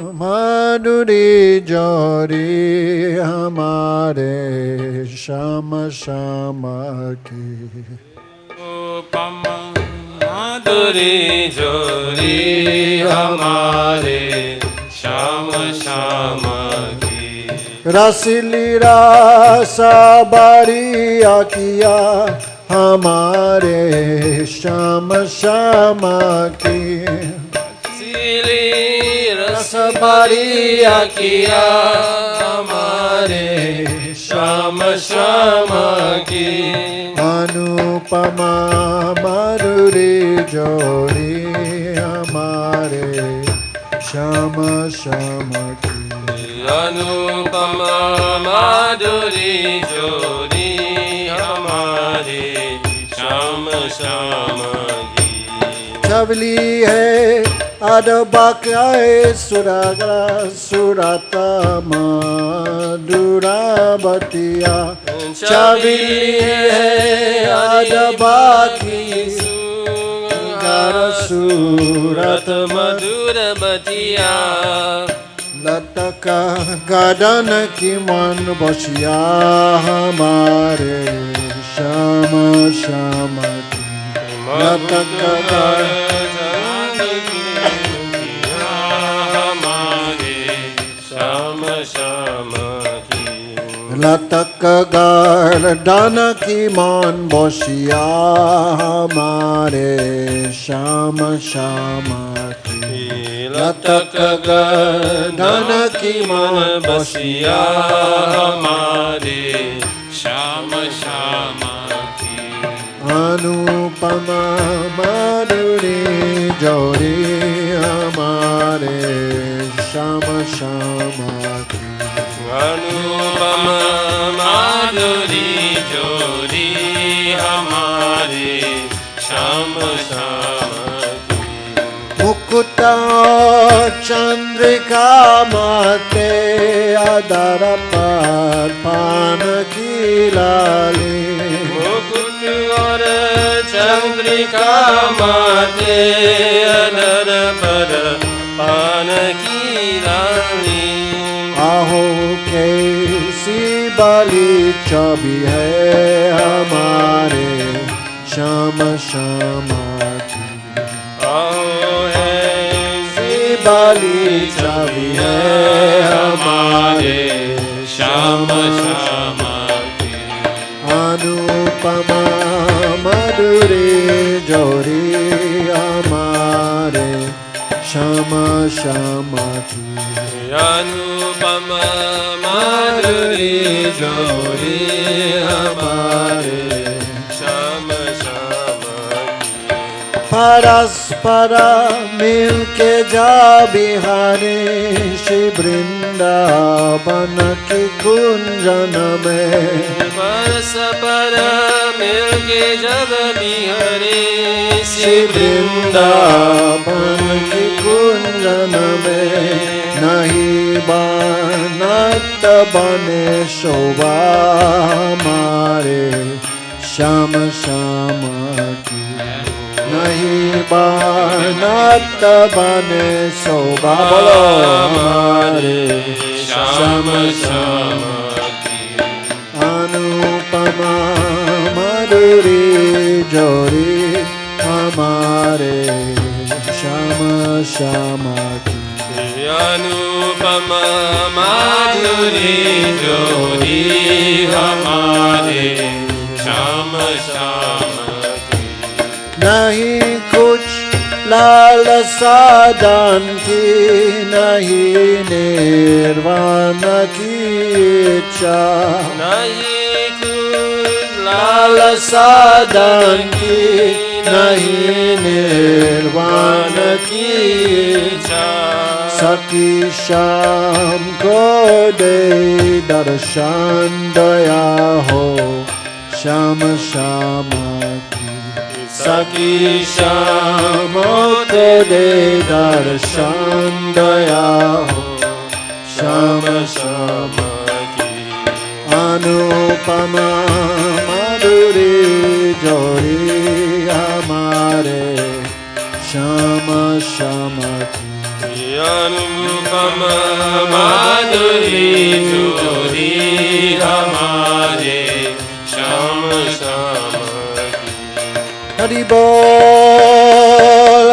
माधुरी जोड़ी हमारे श्याम श्याम की माधुरी जोड़ी हमारे श्याम श्याम की रसीली रासा बारिया किया हमारे श्याम श्याम की रसबारिया किया हमारे श्याम श्याम की अनुपमा माधुरी जोड़ी हमारे श्याम श्याम की अनुपमा माधुरी जोड़ी हमारे श्याम श्याम की छवली है अदबाकाए सुरागरा सुराता मधुरावतिया छवली है अदबाकी सुरागर सूरत मधुरवतिया लटका गदन की मन बसिया हमारे श्याम श्याम की लटका लटक गर्दन की मान बसिया हमारे श्याम श्याम की लटक गर्दन की मान बसिया हमारे श्याम श्याम की अनुपमा माधुरी जोड़ी हमारे श्याम श्याम की अनुपमा माधुरी जोड़ी हमारे श्याम श्याम की मुकुटा चंद्रिका माते आदर पर पान की लाली मुकुट और चंद्रिका माते आदर पर पान की लाली आहो कैसी बाली छवि है हमारे श्याम श्याम की आओ ऐसी बाली छवि है हमारे श्याम श्याम की अनुपमा मधुरी जोड़ी हमारे श्याम श्याम की अनुपमा माधुरी जोड़ी हमारे श्याम श्याम की परस्पर मिल के जा बिहारी श्री वृंदावन की कुंजन में परस्पर मिल के जब बिहारी श्री वृंदावन की कुंजन में नहीं बनत बने शोभा हमारे श्याम श्याम की नहीं बनत बने शोभा बोलो हमारे श्याम श्याम की अनुपमा माधुरी जोड़ी हमारे श्याम श्याम की अनुपमा माधुरी जोड़ी हमारे श्याम श्याम की नहीं कुछ लालसा दान की नहीं निर्वाण की इच्छा नहीं कुछ लालसा दान की नहीं निर्वाण की इच्छा सखी शाम को दे दर्शन दया हो श्याम श्याम की सखी शाम को दे दर्शन दया हो श्याम श्याम की अनुपमा माधुरी जोड़ी हमारे श्याम श्याम की अनुपमा माधुरी जोड़ी हमारे Shyam Shyam Hari Bol,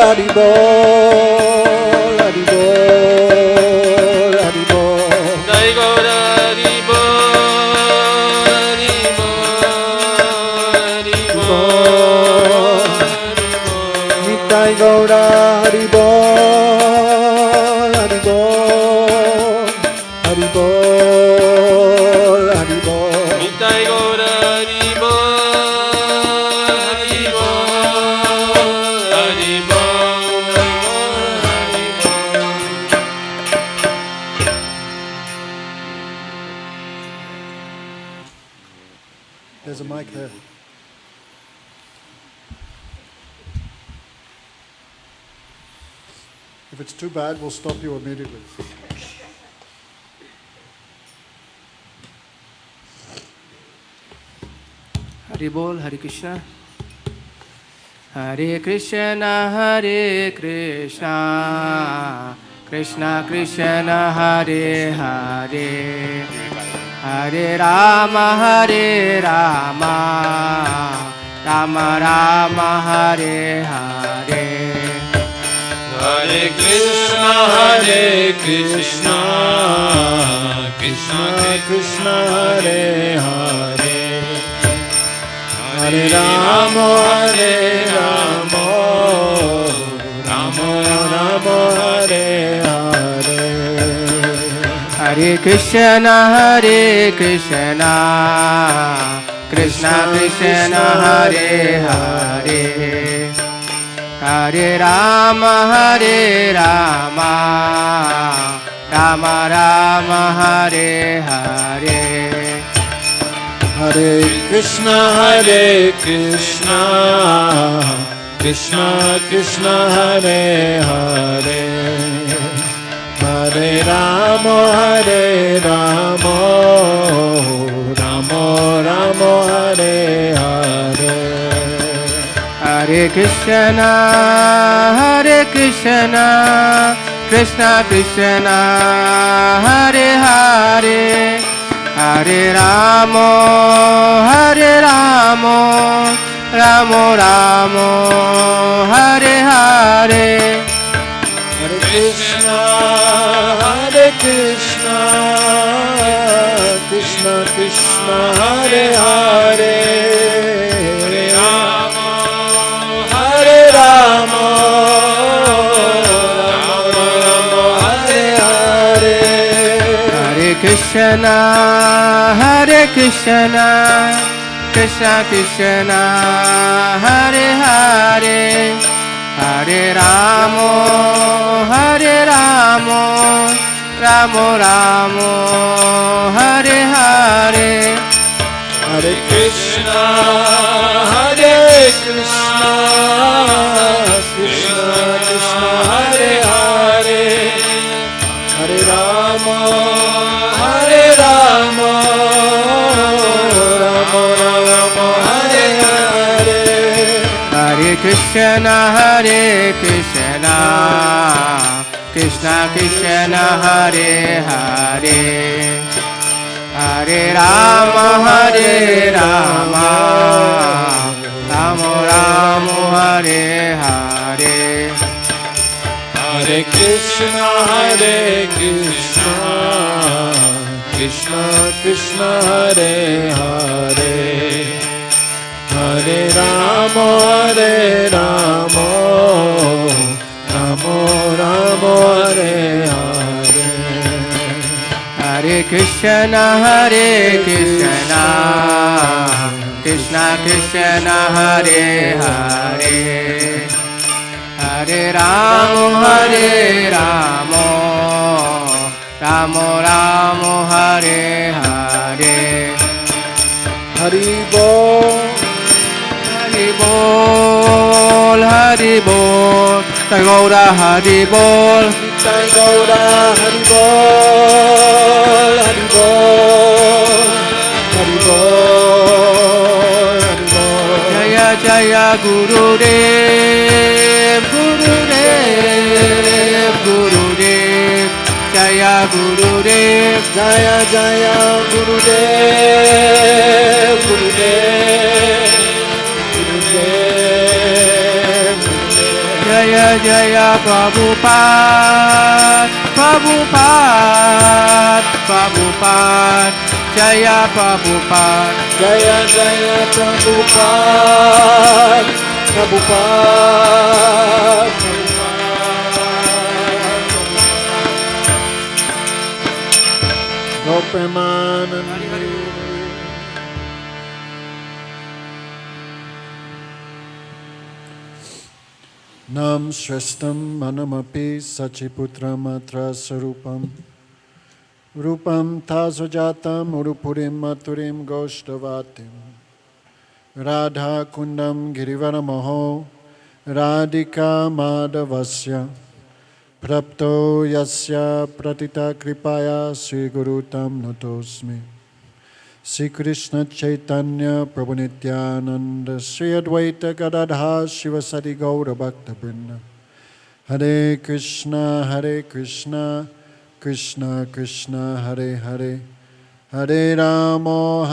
Hari Bol, Hari Bol, Hari Bol. Jai Gaura Hari Bol, Hari Bol, Nitai Gaura Hari Bol, Hari Bol, Hari Bol, Hari Bol. Nitai Gaura Hari Bol, Hari Bol, Hari Bol. There's a mic there. If it's too bad, we'll stop you immediately. Hari Bol, Hare Krishna. Hare Krishna, Hare Krishna. Krishna Krishna, Hare Hare. Hare Rama, Hare Rama. Rama Rama, Hare Hare. Hare Krishna, Hare Krishna, Krishna Krishna Hare Hare. Hare Rama, Hare Rama. Rama Rama, Hare Hare. Hare Krishna, Hare Krishna. Krishna Krishna, Hare Hare. Hare Rama, Hare Rama. Rama Rama, Hare Hare. Hare Krishna, Hare Krishna. Krishna Krishna, Hare Hare. Hare Rama, Hare Rama. Rama Rama, Hare Hare. Hare Krishna, Hare Krishna, Krishna Krishna, Hare Hare. Hare Rama, Hare Rama, Rama Rama, Hare Hare. Hare Krishna, Hare Krishna. Krishna Krishna, Hare Hare. Hare Rama, Hare Rama. Rama Rama, Hare Hare. Hare Krishna, Hare Krishna, Krishna Krishna, Hare Hare. Hare Rama, Hare Rama, Rama Rama, Hare Hare. Hare Krishna, Hare Krishna. Krishna Krishna, Hare Hare. Hare Rama, Hare Rama. Rama Rama, Hare Hare. Hare Krishna, Hare Krishna, Krishna Krishna, Hare Hare. Hare Rama, Hare Rama, Rama Rama, Hare Hare. Hare Krishna, Hare Krishna. Krishna Krishna, Hare Hare. Hare Rama, Hare Rama. Rama Rama, Hare Hare. Hare Krishna, Hare Krishna, Krishna Krishna, Hare Hare. Hare Rama, Hare Rama, Rama Rama, Hare Hare. Hari Bol. Hari Bol, Hari Bol, Jai Gaura Hari Bol. Jai Gaura Hari Bol. Hari Bol. Hari Bol. Hari Bol. Jaya Jaya Gurudev, Gurudev, Gurudev. Jaya Jaya Gurudev, Gurudev, Gurudev, Gurudev. Jaya Jaya Prabhupada, Prabhupada, Prabhupada, Jaya Prabhupada. Jaya Jaya Prabhupada, Prabhupada, Prabhupada. Gopremanandi. Nam Shrestam Manamapi Sachiputram Atra Sarupam Rupam Tasajatam Urupurim Maturim Goshtavatim Radha Kundam Girivaramaho Radhika Madhavasya Prapto Yasya Pratita Kripaya Sri Gurutam Natosmi Sri Krishna Chaitanya Prabhu Nityananda Sri Advaita Gadadha Shivasati Gaura Bhakta Vrinda Hare Krishna Krishna Krishna Hare Hare Hare Ramo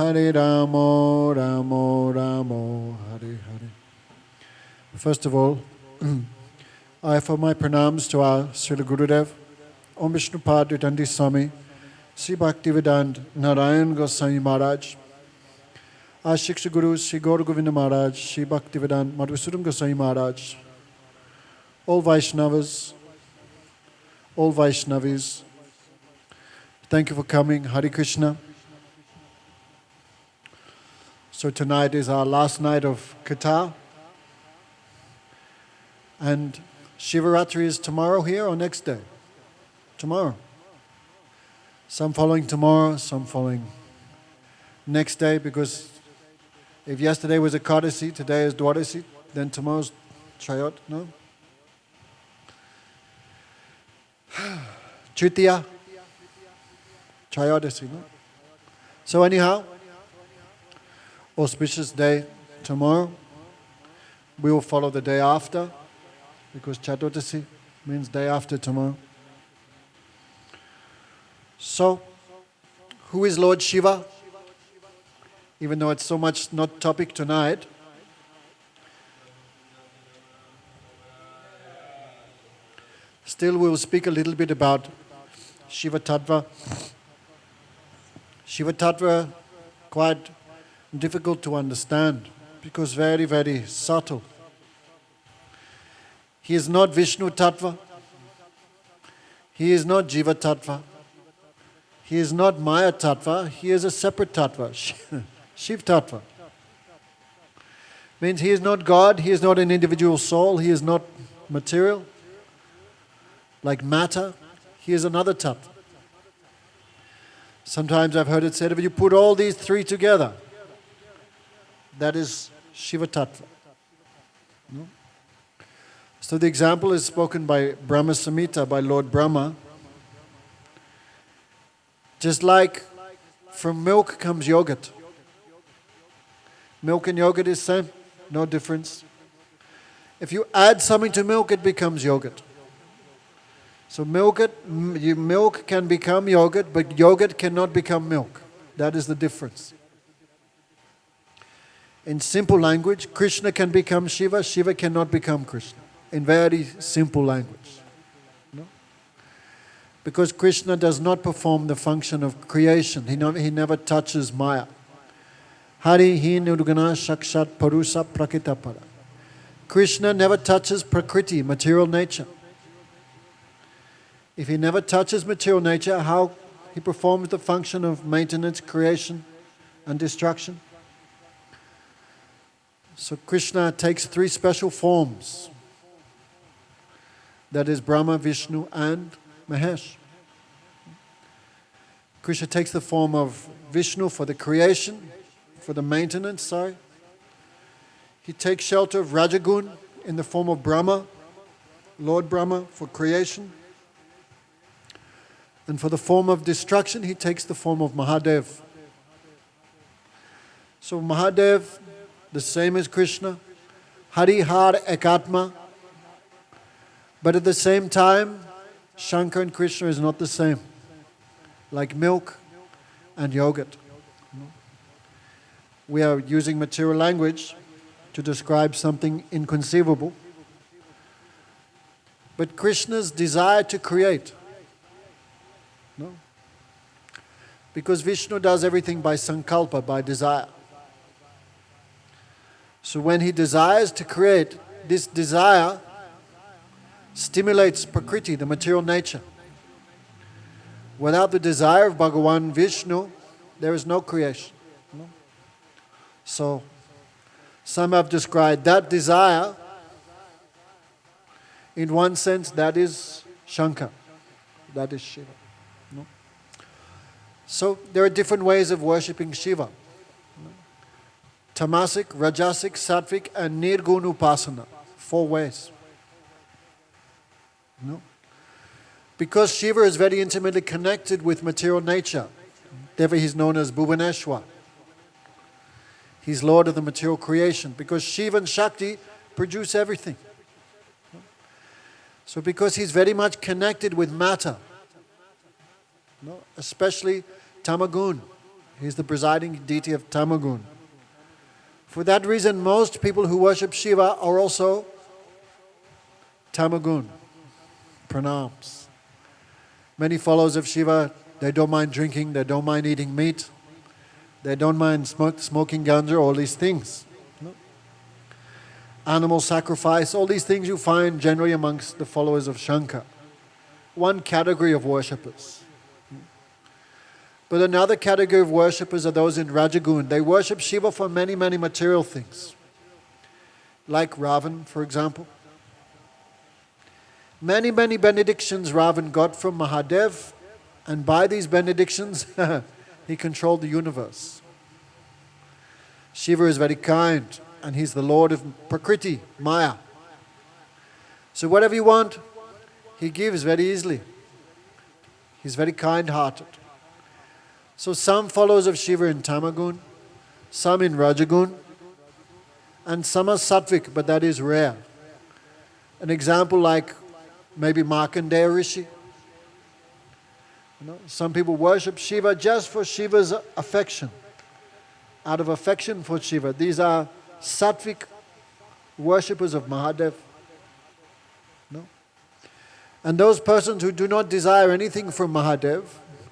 Ramo Ramo Hare Hare. First of all, I offer my pranams to our Srila Gurudev, Om Vishnupad Dandi Swami, Sri Bhaktivedanta Narayan Goswami Maharajh, our Shiksha Guru Sri Gaura Govinda Maharaj, Sri Bhaktivedanta Madhusudam Goswami Maharaj, all Vaishnavas, all Vaishnavis, thank you for coming. Hare Krishna. So tonight is our last night of Katha. And Shivaratri is tomorrow here or next day? Tomorrow. Some following tomorrow, some following next day, because if yesterday was Ekadasi, today is Dwadasi, then tomorrow's Trayot, no? Tritiya, Trayodasi, no? So anyhow, auspicious day tomorrow. We will follow the day after, because Chaturdasi means day after tomorrow. So, who is Lord Shiva? Even though it's so much not topic tonight, still we will speak a little bit about Shiva Tattva. Shiva Tattva, quite difficult to understand, because very, very subtle. He is not Vishnu Tattva. He is not Jiva Tattva. He is not Maya Tattva. He is a separate Tattva, Shiv Tattva. Means he is not God, he is not an individual soul, he is not material, like matter. He is another Tattva. Sometimes I've heard it said, if you put all these three together, that is Shiva Tattva. No? So the example is spoken by Brahma Samhita, by Lord Brahma. Just like from milk comes yogurt. Milk and yogurt is same, no difference. If you add something to milk, it becomes yogurt. So milk can become yogurt, but yogurt cannot become milk. That is the difference. In simple language, Krishna can become Shiva, Shiva cannot become Krishna. In very simple language. No? Because Krishna does not perform the function of creation. He never touches Maya. Hari hi nirguna shakshat parusa prakitapara. Krishna never touches prakriti, material nature. If he never touches material nature, how he performs the function of maintenance, creation, and destruction? So Krishna takes three special forms. That is Brahma, Vishnu, and Mahesh. Krishna takes the form of Vishnu for the creation, for the maintenance, He takes shelter of Rajagun in the form of Brahma, Lord Brahma, for creation. And for the form of destruction, he takes the form of Mahadev. So Mahadev, the same as Krishna, Hari Har Ekatma. But at the same time, Shankar and Krishna is not the same. like milk and yogurt. We are using material language to describe something inconceivable. But Krishna's desire to create. No? Because Vishnu does everything by sankalpa, by desire. So when he desires to create, this desire stimulates Prakriti, the material nature. Without the desire of Bhagavan Vishnu, there is no creation. No? So, some have described that desire, in one sense, that is Shankar, that is Shiva. No? So, there are different ways of worshipping Shiva. No? Tamasic, Rajasic, Sattvic, and Nirguna Upasana. 4 ways. No? Because Shiva is very intimately connected with material nature. Therefore, he's known as Bhuvaneshwar. He's Lord of the material creation. Because Shiva and Shakti produce everything. So because he's very much connected with matter, especially Tamagun. He's the presiding deity of Tamagun. For that reason, most people who worship Shiva are also Tamagun. Pranams. Many followers of Shiva, they don't mind drinking, they don't mind eating meat, they don't mind smoking ganja, all these things. No? Animal sacrifice, all these things you find generally amongst the followers of Shankar. One category of worshippers. But another category of worshippers are those in Rajagun. They worship Shiva for many, many material things. Like Ravan, for example. Many, many benedictions Ravan got from Mahadev, and by these benedictions, he controlled the universe. Shiva is very kind, and he's the Lord of Prakriti, Maya. So whatever you want, he gives very easily. He's very kind-hearted. So some followers of Shiva in Tamagun, some in Rajagun, and some are Sattvic, but that is rare. An example like maybe Markandeya Rishi. Some people worship Shiva just for Shiva's affection. Out of affection for Shiva. These are Sattvic worshippers of Mahadev. No? And those persons who do not desire anything from Mahadev,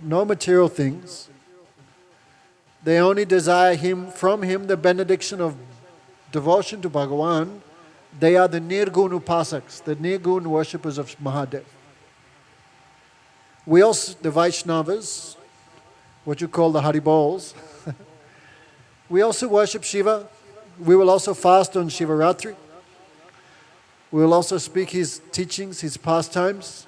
no material things, they only desire from him the benediction of devotion to Bhagavan. They are the Nirgun Upasaks, the Nirgun worshippers of Mahadev. We also, the Vaishnavas, what you call the Haribols, we also worship Shiva. We will also fast on Shivaratri. We will also speak his teachings, his pastimes.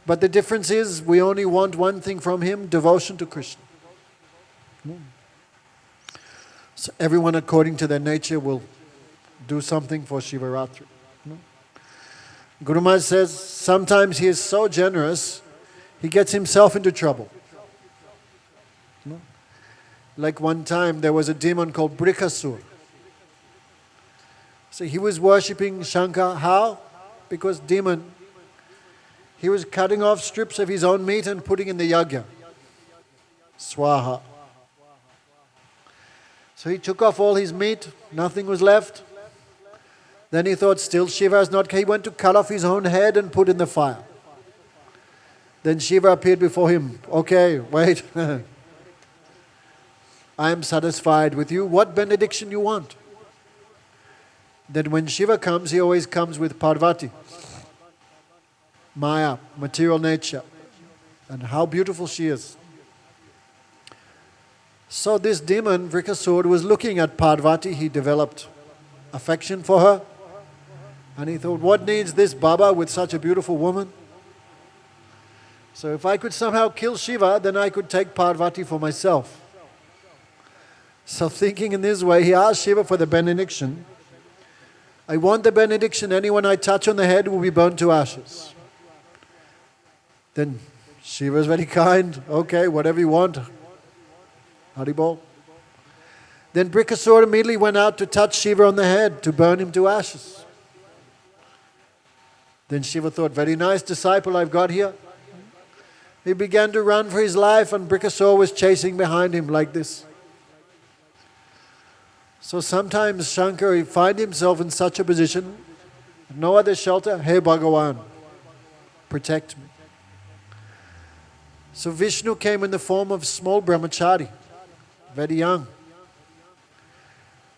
But the difference is we only want one thing from him, devotion to Krishna. So everyone according to their nature will do something for Shivaratri. Guru Maharaj says sometimes he is so generous, he gets himself into trouble. Like one time there was a demon called Brikasur. So he was worshipping Shankar. How? Because demon, he was cutting off strips of his own meat and putting in the yagya. Swaha. So he took off all his meat, nothing was left. Then he thought, still Shiva is not... He went to cut off his own head and put in the fire. Then Shiva appeared before him. Okay, wait. I am satisfied with you. What benediction you want? Then when Shiva comes, he always comes with Parvati. Maya, material nature. And how beautiful she is. So this demon, Vrikasur, was looking at Parvati. He developed affection for her. And he thought, what needs this Baba with such a beautiful woman? So if I could somehow kill Shiva, then I could take Parvati for myself. So thinking in this way, he asked Shiva for the benediction. I want the benediction, anyone I touch on the head will be burned to ashes. Then Shiva is very kind. Okay, whatever you want. Haribol. Then Brikasur immediately went out to touch Shiva on the head to burn him to ashes. Then Shiva thought, very nice disciple I've got here. He began to run for his life and Brikasur was chasing behind him like this. So sometimes Shankar, he finds himself in such a position, no other shelter, hey Bhagavan, protect me. So Vishnu came in the form of small brahmachari, very young.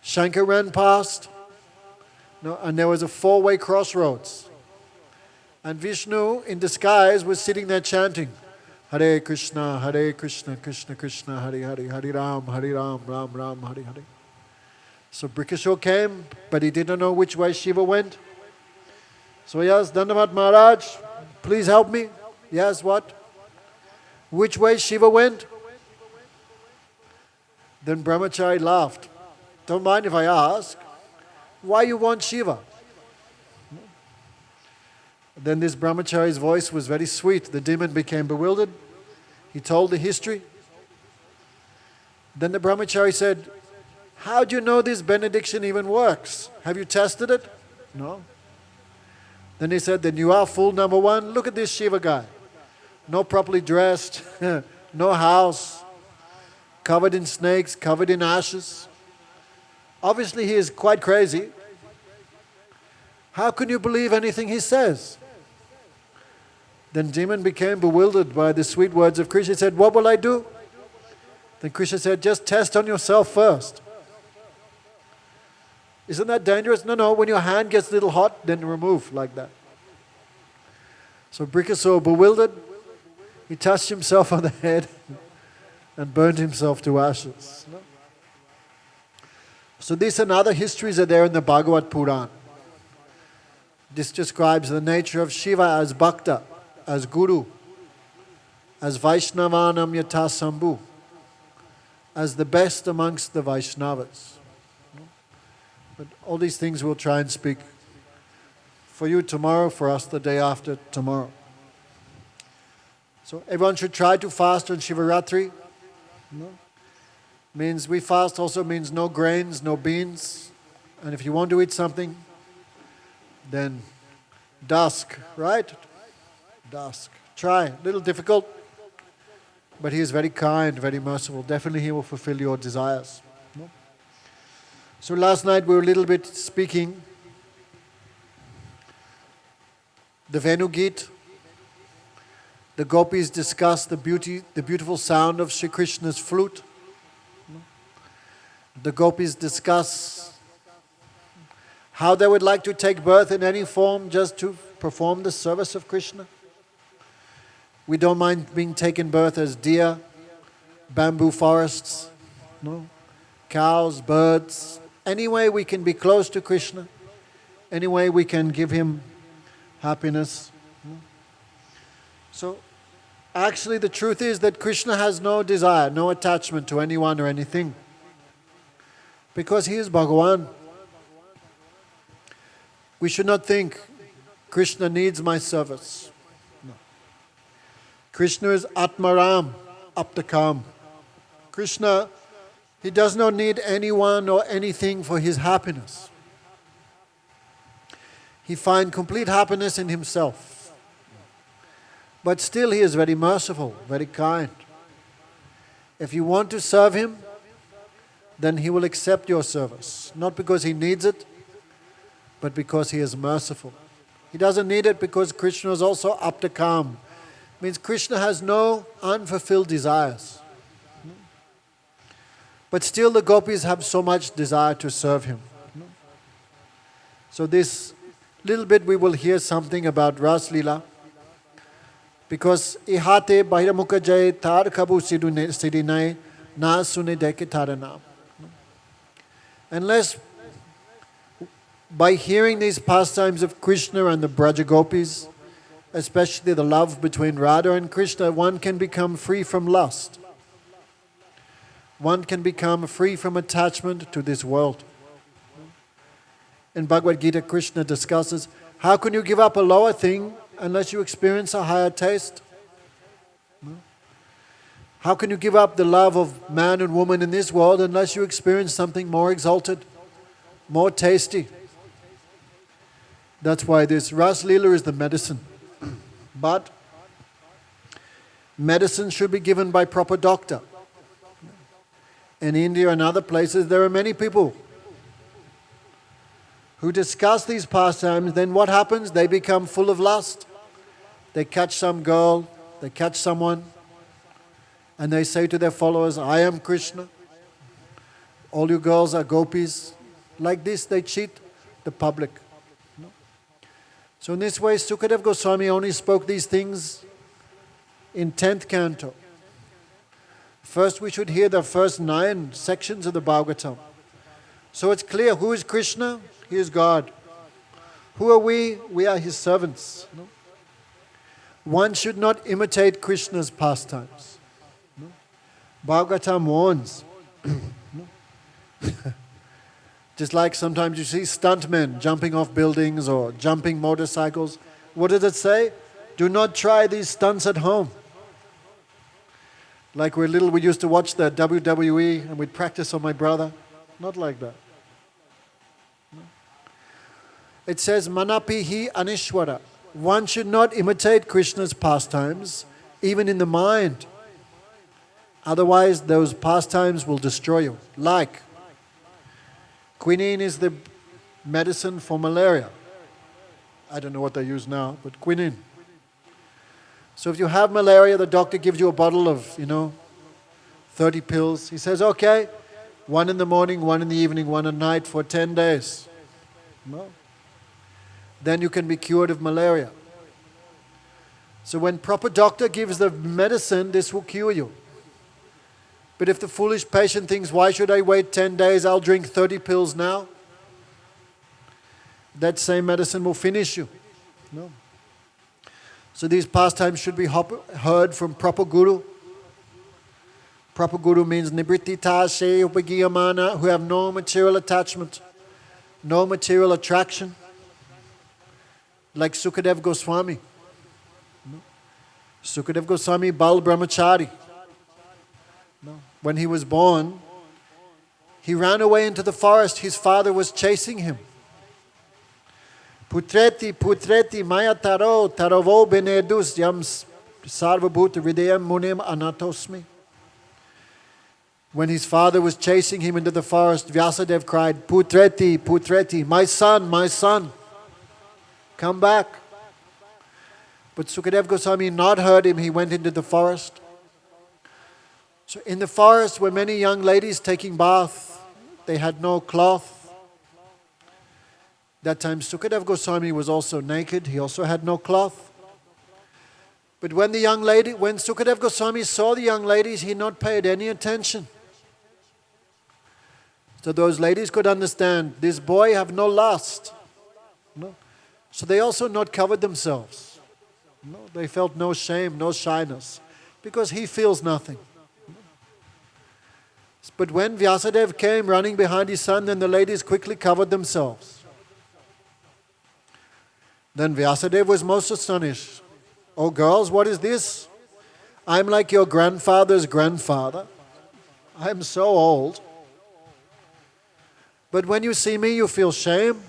Shankar ran past, and there was a four-way crossroads. And Vishnu, in disguise, was sitting there chanting, Hare Krishna, Krishna Krishna, Hare Hare, Hare Ram, Ram Ram, Hare Hare. So Brikasur came, but he didn't know which way Shiva went. So he asked, Dandavat Maharaj, please help me. Yes, what? Which way Shiva went? Then Brahmachari laughed. Don't mind if I ask, why you want Shiva? Then this Brahmachari's voice was very sweet. The demon became bewildered. He told the history. Then the Brahmachari said, how do you know this benediction even works? Have you tested it? No. Then he said, then you are fool number one. Look at this Shiva guy. No properly dressed, no house, covered in snakes, covered in ashes. Obviously he is quite crazy. How can you believe anything he says? Then demon became bewildered by the sweet words of Krishna. He said, what will I do? Then Krishna said, just test on yourself first. Isn't that dangerous? No, when your hand gets a little hot, then remove like that. So Brikasur, bewildered, he touched himself on the head and burned himself to ashes. So these and other histories are there in the Bhagavad Puran. This describes the nature of Shiva as Bhakta, as Guru, as Vaishnavanam Yatha Sambhu, as the best amongst the Vaishnavas. But all these things we'll try and speak for you tomorrow, for us the day after tomorrow. So everyone should try to fast on Shivaratri. Means we fast also means no grains, no beans. And if you want to eat something, then dusk, right? Dusk. Try. A little difficult, but he is very kind, very merciful. Definitely he will fulfill your desires. So last night we were a little bit speaking the Venu Geet. The gopis discussed the beautiful sound of Shri Krishna's flute. The gopis discuss how they would like to take birth in any form just to perform the service of Krishna. We don't mind being taken birth as deer, bamboo forests, cows, birds. Any way we can be close to Krishna, any way we can give him happiness. So actually the truth is that Krishna has no desire, no attachment to anyone or anything. Because he is Bhagavan. We should not think Krishna needs my service. No. Krishna is Atmaram, Aptakam. Krishna, he does not need anyone or anything for his happiness. He finds complete happiness in himself. But still he is very merciful, very kind. If you want to serve him, then he will accept your service. Not because he needs it, but because he is merciful. He doesn't need it because Krishna is also Aptakam. Means Krishna has no unfulfilled desires. But still the gopis have so much desire to serve him. So this little bit we will hear something about Ras Leela. Because ihate bahiramukha jay tar kabu sidinai na sune deke taranam. Unless by hearing these pastimes of Krishna and the Braja Gopis, especially the love between Radha and Krishna, one can become free from lust. One can become free from attachment to this world. In Bhagavad Gita, Krishna discusses, how can you give up a lower thing unless you experience a higher taste? How can you give up the love of man and woman in this world unless you experience something more exalted, more tasty? That's why this Ras Leela is the medicine. But Medicine should be given by proper doctor. In India and other places, there are many people who discuss these pastimes. Then what happens? They become full of lust. They catch some girl, they catch someone, and they say to their followers, I am Krishna. All you girls are gopis. Like this, they cheat the public. So in this way, Sukadeva Goswami only spoke these things in 10th canto. First, we should hear the first 9 sections of the Bhagavatam. So it's clear, who is Krishna? He is God. Who are we? We are His servants. No? One should not imitate Krishna's pastimes. No? Bhagavatam warns. No? Just like sometimes you see stuntmen jumping off buildings or jumping motorcycles. What does it say? Do not try these stunts at home. Like we're little, we used to watch the WWE and we'd practice on my brother. Not like that. No. It says, Manapihi Anishwara. One should not imitate Krishna's pastimes, even in the mind. Otherwise, those pastimes will destroy you. Like, quinine is the medicine for malaria. I don't know what they use now, but quinine. So if you have malaria, the doctor gives you a bottle of, 30 pills. He says, okay, 1 in the morning, 1 in the evening, 1 at night for 10 days. No. Then you can be cured of malaria. So when proper doctor gives the medicine, this will cure you. But if the foolish patient thinks, why should I wait 10 days? I'll drink 30 pills now. That same medicine will finish you. No. So these pastimes should be heard from proper guru. Proper guru means nibrittita se upagiyamana, who have no material attachment, no material attraction. Like Sukadeva Goswami. No. Sukadeva Goswami, Bal Brahmachari. No. When he was born, he ran away into the forest. His father was chasing him. Putreti, putreti, maya taro, taravo benedus, yam sarvabhuta hridayam munim anatosmi. When his father was chasing him into the forest, Vyasadeva cried, Putreti, putreti, my son, come back. But Sukadeva Goswami not heard him, he went into the forest. So in the forest were many young ladies taking bath. They had no cloth. That time Sukadeva Goswami was also naked. He also had no cloth. But when Sukadeva Goswami saw the young ladies, he not paid any attention. So those ladies could understand, this boy have no lust. No. So they also not covered themselves. No. They felt no shame, no shyness, because he feels nothing. But when Vyasadeva came running behind his son, then the ladies quickly covered themselves. Then Vyasadeva was most astonished. Oh girls, what is this? I'm like your grandfather's grandfather. I'm so old. But when you see me, you feel shame.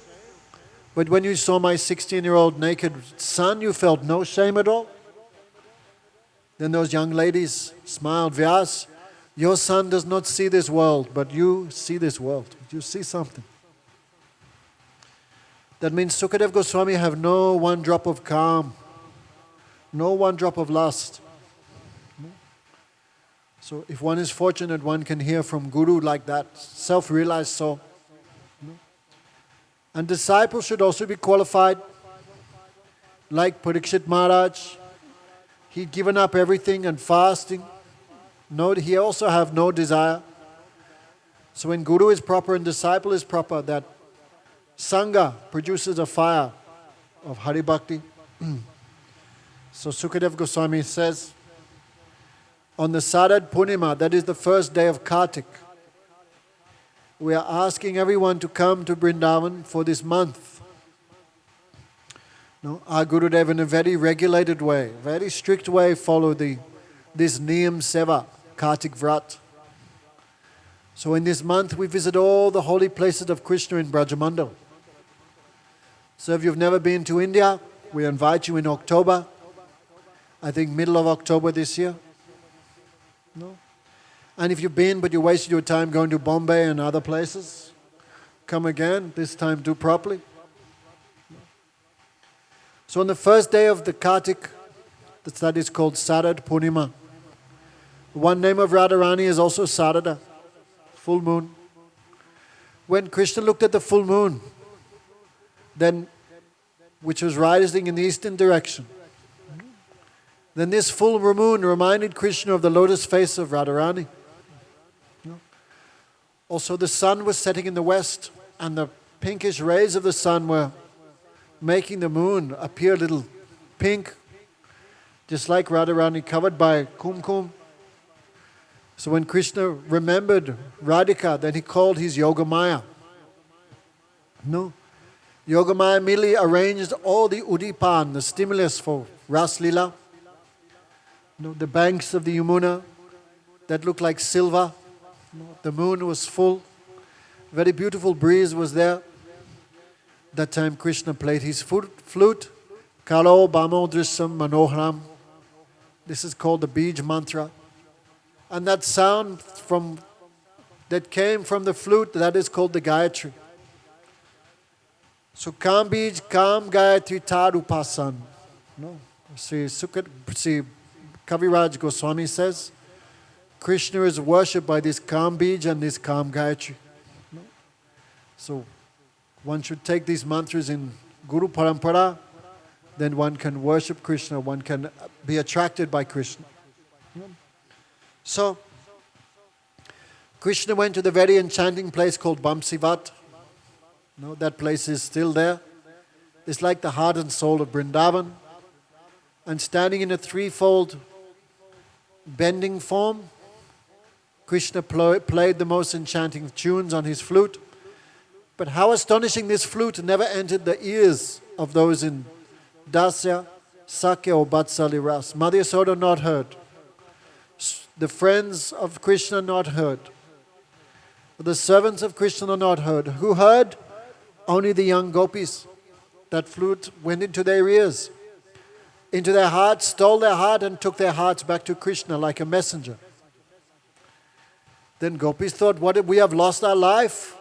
But when you saw my 16-year-old naked son, you felt no shame at all. Then those young ladies smiled. Vyas, your son does not see this world, but you see this world. You see something. That means Sukadeva Goswami have no one drop of calm, no one drop of lust. So if one is fortunate, one can hear from Guru like that, self-realized soul. And disciples should also be qualified. Like Parikshit Maharaj, he'd given up everything and fasting. No, he also have no desire. So when Guru is proper and disciple is proper, that Sangha produces a fire of Hari Bhakti. So Sukadeva Goswami says, on the Sarad Purnima, that is the first day of Kartik, we are asking everyone to come to Vrindavan for this month. No, our Gurudev in a very regulated way, very strict way, follow this Niyam Seva, Kartik Vrat. So in this month we visit all the holy places of Krishna in Brajamandal. So if you've never been to India, we invite you in October. I think middle of October this year. No? And if you've been but you wasted your time going to Bombay and other places, come again, this time do properly. So on the first day of the Kartik, that is called Sarad Purnima. One name of Radharani is also Sarada, full moon. When Krishna looked at the full moon, then, which was rising in the eastern direction, then this full moon reminded Krishna of the lotus face of Radharani. Also the sun was setting in the west, and the pinkish rays of the sun were making the moon appear a little pink, just like Radharani covered by kumkum. So when Krishna remembered Radhika, then he called his Yogamaya. No. Yogamaya immediately arranged all the udipan, the stimulus for Ras Lila. No, the banks of the Yamuna that looked like silver. No, the moon was full. Very beautiful breeze was there. That time Krishna played his flute. Kalo Bamo Drisam Manoharam. This is called the Bij mantra. And that sound that came from the flute, that is called the Gayatri. So Kam Bij, Kam Gayatri Tarupasan. No. Sri Kaviraj Goswami says, Krishna is worshipped by this Kam Bij and this Kam Gayatri. No. So one should take these mantras in Guru Parampara, then one can worship Krishna, one can be attracted by Krishna. So, Krishna went to the very enchanting place called Bamsivat. No, that place is still there. It's like the heart and soul of Vrindavan. And standing in a threefold bending form, Krishna played the most enchanting tunes on his flute. But how astonishing, this flute never entered the ears of those in Dasya, Sakya or Vatsali Ras. Madhya Yashoda not heard. The friends of Krishna not heard. The servants of Krishna are not heard. Who heard? Only the young gopis. That flute went into their ears, into their hearts, stole their heart and took their hearts back to Krishna like a messenger. Then gopis thought, what if we have lost our life?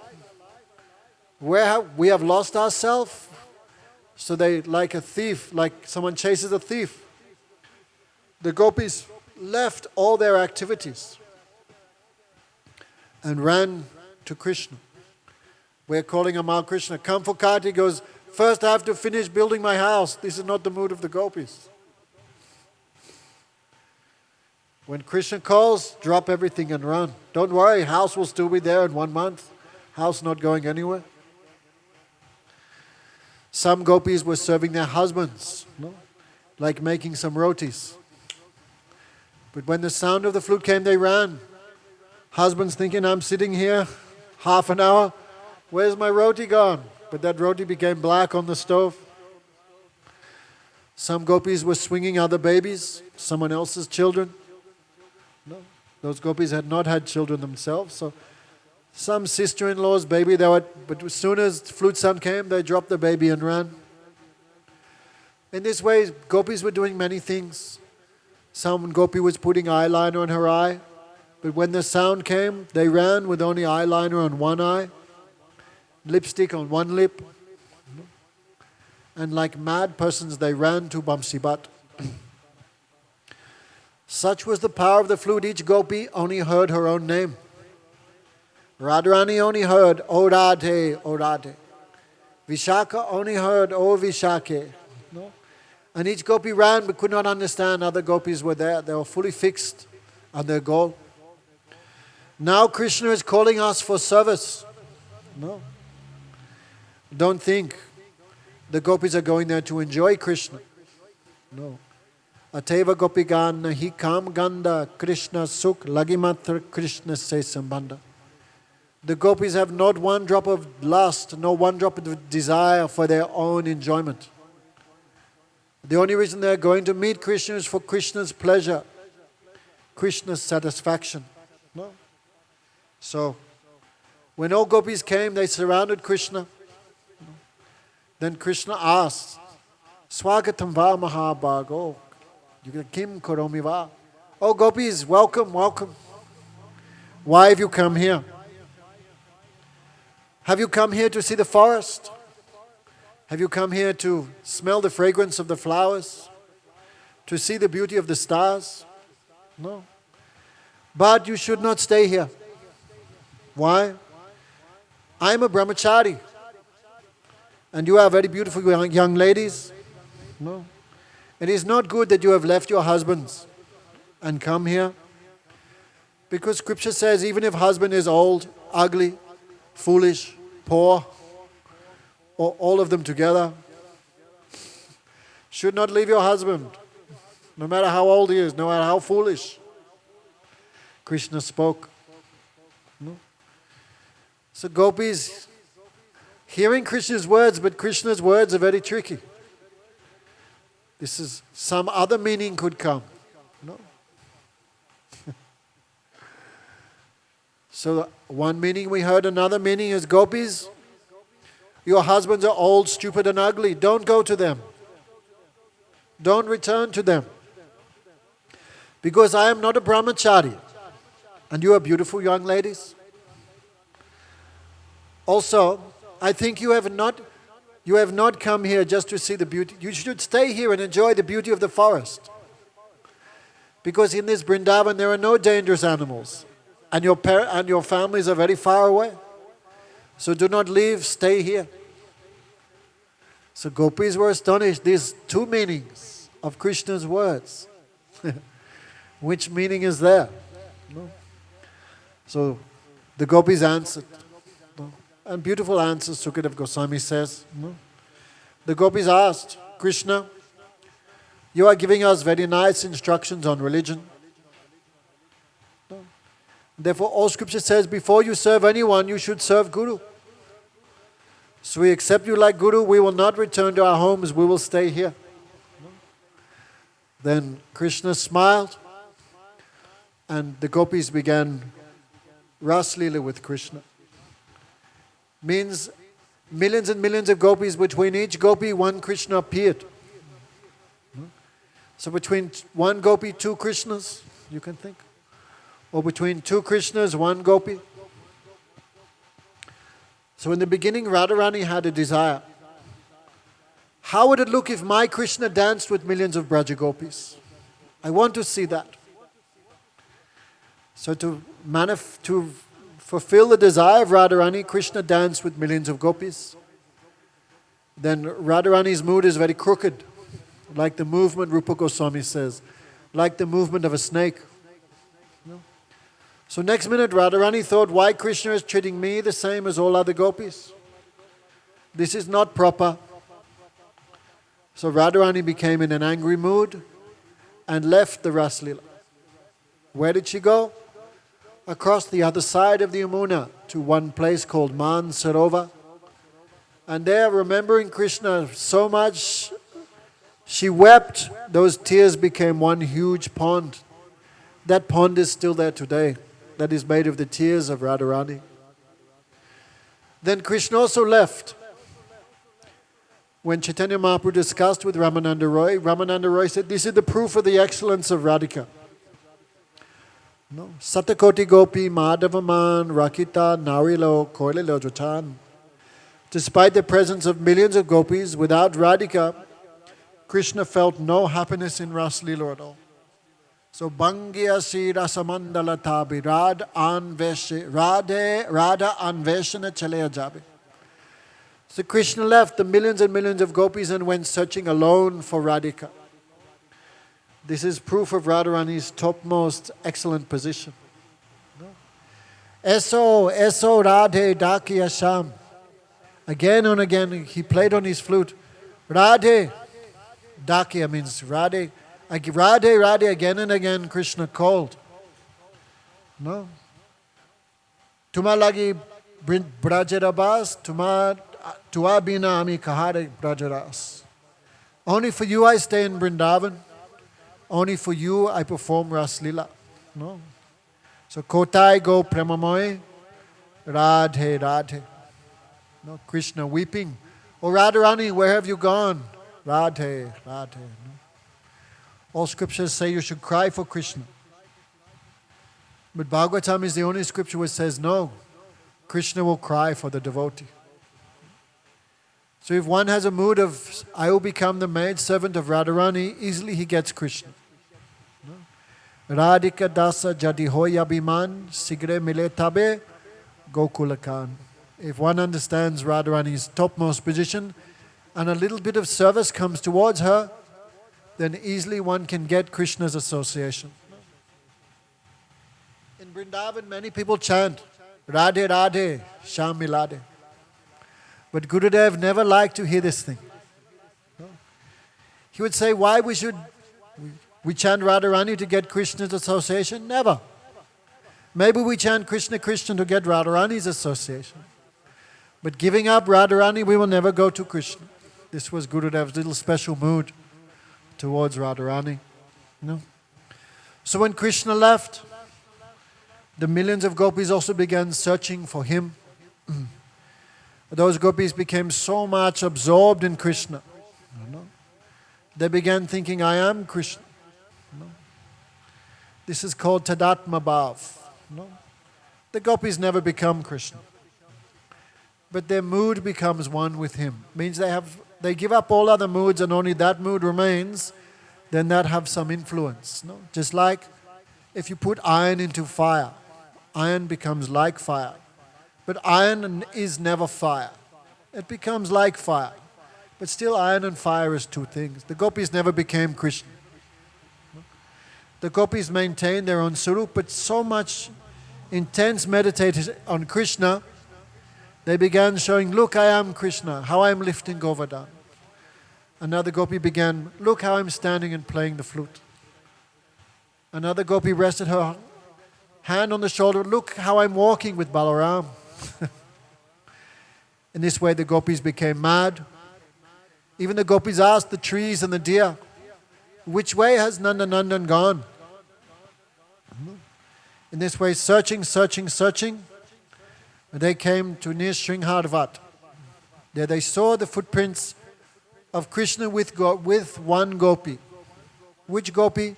We have lost ourselves. So they, like a thief, like someone chases a thief. The gopis left all their activities and ran to Krishna. We're calling Amal Krishna. Come for Kartik. He goes, first I have to finish building my house. This is not the mood of the gopis. When Krishna calls, drop everything and run. Don't worry, house will still be there in 1 month. House not going anywhere. Some gopis were serving their husbands, no? Like making some rotis. But when the sound of the flute came, they ran. Husbands thinking, I'm sitting here half an hour. Where's my roti gone? But that roti became black on the stove. Some gopis were swinging other babies, someone else's children. No, those gopis had not had children themselves. So some sister-in-law's baby, but as soon as flute sound came, they dropped the baby and ran. In this way, gopis were doing many things. Some gopi was putting eyeliner on her eye, but when the sound came, they ran with only eyeliner on one eye, lipstick on one lip, and like mad persons, they ran to Bamsibat. Such was the power of the flute, each gopi only heard her own name. Radharani only heard, O Radhe, O Radhe. Vishaka only heard, O Vishake. No? And each gopi ran but could not understand other gopis were there. They were fully fixed on their goal. Now Krishna is calling us for service. No. Don't think the gopis are going there to enjoy Krishna. No. Ateva gopigan nahi kam ganda Krishna sukh lagimatra Krishna se sambandha. The gopis have not one drop of lust, no one drop of desire for their own enjoyment. The only reason they are going to meet Krishna is for Krishna's pleasure, Krishna's satisfaction. No? So, when all gopis came, they surrounded Krishna. Then Krishna asked, Swagatam va Mahabhago. You can Kim Koromi Va. Oh, gopis, welcome, welcome. Why have you come here? Have you come here to see the forest? Have you come here to smell the fragrance of the flowers? To see the beauty of the stars? No. But you should not stay here. Why? I am a brahmachari. And you are very beautiful young ladies. No. It is not good that you have left your husbands and come here. Because scripture says even if husband is old, ugly, foolish, poor, or all of them together, should not leave your husband, no matter how old he is, no matter how foolish. Krishna spoke. No? So gopis, hearing Krishna's words, but Krishna's words are very tricky. This is, some other meaning could come. No? So one meaning we heard, another meaning is gopis, your husbands are old, stupid and ugly. Don't go to them. Don't return to them. Because I am not a brahmachari. And you are beautiful young ladies. Also, I think you have not come here just to see the beauty. You should stay here and enjoy the beauty of the forest. Because in this Vrindavan there are no dangerous animals. And your families are very far away. So do not leave, stay here. So gopis were astonished. These two meanings of Krishna's words. Which meaning is there? No. So the gopis answered. No. And beautiful answers Sukadeva Goswami says. No. The gopis asked, Krishna, you are giving us very nice instructions on religion. No. Therefore all scripture says before you serve anyone, you should serve Guru. So we accept you like Guru, we will not return to our homes, we will stay here. No. Then Krishna smiled and the gopis began Ras Leela with Krishna. Means millions and millions of gopis, between each gopi one Krishna appeared. So between one gopi, two Krishnas, you can think. Or between two Krishnas, one gopi. So in the beginning Radharani had a desire. How would it look if my Krishna danced with millions of Braja gopis? I want to see that. So to fulfill the desire of Radharani, Krishna danced with millions of gopis. Then Radharani's mood is very crooked, like the movement, Rupa Goswami says, like the movement of a snake. No? So next minute Radharani thought, why Krishna is treating me the same as all other gopis? This is not proper. So Radharani became in an angry mood and left the Ras Leela. Where did she go? Across the other side of the Yamuna to one place called Man Sarovar. And there, remembering Krishna so much, she wept. Those tears became one huge pond. That pond is still there today. That is made of the tears of Radharani. Then Krishna also left. When Chaitanya Mahaprabhu discussed with Ramananda Roy said, this is the proof of the excellence of Radhika. No. Satakoti Gopi Madhavaman Rakita Narilo Koililo Jotan. Despite the presence of millions of gopis, without Radhika, Krishna felt no happiness in Ras Leela at all. So Bangya Si Rasamandala Tabi Radha Anveshana Chalaya Jabi. So Krishna left the millions and millions of gopis and went searching alone for Radhika. This is proof of Radharani's topmost excellent position. Eso Radhe Dakiya Sham. Again and again he played on his flute. Radhe, Dakiya means Radhe. Radhe, again and again Krishna called. No. Tuma lagi brajarabas, tua bina ami kahare brajaras. Only for you I stay in Vrindavan. Only for you I perform Ras Leela. No. So Kotai go premamoy, Radhe, Radhe. No, Krishna weeping. Oh Radharani, where have you gone? Radhe, Radhe. No. All scriptures say you should cry for Krishna. But Bhagavatam is the only scripture which says no, Krishna will cry for the devotee. So if one has a mood of, I will become the maid servant of Radharani, easily he gets Krishna. Radhika dasa jadi hoya biman, sigre mile tabe, gokulakan. If one understands Radharani's topmost position and a little bit of service comes towards her, then easily one can get Krishna's association. In Vrindavan, many people chant, Radhe Radhe, Shyam Milade. But Gurudev never liked to hear this thing. He would say, why we chant Radharani to get Krishna's association? Never. Maybe we chant Krishna Krishna to get Radharani's association. But giving up Radharani, we will never go to Krishna. This was Gurudev's little special mood towards Radharani. So when Krishna left, the millions of gopis also began searching for him. Those gopis became so much absorbed in Krishna. They began thinking, I am Krishna. This is called Tadatma Bhav. The gopis never become Krishna. But their mood becomes one with him. Means they give up all other moods and only that mood remains, then that have some influence. Just like if you put iron into fire, iron becomes like fire. But iron is never fire. It becomes like fire. But still iron and fire is two things. The gopis never became Krishna. The gopis maintained their own surup, but so much intense meditation on Krishna, they began showing, look, I am Krishna, how I am lifting Govardhan. Another gopi began, look how I'm standing and playing the flute. Another gopi rested her hand on the shoulder, look how I'm walking with Balaram. In this way the gopis became mad. Even the gopis asked the trees and the deer, which way has Nandanandan gone? In this way, searching, they came to near Sringharvat. There they saw the footprints of Krishna with one gopi. Which gopi?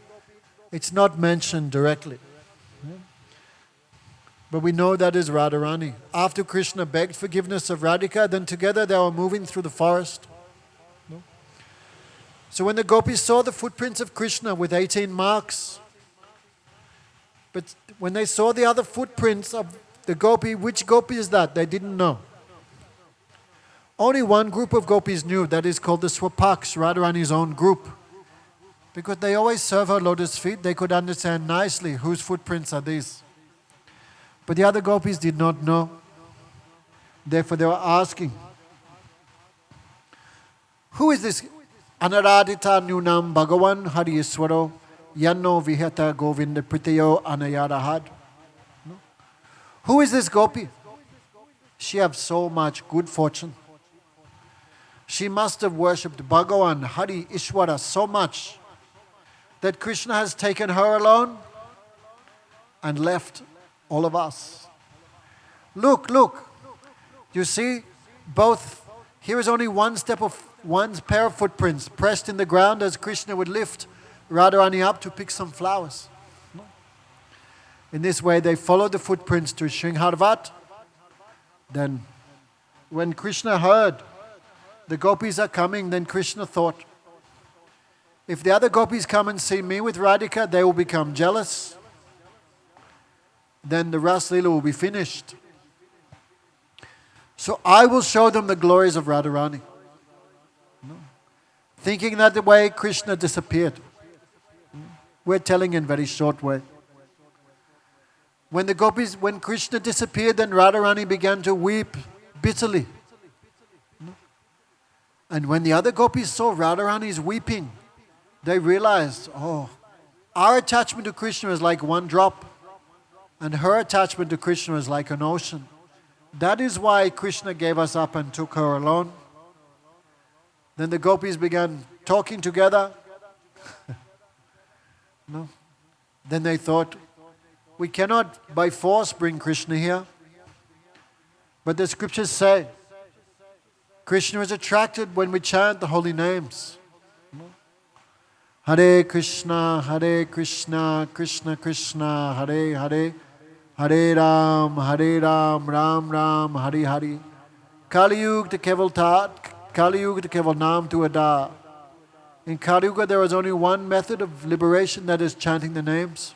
It's not mentioned directly. But we know that is Radharani. After Krishna begged forgiveness of Radhika, then together they were moving through the forest. So when the gopis saw the footprints of Krishna with 18 marks, but when they saw the other footprints of the gopi, which gopi is that? They didn't know. Only one group of gopis knew, that is called the Swapaks, Radharani's own group. Because they always serve her lotus feet, they could understand nicely whose footprints are these. But the other gopis did not know. Therefore they were asking, who is this Anaradita Nunam Bhagavan Hari Iswaro Yanno Vihata Govinda Pritayo Anayarahad? Who is this gopi? She has so much good fortune. She must have worshipped Bhagavan Hari Ishwara so much that Krishna has taken her alone and left all of us. Look. You see, both, here is only one pair of footprints pressed in the ground as Krishna would lift Radharani up to pick some flowers. In this way, they followed the footprints to Sringharvat. Then, when Krishna heard the gopis are coming, then Krishna thought, if the other gopis come and see me with Radhika, they will become jealous. Then the Ras Leela will be finished. So I will show them the glories of Radharani. Thinking that the way Krishna disappeared. We're telling in very short way. When Krishna disappeared, then Radharani began to weep bitterly. And when the other gopis saw Radharani's weeping, they realized, our attachment to Krishna is like one drop, and her attachment to Krishna is like an ocean. That is why Krishna gave us up and took her alone. Then the gopis began talking together. Then they thought, we cannot by force bring Krishna here. But the scriptures say, Krishna is attracted when we chant the holy names. Hare Krishna, Krishna Krishna, Hare Hare, Hare Ram, Ram Ram, Hare Hare. Kali Yuga keval tat, Kali Yuga keval naam tu ada. In Kali Yuga there is only one method of liberation, that is chanting the names.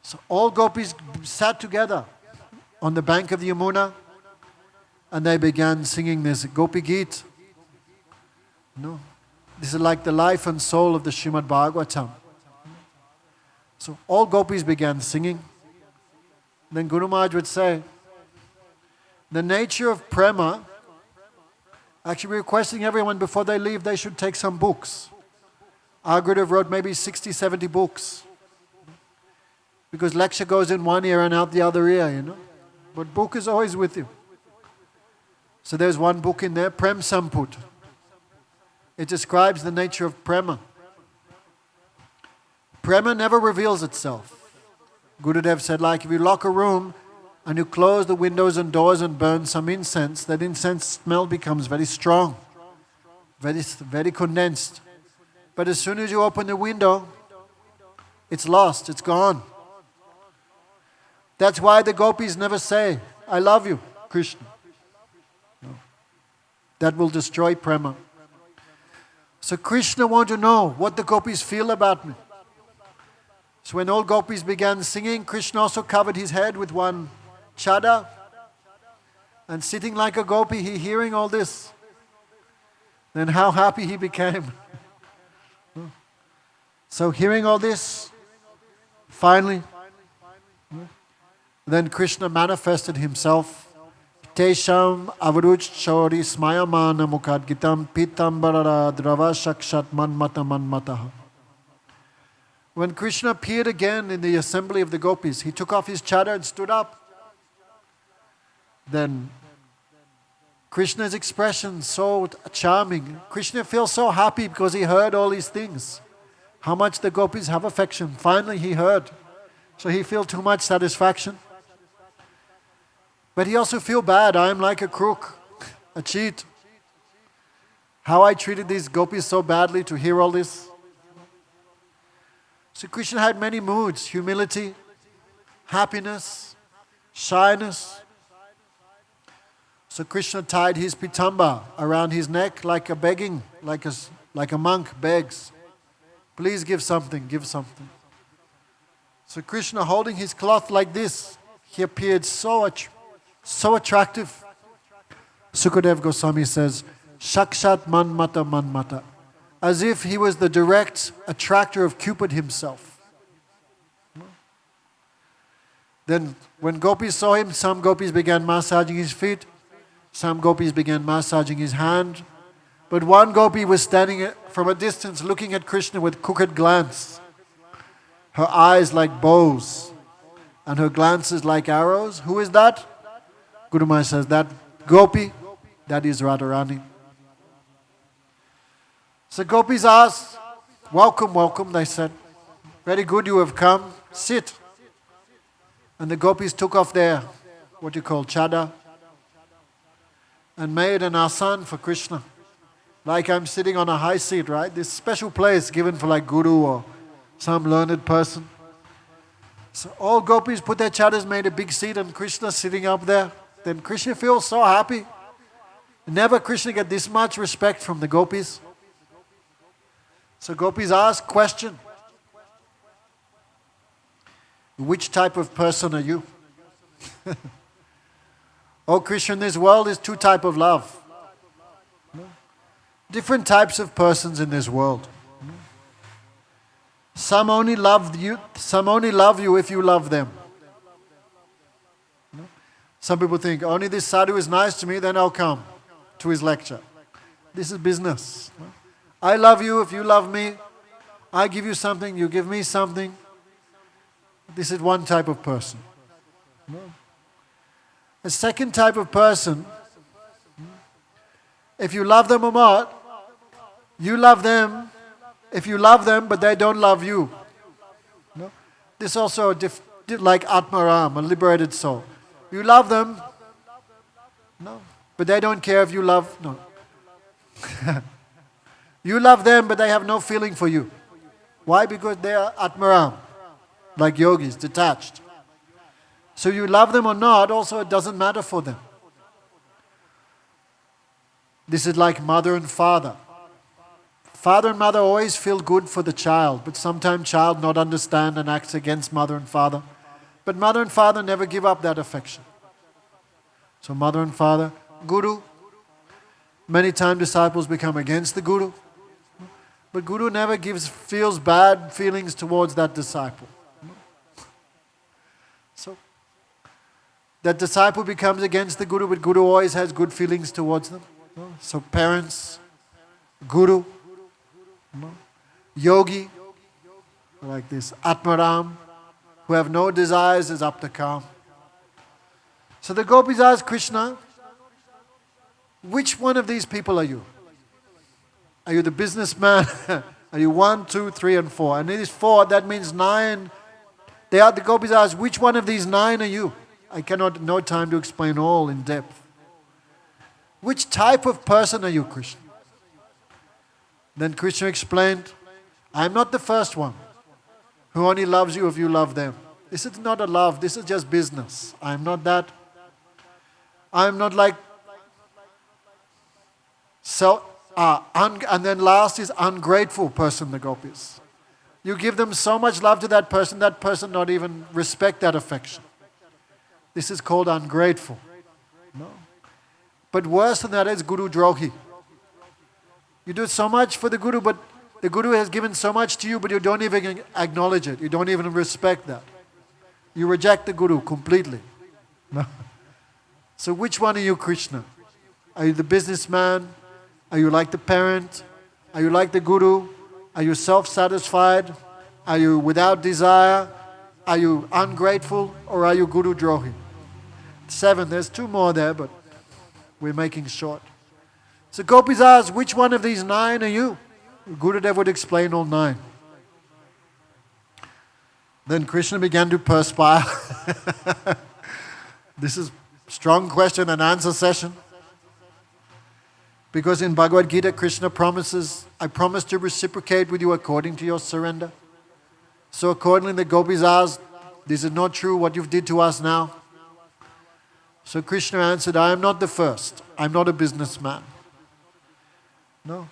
So all gopis sat together on the bank of the Yamuna and they began singing this Gopi Geet. No. This is like the life and soul of the Srimad Bhagavatam. So all gopis began singing. Then Guru Maharaj would say, the nature of prema, actually requesting everyone before they leave, they should take some books. Agradev wrote maybe 60, 70 books. Because lecture goes in one ear and out the other ear, you know. But book is always with you. So there's one book in there, Prem Samput. It describes the nature of prema. Prema never reveals itself. Gurudev said, like if you lock a room and you close the windows and doors and burn some incense, that incense smell becomes very strong, very condensed. But as soon as you open the window, it's lost, it's gone. That's why the gopis never say, I love you, Krishna. No. That will destroy prema. So Krishna wanted to know what the gopis feel about me. So when all gopis began singing, Krishna also covered his head with one chada. And sitting like a gopi, he hearing all this. Then how happy he became. So hearing all this, finally, then Krishna manifested himself. Tesham avaruch chori smayamana mukad gitam pitambarara drava shakshat manmata. When Krishna appeared again in the assembly of the gopis, he took off his chadar and stood up. Then Krishna's expression so charming. Krishna feels so happy because he heard all these things. How much the gopis have affection. Finally he heard. So he feels too much satisfaction. But he also feels bad. I am like a crook, a cheat. How I treated these gopis so badly to hear all this. So Krishna had many moods: humility, happiness, shyness. So Krishna tied his pitamba around his neck like a begging, like a monk begs. Please give something, give something. So Krishna holding his cloth like this, he appeared so attractive. Sukadev Goswami says, Shakshat manmata, as if he was the direct attractor of Cupid himself. Then when gopis saw him, some gopis began massaging his feet, some gopis began massaging his hand, but one gopi was standing from a distance looking at Krishna with crooked glance, her eyes like bows and her glances like arrows. Who is that? Guru Maharaj says, that gopi, that is Radharani. So gopis asked, welcome, welcome, they said. Very good you have come, sit. And the gopis took off their, what you call, chada, and made an asan for Krishna. Like I'm sitting on a high seat, right? This special place given for like guru or some learned person. So all gopis put their chadas, made a big seat, and Krishna sitting up there. Then Krishna feels so happy. Never Krishna get this much respect from the gopis. So gopis ask question. Which type of person are you? Oh Krishna, in this world is two types of love. Different types of persons in this world. Some only love you if you love them. Some people think, only this sadhu is nice to me, then I'll come to his lecture. This is business. I love you if you love me. I give you something, you give me something. This is one type of person. A second type of person, if you love them or not, you love them if you love them, but they don't love you. No? This is also like Atmaram, a liberated soul. You love them, no, but they don't care if you love, no. You love them, but they have no feeling for you. Why? Because they are atmaram, like yogis, detached. So you love them or not, also it doesn't matter for them. This is like mother and father. Father and mother always feel good for the child, but sometimes child not understand and acts against mother and father. But mother and father never give up that affection. So mother and father, guru. Many times disciples become against the guru. But guru never feels bad feelings towards that disciple. So that disciple becomes against the guru, but guru always has good feelings towards them. So parents, guru, yogi, like this, Atmaram, who have no desires is up to calm. So the gopis ask Krishna, which one of these people are you? Are you the businessman? Are you 1, 2, 3, and 4? And it is 4, that means 9. The gopis ask, which one of these 9 are you? I cannot, no time to explain all in depth. Which type of person are you, Krishna? Then Krishna explained, I am not the first one who only loves you if you love them. This is not a love, this is just business. I am not that. I am not like and then last is ungrateful person, the gopis. You give them so much love to that person not even respect that affection. This is called ungrateful. No. But worse than that is Guru Drohi. You do so much for the Guru, but the Guru has given so much to you, but you don't even acknowledge it. You don't even respect that. You reject the Guru completely. No. So which one are you, Krishna? Are you the businessman? Are you like the parent? Are you like the Guru? Are you self-satisfied? Are you without desire? Are you ungrateful? Or are you Guru Drohi? 7, there's 2 more there, but we're making short. So gopis ask, which one of these 9 are you? Gurudev would explain all 9. Then Krishna began to perspire. This is strong question and answer session. Because in Bhagavad Gita, Krishna promises, I promise to reciprocate with you according to your surrender. So accordingly the gopis asked, this is not true what you've did to us now. So Krishna answered, I am not the first. I am not a businessman. No.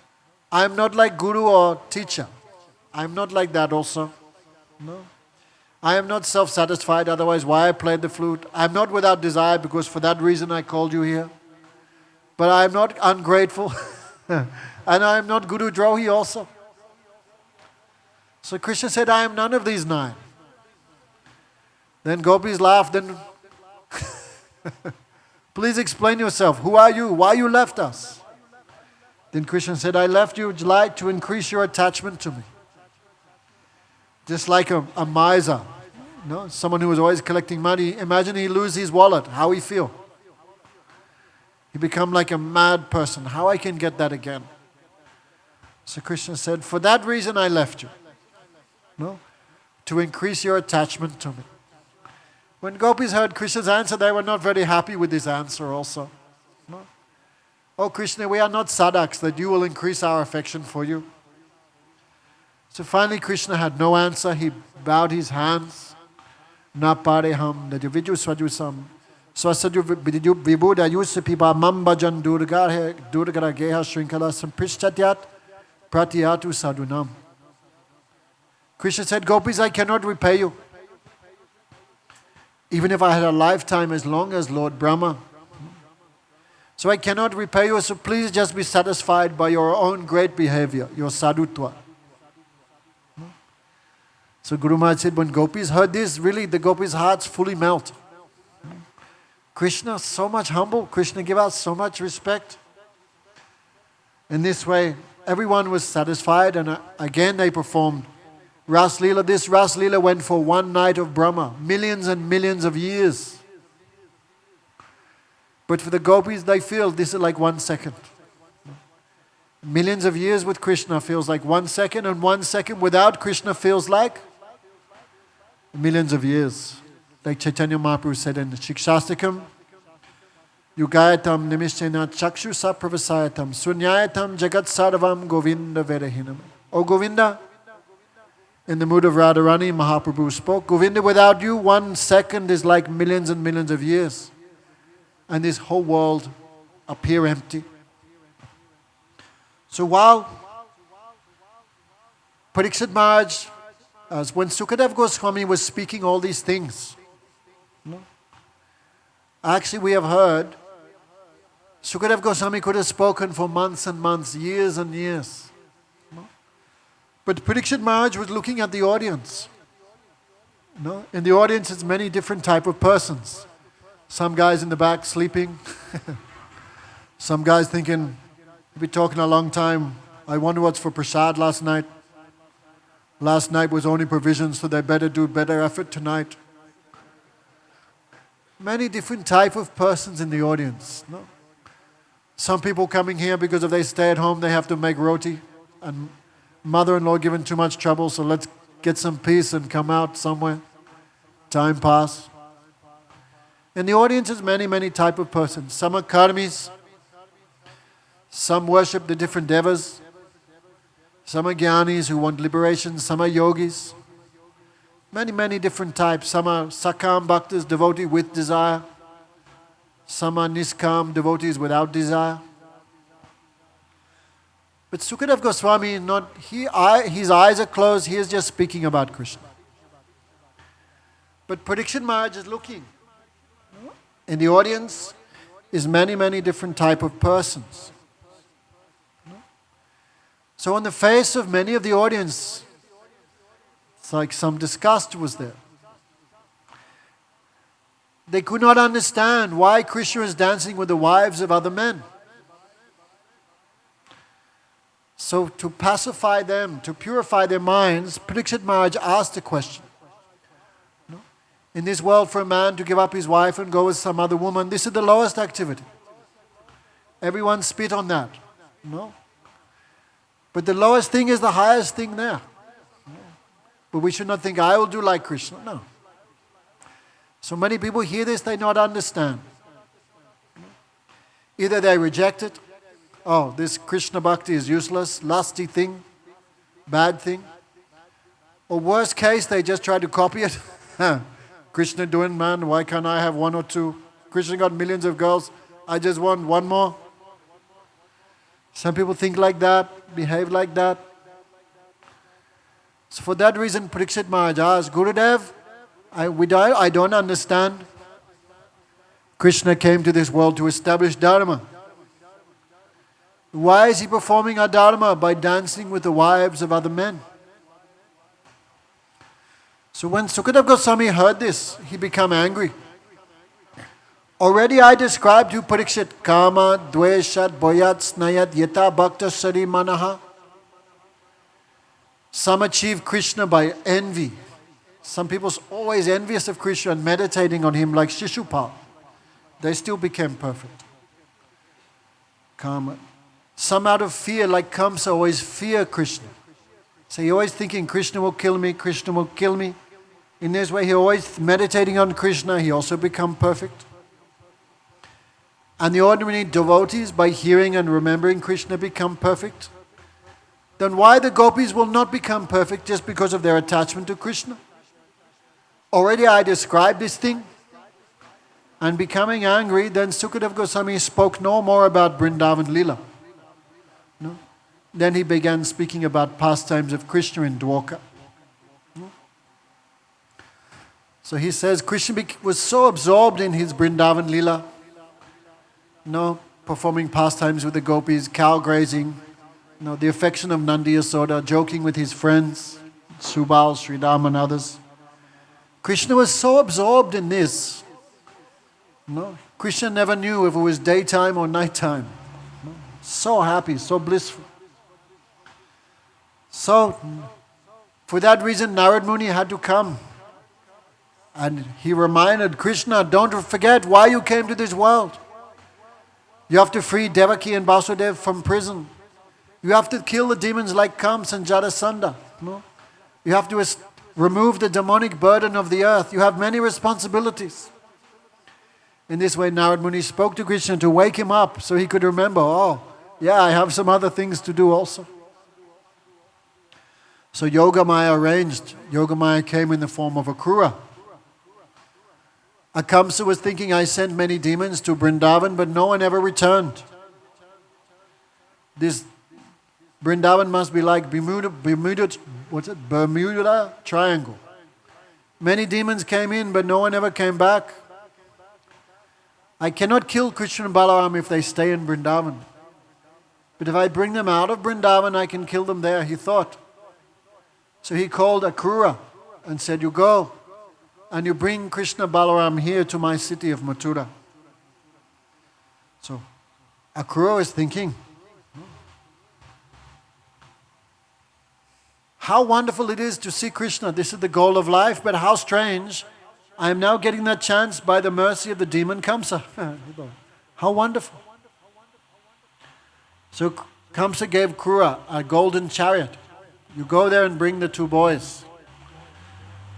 I am not like guru or teacher. I am not like that also. No. I am not self-satisfied, otherwise why I played the flute. I am not without desire, because for that reason I called you here. But I am not ungrateful. And I am not Guru Drohi also. So Krishna said, I am none of these 9. Then gopis laughed and please explain yourself. Who are you? Why you left us? Then Krishna said, I left you to increase your attachment to me. Just like a miser, someone who was always collecting money. Imagine he loses his wallet. How he feel? He become like a mad person. How I can get that again? So Krishna said, for that reason I left you. To increase your attachment to me. When gopis heard Krishna's answer, they were not very happy with his answer also. Oh Krishna, we are not sadhaks that you will increase our affection for you. So finally Krishna had no answer. He bowed his hands. Na pareham nadiviju swajusam. Swasaju vibuddha yusapipa mambajan durgara geha shrinkala samprishtatyat pratyatu sadunam. Krishna said, gopis, I cannot repay you. Even if I had a lifetime as long as Lord Brahma. So I cannot repay you, so please just be satisfied by your own great behavior, your sadhutva. So Guru Maharaj said, when gopis heard this, really the gopis' hearts fully melt. Krishna, so much humble. Krishna gave us so much respect. In this way, everyone was satisfied, and again they performed Ras Leela. This Ras Leela went for one night of Brahma, millions and millions of years. But for the gopis, they feel this is like 1 second. Millions of years with Krishna feels like 1 second, and 1 second without Krishna feels like millions of years. Like Chaitanya Mahaprabhu said in Shikshastakam, Yugayatam nimishena chakshusa pravasayatam sunyayatam jagat sarvam Govinda vedahinam. O Govinda, in the mood of Radharani, Mahaprabhu spoke, Govinda, without you, 1 second is like millions and millions of years. And this whole world appear empty. So while Parikshit Maharaj, when Sukadev Goswami was speaking all these things, actually we have heard Sukadev Goswami could have spoken for months and months, years and years. But Parikshit Maharaj was looking at the audience. In the audience is many different type of persons. Some guys in the back sleeping. Some guys thinking, we've been talking a long time. I wonder what's for prasad last night. Last night was only provisions, so they better do better effort tonight. Many different type of persons in the audience. Some people coming here because if they stay at home, they have to make roti. And mother-in-law given too much trouble, so let's get some peace and come out somewhere. Time pass. In the audience is many, many type of persons. Some are karmis. Some worship the different devas. Some are jnanis who want liberation. Some are yogis. Many, many different types. Some are sakam bhaktas, devotee with desire. Some are niskam, devotees without desire. But Sukadev Goswami, his eyes are closed, he is just speaking about Krishna. But Parikshit Maharaj is looking. In the audience is many, many different type of persons. So on the face of many of the audience, it's like some disgust was there. They could not understand why Krishna is dancing with the wives of other men. So to pacify them, to purify their minds, Parikshit Maharaj asked a question. In this world, for a man to give up his wife and go with some other woman, this is the lowest activity. Everyone spit on that. But the lowest thing is the highest thing there. But we should not think, I will do like Krishna. No. So many people hear this, they not understand. Either they reject it, oh, this Krishna bhakti is useless, lusty thing, bad thing. Or worst case, they just try to copy it. Krishna doing, man, why can't I have one or two? Krishna got millions of girls, I just want one more. Some people think like that, behave like that. So for that reason, Parikshit Maharaj asked, Gurudev, I don't understand. Krishna came to this world to establish Dharma. Why is he performing a Dharma? By dancing with the wives of other men. So when Sukadev Goswami heard this, he became angry. Already I described to Parikshit, Kama, Dveshat, Boyat, Snayat, Yata, Bhakta, Sari, Manaha. Some achieve Krishna by envy. Some people are always envious of Krishna and meditating on him like Shishupal. They still became perfect. Kama. Some out of fear, like Kamsa, always fear Krishna. So he always thinking, Krishna will kill me, Krishna will kill me. In this way, he always meditating on Krishna, he also become perfect. And the ordinary devotees, by hearing and remembering Krishna, become perfect. Then why the gopis will not become perfect just because of their attachment to Krishna? Already I described this thing. And becoming angry, then Sukadev Goswami spoke no more about Vrindavan Lila. No? Then he began speaking about pastimes of Krishna in Dwarka. No? So he says Krishna was so absorbed in his Vrindavan Lila, performing pastimes with the gopis, cow grazing, the affection of Nandi Yasoda, joking with his friends, Subal, Sridham and others. Krishna was so absorbed in this. Krishna never knew if it was daytime or nighttime. So happy, so blissful. So, for that reason, Narad Muni had to come. And he reminded Krishna, don't forget why you came to this world. You have to free Devaki and Vasudev from prison. You have to kill the demons like Kams and Jarasandha. You have to remove the demonic burden of the earth. You have many responsibilities. In this way, Narad Muni spoke to Krishna to wake him up so he could remember, oh, yeah, I have some other things to do also. So Yogamaya arranged. Yogamaya came in the form of a Krura. Akamsa was thinking, I sent many demons to Vrindavan, but no one ever returned. This Vrindavan must be like Bermuda Triangle. Many demons came in, but no one ever came back. I cannot kill Krishna and Balaram if they stay in Vrindavan. But if I bring them out of Vrindavan, I can kill them there, he thought. So he called Akrura and said, you go and you bring Krishna Balaram here to my city of Mathura. So Akrura is thinking, how wonderful it is to see Krishna. This is the goal of life, but how strange. I am now getting that chance by the mercy of the demon Kamsa. How wonderful. So Kamsa gave Krura a golden chariot. You go there and bring the two boys.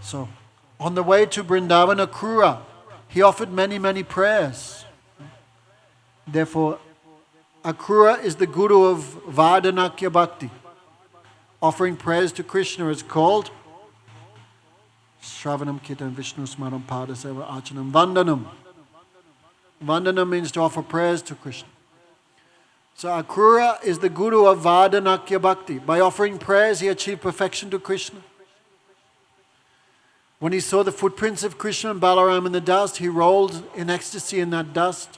So on the way to Vrindavan, Akrura, he offered many, many prayers. Therefore, Akrura is the guru of Vardhanakya Bhakti. Offering prayers to Krishna is called Shravanam Kirtan Vishnu Smaram Padaseva Archanam Vandanam. Vandanam means to offer prayers to Krishna. So Akrura is the guru of Vardhanakya Bhakti. By offering prayers, he achieved perfection to Krishna. When he saw the footprints of Krishna and Balaram in the dust, he rolled in ecstasy in that dust.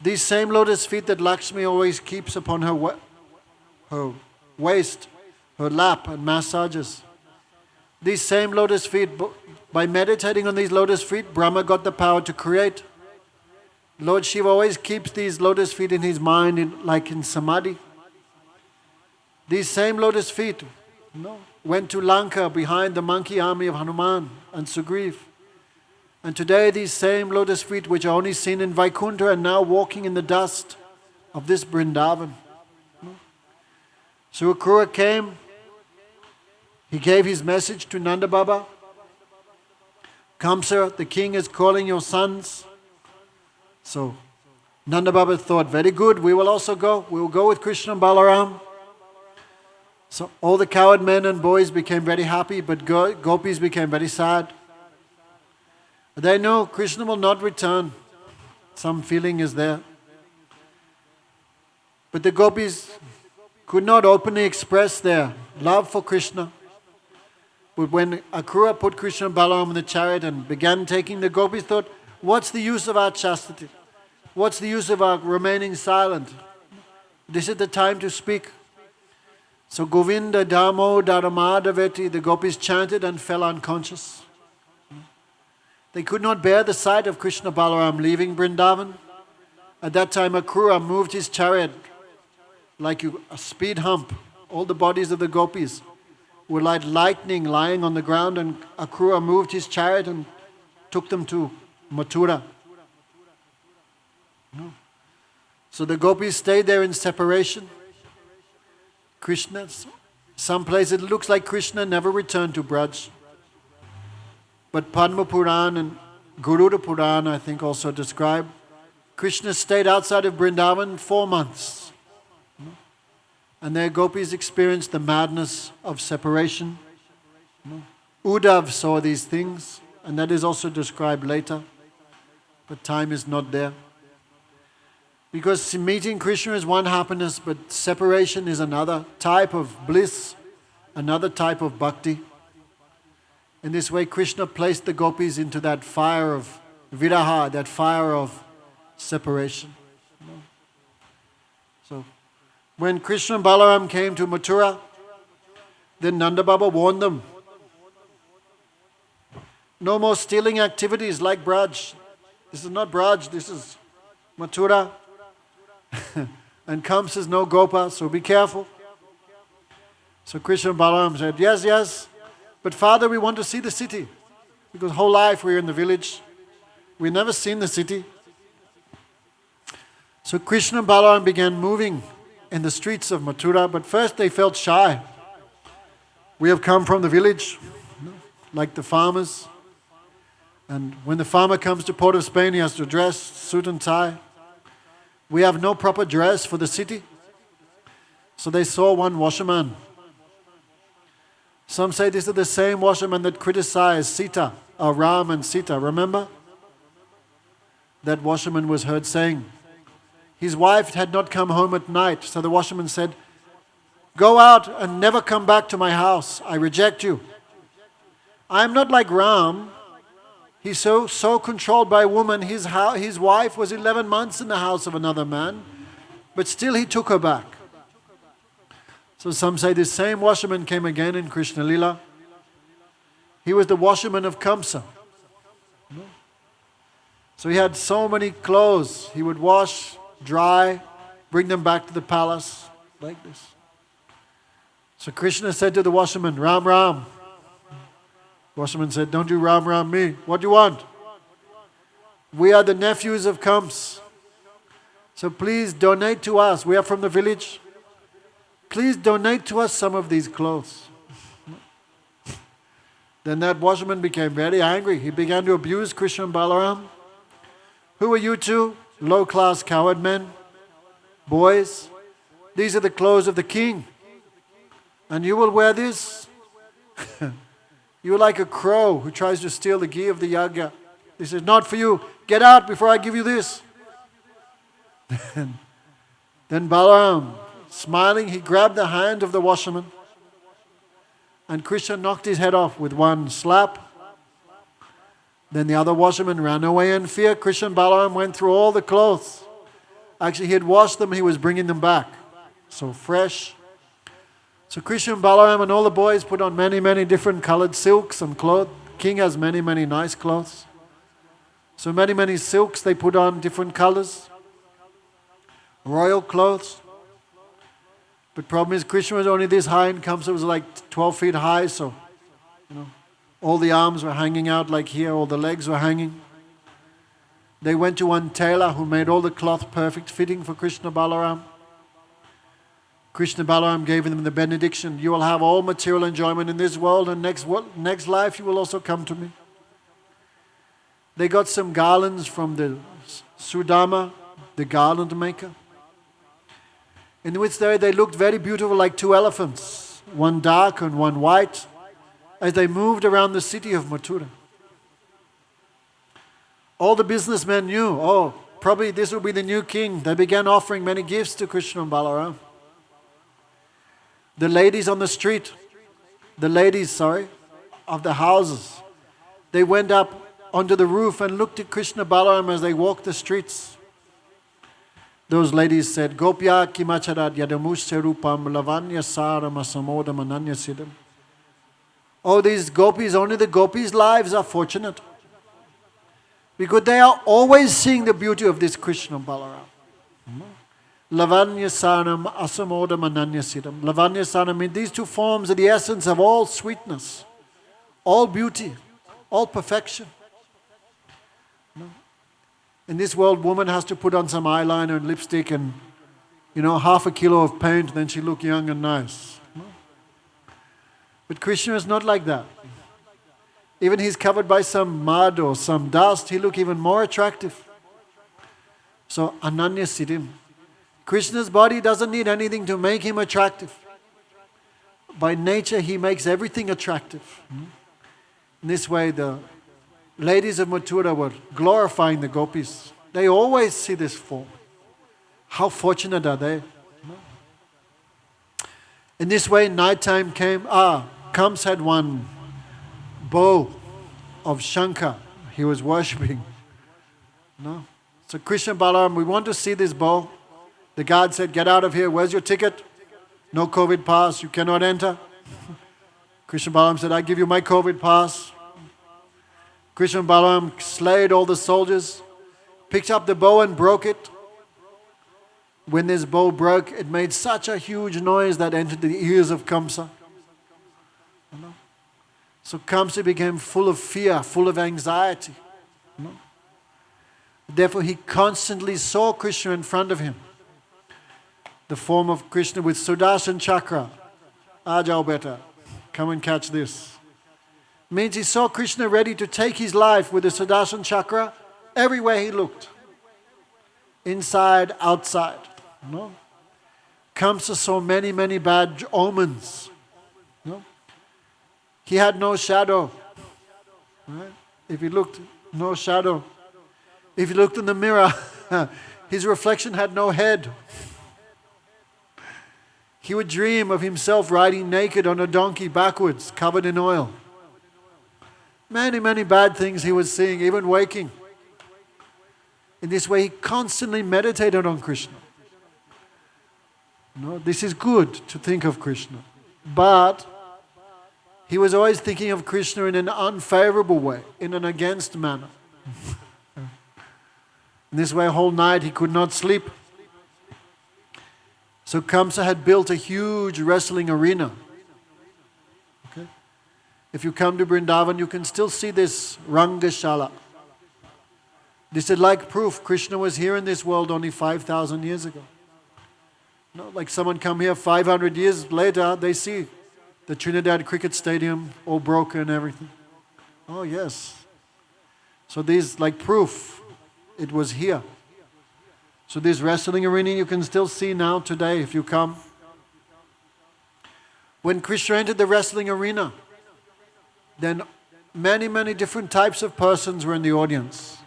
These same lotus feet that Lakshmi always keeps upon her waist, her lap, and massages. These same lotus feet, by meditating on these lotus feet, Brahma got the power to create. Lord Shiva always keeps these lotus feet in his mind, like in samadhi. These same lotus feet went to Lanka behind the monkey army of Hanuman and Sugriv. And today these same lotus feet, which are only seen in Vaikuntha, are now walking in the dust of this Vrindavan. So Akrura came, he gave his message to Nanda Baba. Kamsa, the king is calling your sons. So Nanda Baba thought, very good, we will also go. We will go with Krishna and Balaram. So all the cowherd men and boys became very happy, but gopis became very sad. They know Krishna will not return. Some feeling is there. But the gopis could not openly express their love for Krishna. But when Akrura put Krishna and Balaram in the chariot and began taking, the gopis thought, what's the use of our chastity? What's the use of our remaining silent? This is the time to speak. So Govinda Damodara Madhaveti, the gopis chanted and fell unconscious. They could not bear the sight of Krishna Balaram leaving Vrindavan. At that time Akrura moved his chariot like a speed hump. All the bodies of the gopis were like lightning lying on the ground, and Akrura moved his chariot and took them to Mathura. So the gopis stayed there in separation. Krishna, some places it looks like Krishna never returned to Braj. But Padma Puran and Garuda Puran, I think, also describe Krishna stayed outside of Vrindavan 4 months. And their gopis experienced the madness of separation. Uddhav saw these things, and that is also described later. But time is not there. Because meeting Krishna is one happiness, but separation is another type of bliss, another type of bhakti. In this way, Krishna placed the gopis into that fire of viraha, that fire of separation. So, when Krishna and Balaram came to Mathura, then Nanda Baba warned them. No more stealing activities like Braj. This is not Braj, this is Mathura. And Kamsa is no Gopa, so be careful. So Krishna and Balaram said, yes, yes, but Father, we want to see the city. Because whole life we're in the village. We've never seen the city. So Krishna and Balaram began moving in the streets of Mathura, but first they felt shy. We have come from the village, like the farmers. And when the farmer comes to Port of Spain, he has to dress, suit and tie. We have no proper dress for the city. So they saw one washerman. Some say this is the same washerman that criticized Sita, Ram and Sita, remember? That washerman was heard saying, his wife had not come home at night, so the washerman said, "Go out and never come back to my house. I reject you. I am not like Ram. He's so controlled by a woman. His wife was 11 months in the house of another man, but still he took her back." So some say this same washerman came again in Krishna Lila. He was the washerman of Kamsa. So he had so many clothes. He would wash, dry, bring them back to the palace, like this. So Krishna said to the washerman, "Ram, Ram." The washerman said, "Don't you Ram, Ram me. What do you want? We are the nephews of Kams. So please donate to us. We are from the village. Please donate to us some of these clothes." Then that washerman became very angry. He began to abuse Krishna and Balaram. "Who are you two? Low-class coward men? Boys, these are the clothes of the king. And you will wear this? You're like a crow who tries to steal the ghee of the yagya. This is not for you. Get out before I give you this." Then Balaram, smiling, he grabbed the hand of the washerman, and Krishna knocked his head off with one slap. Then the other washerman ran away in fear. Krishna and Balaram went through all the clothes. Actually, he had washed them, he was bringing them back. So fresh. So Krishna and Balaram and all the boys put on many, many different colored silks and clothes. King has many, many nice clothes. So many, many silks they put on different colors. Royal clothes. But problem is Krishna was only this high and Kamsa was like 12 feet high, so all the arms were hanging out like here, all the legs were hanging. They went to one tailor who made all the cloth perfect fitting for Krishna Balaram. Krishna Balaram gave them the benediction, "You will have all material enjoyment in this world, and next life you will also come to me." They got some garlands from the Sudama, the garland maker, in which they looked very beautiful like two elephants, one dark and one white, as they moved around the city of Mathura. All the businessmen knew, probably this will be the new king. They began offering many gifts to Krishna and Balaram. The ladies on the street, of the houses, they went up onto the roof and looked at Krishna Balaram as they walked the streets. Those ladies said, "Gopya kimacharat yadamusya rupam lavanya saram asamodam ananya siddham." Oh, these gopis, only the gopis' lives are fortunate. Because they are always seeing the beauty of this Krishna Balaram. Lavanya saram asamodam ananya siddham. Lavanya saram means these two forms are the essence of all sweetness, all beauty, all perfection. In this world, woman has to put on some eyeliner and lipstick and, half a kilo of paint, then she look young and nice. But Krishna is not like that. Even he's covered by some mud or some dust, he look even more attractive. So, Ananya Siddhim. Krishna's body doesn't need anything to make him attractive. By nature, he makes everything attractive. In this way, the ladies of Mathura were glorifying the gopis. They always see this form. How fortunate are they? In this way, nighttime came. Kams had one bow of Shankar he was worshipping. So Krishna Balaram, we want to see this bow. The guard said, "Get out of here. Where's your ticket? No COVID pass. You cannot enter." Krishna Balaram said, "I give you my COVID pass." Krishna Balaram slayed all the soldiers, picked up the bow and broke it. When this bow broke, it made such a huge noise that entered the ears of Kamsa. So Kamsa became full of fear, full of anxiety. Therefore, he constantly saw Krishna in front of him. The form of Krishna with Sudarshan Chakra. Aa jao beta, come and catch this. Means he saw Krishna ready to take his life with the Sudarshan chakra everywhere he looked. Inside, outside. No? Kamsa saw many, many bad omens. No? He had no shadow. Right? If he looked, no shadow. If he looked in the mirror, his reflection had no head. He would dream of himself riding naked on a donkey backwards, covered in oil. Many, many bad things he was seeing, even waking. In this way, he constantly meditated on Krishna. No, this is good to think of Krishna. But he was always thinking of Krishna in an unfavorable way, in an against manner. In this way, a whole night he could not sleep. So Kamsa had built a huge wrestling arena. Okay? If you come to Vrindavan, you can still see this Rangashala. This is like proof Krishna was here in this world only 5,000 years ago. No, like someone come here 500 years later, they see the Trinidad cricket stadium all broken and everything. Oh yes. So these like proof it was here. So this wrestling arena you can still see now today if you come. When Krishna entered the wrestling arena, then many, many different types of persons were in the audience.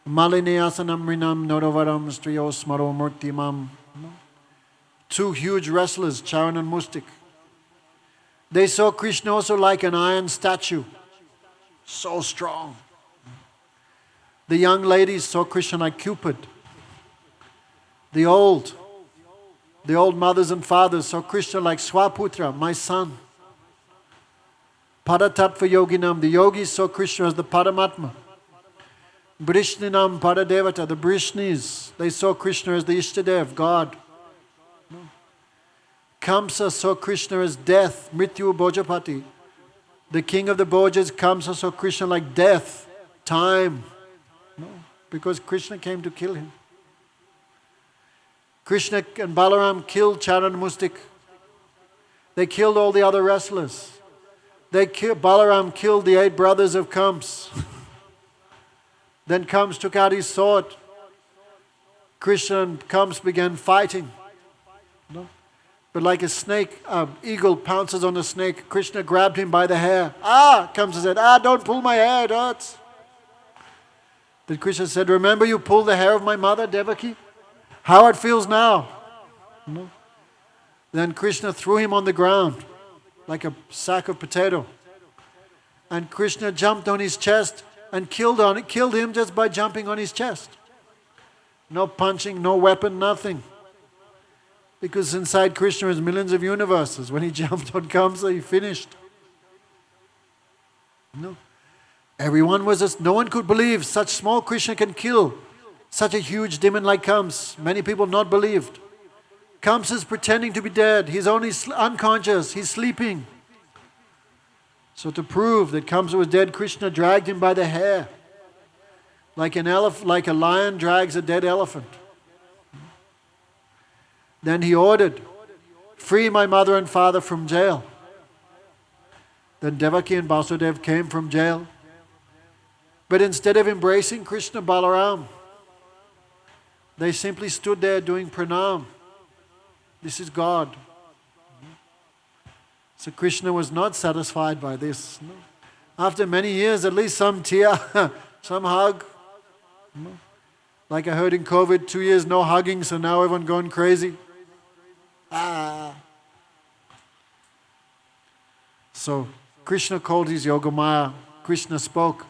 Malineyasanam rinam nodavaram striyo smaro murtimam. Two huge wrestlers, Charan and Mustik. They saw Krishna also like an iron statue, so strong. The young ladies saw Krishna like Cupid. The old mothers and fathers saw Krishna like Swaputra, my son. Padatattva yoginam, the yogis saw Krishna as the Paramatma. Brishninam Padadevata, the Brishnis, they saw Krishna as the Ishtadev, God. Kamsa saw Krishna as death, Mrityu Bhojapati. The king of the Bhojas, Kamsa saw Krishna like death, time. No, because Krishna came to kill him. Krishna and Balaram killed Charan and Mustik. They killed all the other wrestlers. Balaram killed the 8 brothers of Kams. Then Kams took out his sword. Krishna and Kams began fighting. No? But like a snake, eagle pounces on a snake, Krishna grabbed him by the hair. Kamsa said, don't pull my hair, it hurts. Then Krishna said, remember you pulled the hair of my mother, Devaki? How it feels now. No? Then Krishna threw him on the ground like a sack of potato. And Krishna jumped on his chest and killed him just by jumping on his chest. No punching, no weapon, nothing. Because inside Krishna is millions of universes. When he jumped on Kamsa, he finished. No. No one could believe such small Krishna can kill such a huge demon like Kamsa. Many people not believed. Kamsa is pretending to be dead. He's only unconscious. He's sleeping. So to prove that Kamsa was dead, Krishna dragged him by the hair. Like a lion drags a dead elephant. Then he ordered, free my mother and father from jail. Then Devaki and Vasudev came from jail. But instead of embracing Krishna Balaram, they simply stood there doing pranam. This is God. So Krishna was not satisfied by this. No. After many years, at least some tear, some hug. No. Like I heard in COVID, 2 years no hugging, so now everyone going crazy. So Krishna called his Yogamaya. Krishna spoke,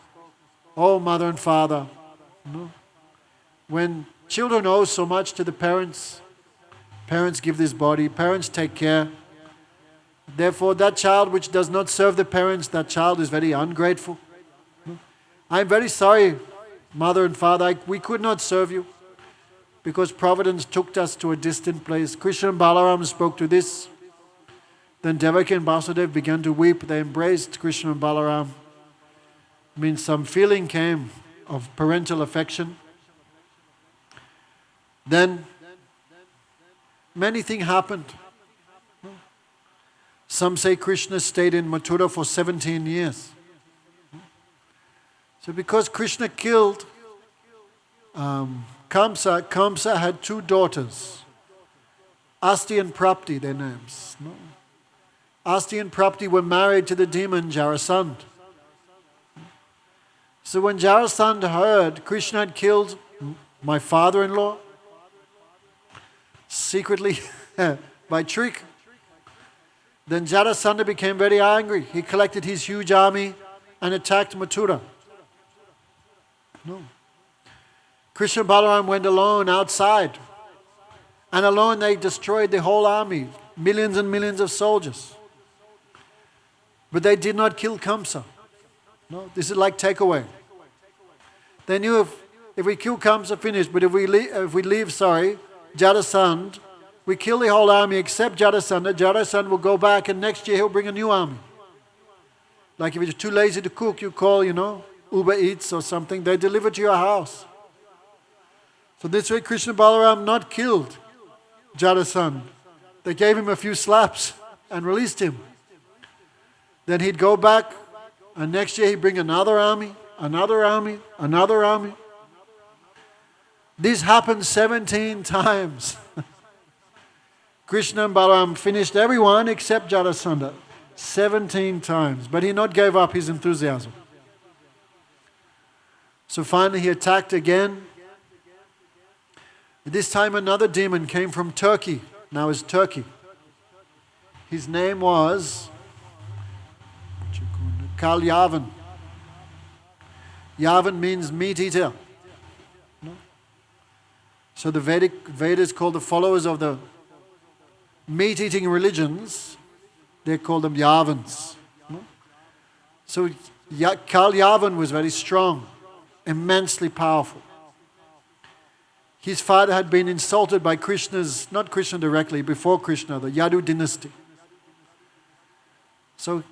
oh mother and father. No. When children owe so much to the parents, parents give this body, parents take care. Therefore, that child which does not serve the parents, that child is very ungrateful. I'm very sorry, mother and father, we could not serve you because Providence took us to a distant place. Krishna and Balaram spoke to this. Then Devaki and Vasudev began to weep. They embraced Krishna and Balaram. Means some feeling came of parental affection. Then many things happened. Some say Krishna stayed in Mathura for 17 years. So because Krishna killed Kamsa, Kamsa had two daughters, Asti and Prapti, their names. No? Asti and Prapti were married to the demon Jarasandha. So when Jarasandha heard Krishna had killed my father-in-law, secretly by trick, then Jarasandha became very angry. He collected his huge army and attacked Mathura. No. Krishna and Balaram went alone outside, and alone they destroyed the whole army, millions and millions of soldiers. But they did not kill Kamsa. No, this is like takeaway. They knew if we kill Kamsa, finished. But if we leave, Jarasandha, we kill the whole army except Jarasandha. Jarasandha will go back, and next year he'll bring a new army. Like if you're too lazy to cook, you call, Uber Eats or something. They deliver to your house. So this way, Krishna Balaram not killed Jarasandha. They gave him a few slaps and released him. Then he'd go back, and next year he'd bring another army, another army, another army. This happened 17 times. Krishna and Balaram finished everyone except Jarasandha 17 times. But he not gave up his enthusiasm. So finally he attacked again. This time another demon came from Turkey. Now it's Turkey. His name was Kal Yavan. Yavan means meat eater. No? So the Vedas call the followers of the meat-eating religions, they call them Yavans. No? So Kal Yavan was very strong, immensely powerful. His father had been insulted by Krishna's, not Krishna directly, before Krishna, the Yadu dynasty. So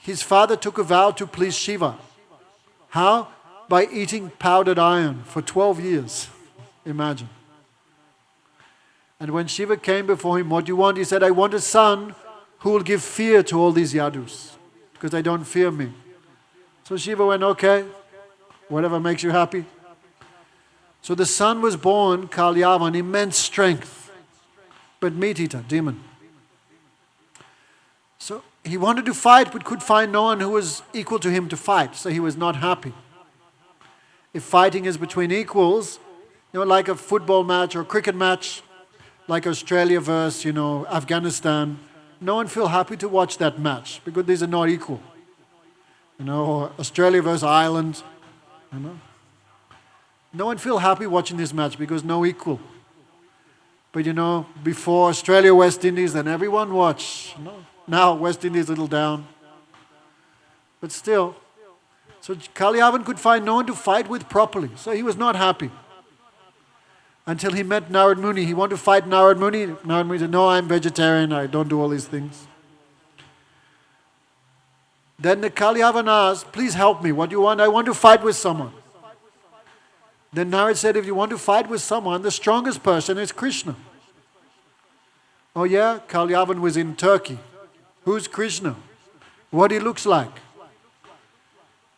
his father took a vow to please Shiva. How? By eating powdered iron for 12 years. Imagine. And when Shiva came before him, what do you want? He said, I want a son who will give fear to all these Yadus, because they don't fear me. So Shiva went, okay, whatever makes you happy. So the son was born, Kal Yavan, immense strength, but meat eater, demon. So he wanted to fight, but could find no one who was equal to him to fight. So he was not happy. If fighting is between equals, like a football match or a cricket match, like Australia versus, Afghanistan, no one feel happy to watch that match because these are not equal. Or Australia versus Ireland, No one feel happy watching this match because no equal. But before Australia, West Indies, then everyone watch. Now West Indies a little down. But still. So Kal Yavan could find no one to fight with properly. So he was not happy. Until he met Narad Muni. He wanted to fight Narad Muni. Narad Muni said, no, I'm vegetarian. I don't do all these things. Then the Kal Yavan asked, please help me. What do you want? I want to fight with someone. Then Narad said, if you want to fight with someone, the strongest person is Krishna. Oh yeah? Kal Yavan was in Turkey. Who's Krishna? What he looks like?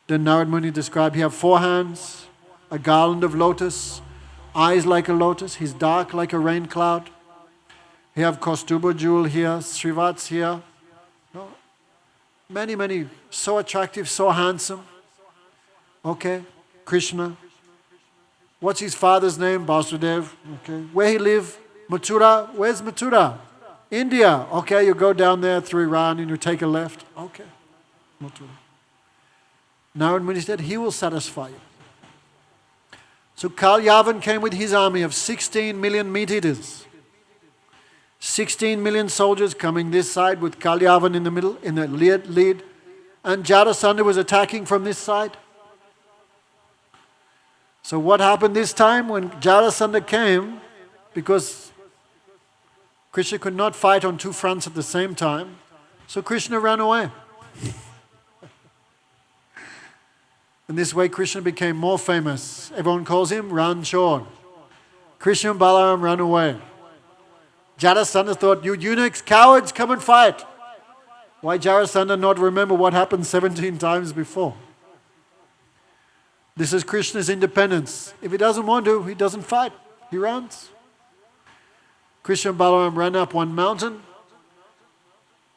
Then Narad Muni described, he has 4 hands, a garland of lotus, eyes like a lotus, he's dark like a rain cloud. He have Kaustuba jewel here, Srivats here. Many, many, so attractive, so handsome. Okay, Krishna. What's his father's name? Vasudev. Okay. Where he live? Mathura. Where's Mathura? India. Okay, you go down there through Iran and you take a left. Okay, Mathura. Narad Muni said, he will satisfy you. So Kal Yavan came with his army of 16 million meat eaters. 16 million soldiers coming this side with Kal Yavan in the middle, in the lead. And Jarasandha was attacking from this side. So what happened this time when Jarasandha came, because Krishna could not fight on 2 fronts at the same time, so Krishna ran away. In this way, Krishna became more famous. Everyone calls him Ranchor. Krishna and Balaram ran away. Jarasandha thought, you eunuchs, cowards, come and fight. Why Jarasandha not remember what happened 17 times before? This is Krishna's independence. If he doesn't want to, he doesn't fight. He runs. Krishna and Balaram ran up one mountain.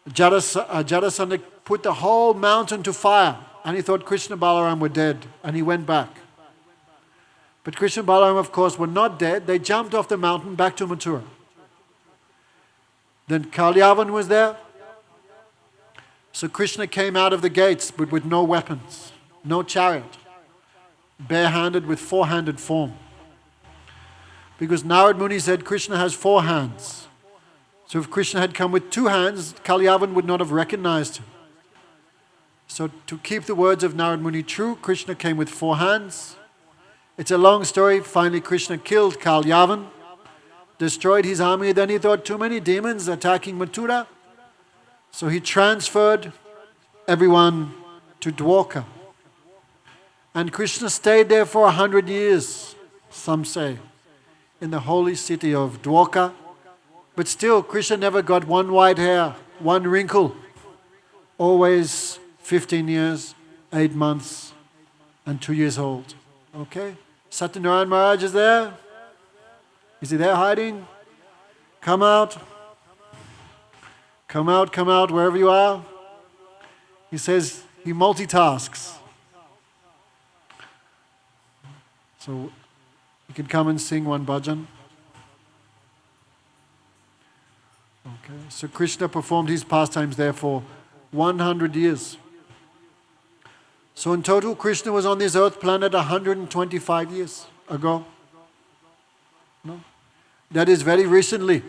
Jarasandha put the whole mountain to fire, and he thought Krishna and Balaram were dead, and he went back. But Krishna and Balaram, of course, were not dead. They jumped off the mountain back to Mathura. Then Kalyavan was there. So Krishna came out of the gates, but with no weapons, no chariot, barehanded with four-handed form. Because Narad Muni said Krishna has 4 hands. So if Krishna had come with 2 hands, Kalyavan would not have recognized him. So to keep the words of Narad Muni true, Krishna came with 4 hands. It's a long story. Finally, Krishna killed Kalyavan, destroyed his army. Then he thought too many demons attacking Mathura. So he transferred everyone to Dwarka. And Krishna stayed there for 100 years, some say, in the holy city of Dwarka. But still, Krishna never got one white hair, one wrinkle. Always 15 years, 8 months, and 2 years old. Okay? Satyanarayan Maharaj is there. Is he there hiding? Come out. Come out, wherever you are. He says he multitasks. So you can come and sing one bhajan. Okay. So Krishna performed his pastimes there for 100 years. So in total, Krishna was on this earth planet 125 years ago. No? That is very recently.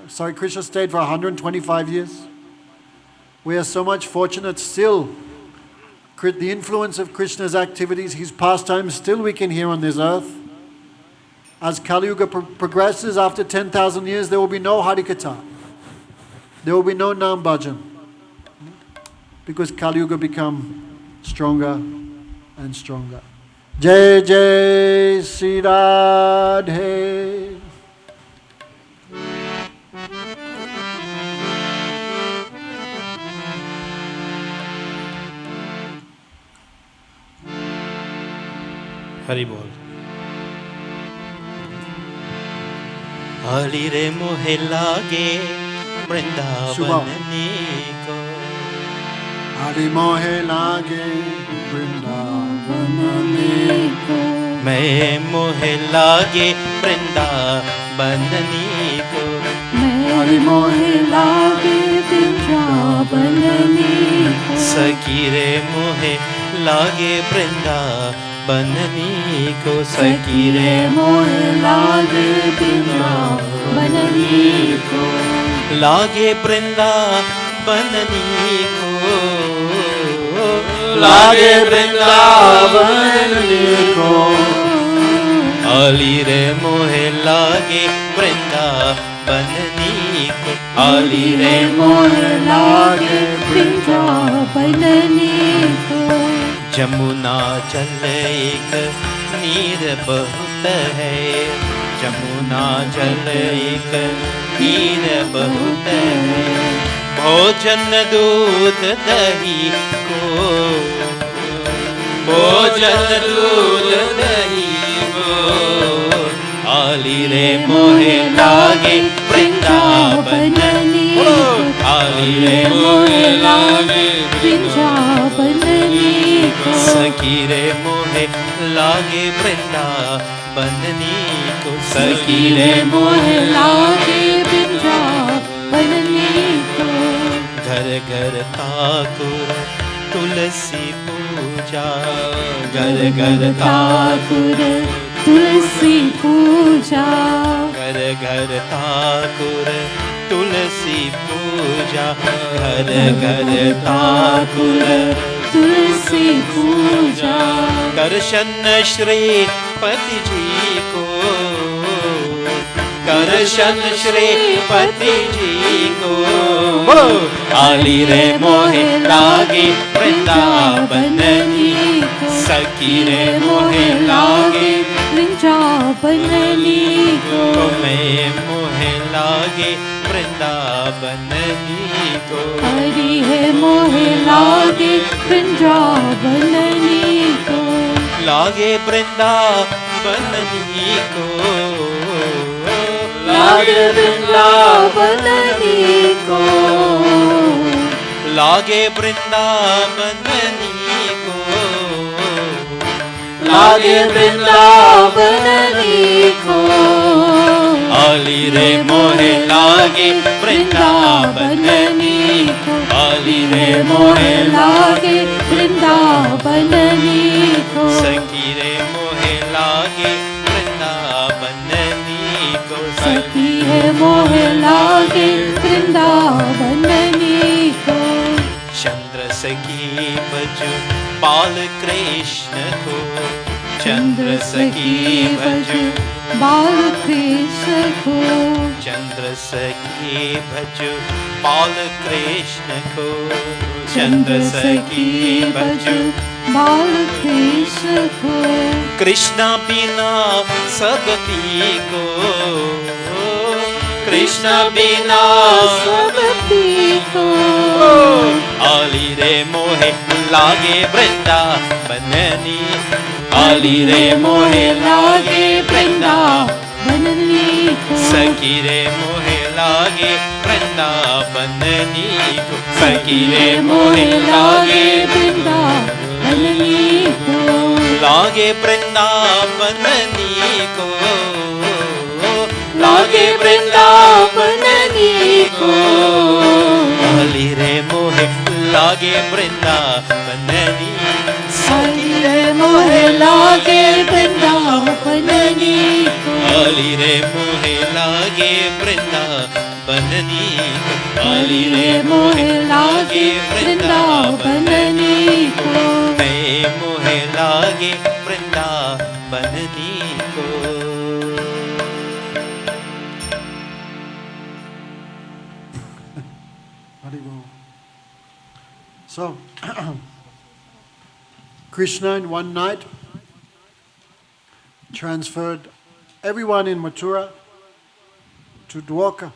Sorry, Krishna stayed for 125 years. We are so much fortunate still. The influence of Krishna's activities, his pastimes, still we can hear on this earth. As Kali Yuga progresses, after 10,000 years, there will be no Harikatha. There will be no Nam Bhajan. Because Kali Yuga become stronger and stronger. Jai Jai Sri Radhe. Hari बोल। हरि रे मोहे लागे वृंदावन को, हरि मोहे लागे वृंदावन को, मैं मोहे लागे वृंदावन को, हरि मोहे लागे वृंदावन को, सखी रे मोहे लागे वृंदावन को, सखी रे मोहे लागे वृंदावन को, लागे वृंदावन को, लागे वृंदावन को, आली रे मोहे लागे वृंदावन को, आली रे मोहे लागे वृंदावन को, जमुना जल एक नीर बहुत है, जमुना जल एक नीर बहुत है, भोजन दूध दही को, भोजन दूध दही को, आली रे मोहे लागे वृंदावन को, आली रे मोहे लागे वृंदावन को, सखी रे मोहे लागे वृंदावन को, सखी रे मोहे लागे वृंदावन को, घर घर ठाकुर तुलसी पूजा, घर घर ठाकुर तुलसी पूजा, घर घर ठाकुर तुलसी पूजा, घर घर ठाकुर तुलसी पूजा, दर्शन श्रीपति जी को, दर्शन श्रीपति जी को, आली रे मोहे लागे वृंदावन को, सखी रे मोहे लागे वृंदावन को, मैं मोहे लागे वृंदावननी को हरि है मोहे लागे वृंदावननी को लागे वृंदावननी को लागे वृंदावननी को लागे वृंदावननी को लागे वृंदावननी को आली रे मोहे लागे वृंदावननी को आली रे मोहे लागे वृंदावननी को सखी रे मोहे लागे वृंदावननी को सखी है मोहे लागे वृंदावननी को चंद्र सखी बजू बाल कृष्ण को चंद्र सखी बजू बाल कृष्ण को चंद्र सखी भजू बाल कृष्ण को चंद्र सखी भजू बाल कृष्ण को कृष्णा बिना सब पी को कृष्णा बिना सब पी को आली रे मोहे लागे वृंदावननी आली रे मोहे लागे वृंदावननी को सखी रे मोहे लागे वृंदावननी को सखी रे मोहे लागे वृंदावननी को लागे वृंदावननी को लागे वृंदावननी को आली रे मोहे लागे वृंदावननी हरि रे मोहे लागे वृंदावननी को आली रे मोहे लागे वृंदावननी आली रे मोहे लागे वृंदावननी को हे मोहे लागे वृंदावननी को So, Krishna in one night transferred everyone in Mathura to Dwarka.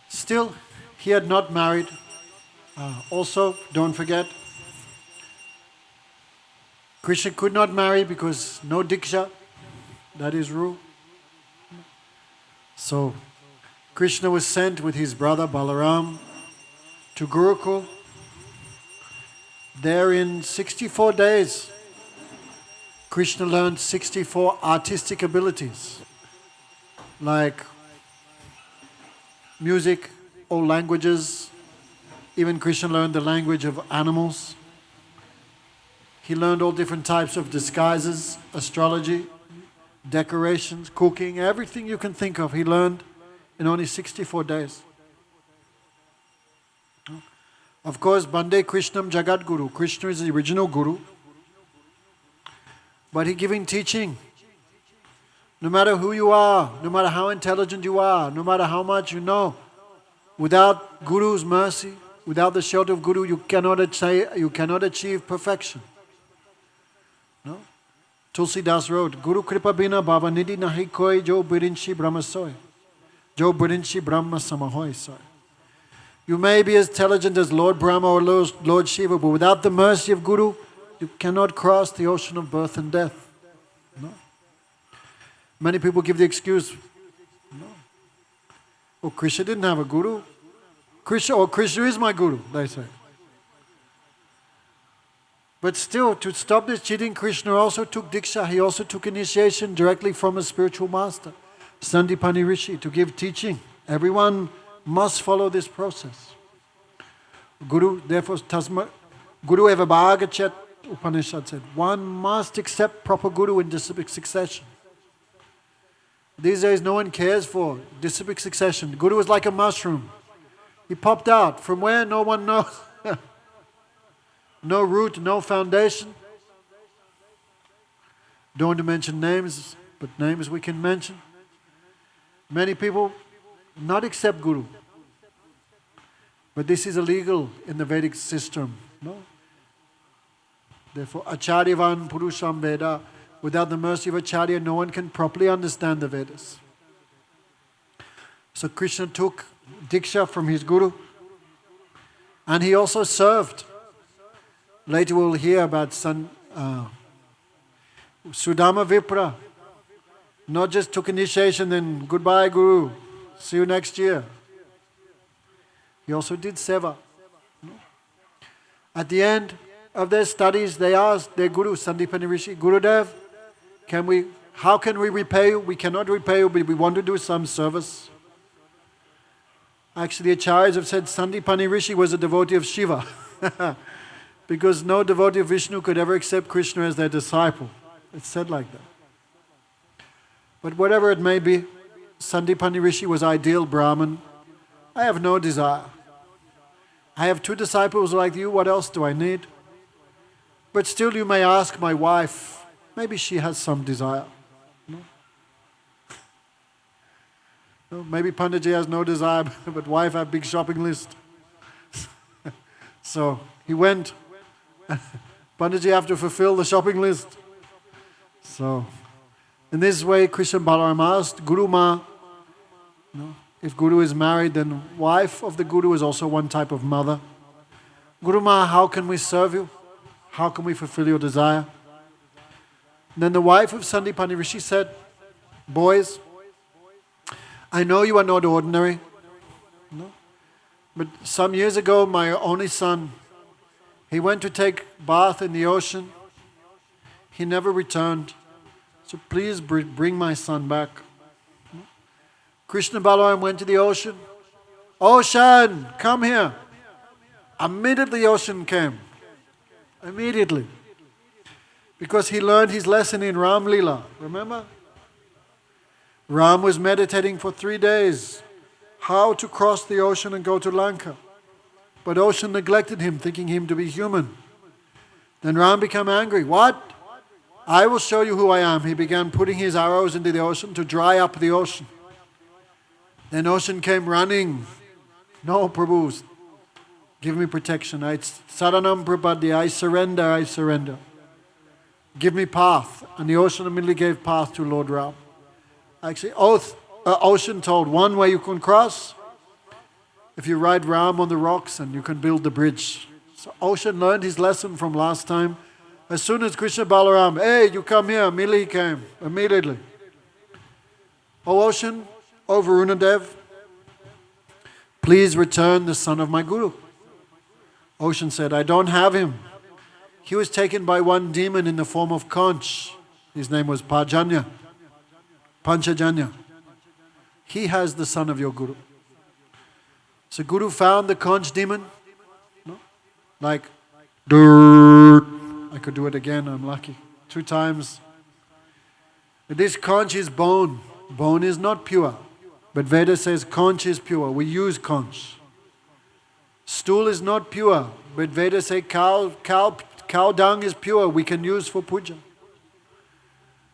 Still, he had not married. Also, don't forget, Krishna could not marry because no Diksha, that is rule. So, Krishna was sent with his brother Balaram to Gurukul. There in 64 days, Krishna learned 64 artistic abilities, like music, all languages. Even Krishna learned the language of animals. He learned all different types of disguises, astrology, decorations, cooking, everything you can think of, he learned in only 64 days. Of course, Bande Krishnam Jagat Guru. Krishna is the original Guru. But he giving teaching. No matter who you are, no matter how intelligent you are, no matter how much you know, without Guru's mercy, without the shelter of Guru, you cannot achieve perfection. No? Tulsidas wrote, Guru Kripa Bina Bhavanidhi Nahi Koi Jo Birinchi Brahma Soy. Jo Birinchi Brahma Samahoy Soy. You may be as intelligent as Lord Brahma or Lord Shiva, but without the mercy of Guru, you cannot cross the ocean of birth and death. No? Many people give the excuse, no. Oh, Krishna didn't have a Guru. Krishna is my Guru, they say. But still, to stop this cheating, Krishna also took Diksha. He also took initiation directly from a spiritual master, Sandipani Rishi, to give teaching. Everyone must follow this process. Guru, therefore, Guru Evabhagachat Upanishad said, one must accept proper Guru in disciplic succession. These days, no one cares for disciplic succession. Guru is like a mushroom. He popped out. From where? No one knows. No root, no foundation. Don't want to mention names, but names we can mention. Many people not accept Guru. But this is illegal in the Vedic system. No? Therefore, Acharyavan Purusham Veda, Without the mercy of Acharya, no one can properly understand the Vedas. So Krishna took Diksha from his Guru, and he also served. Later we'll hear about Sudama Vipra. Not just took initiation, then goodbye Guru, see you next year. He also did seva. At the end of their studies, they asked their Guru, Sandipani Rishi, Gurudev, how can we repay you? We cannot repay you, but we want to do some service. Actually, the Acharyas have said Sandipani Rishi was a devotee of Shiva. Because no devotee of Vishnu could ever accept Krishna as their disciple. It's said like that. But whatever it may be, Sandipani Rishi was ideal Brahmin. I have no desire. I have 2 disciples like you, what else do I need? But still you may ask my wife, maybe she has some desire. No? No, maybe Panditji has no desire, but wife have big shopping list. So he went. Panditji have to fulfill the shopping list. So in this way, Krishna Balaram asked Guru Ma, if Guru is married, then wife of the Guru is also one type of mother. Guru Ma, how can we serve you? How can we fulfill your desire? And then the wife of Sandipani Rishi said, boys, I know you are not ordinary, but some years ago my only son, he went to take bath in the ocean. He never returned. So please bring my son back. Krishna Balaram went to the ocean. Ocean, come here. Immediately the ocean came. Immediately. Because he learned his lesson in Ram Leela. Remember? Ram was meditating for 3 days how to cross the ocean and go to Lanka. But ocean neglected him, thinking him to be human. Then Ram became angry. What? I will show you who I am. He began putting his arrows into the ocean to dry up the ocean. Then ocean came running. No, Prabhu, give me protection. Saranam Prapadya, I surrender. Give me path. And the ocean immediately gave path to Lord Ram. Actually, ocean told one way you can cross, if you ride Ram on the rocks and you can build the bridge. So ocean learned his lesson from last time. As soon as Krishna Balaram, hey, you come here, immediately he came. Immediately. O ocean, O Varunadev, please return the son of my Guru. Ocean said, I don't have him. He was taken by one demon in the form of Conch. His name was Panchajanya. He has the son of your Guru. So Guru found the Conch demon. Like, dirt. I could do it again, I'm lucky. 2 times. This conch is bone. Bone is not pure. But Veda says conch is pure. We use conch. Stool is not pure. But Veda say cow dung is pure. We can use for puja.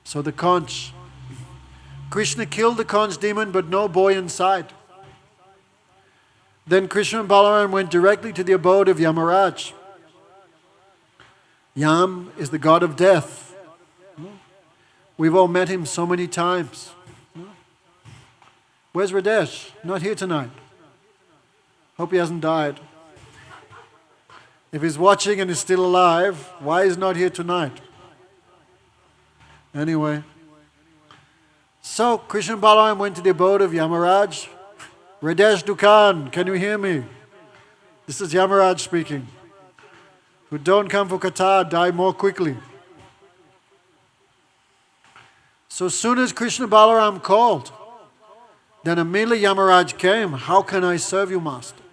So the conch. Krishna killed the conch demon, but no boy inside. Then Krishna and Balaram went directly to the abode of Yamaraj. Yam is the god of death. We've all met him so many times. Where's Radesh? Not here tonight. Hope he hasn't died. If he's watching and is still alive, why is he not here tonight? Anyway. So Krishna and Balaram went to the abode of Yamaraj. Radesh Dukan, can you hear me? This is Yamaraj speaking. Who don't come for Katha die more quickly. So soon as Krishna Balaram called, then immediately Yamaraj came. How can I serve you, Master?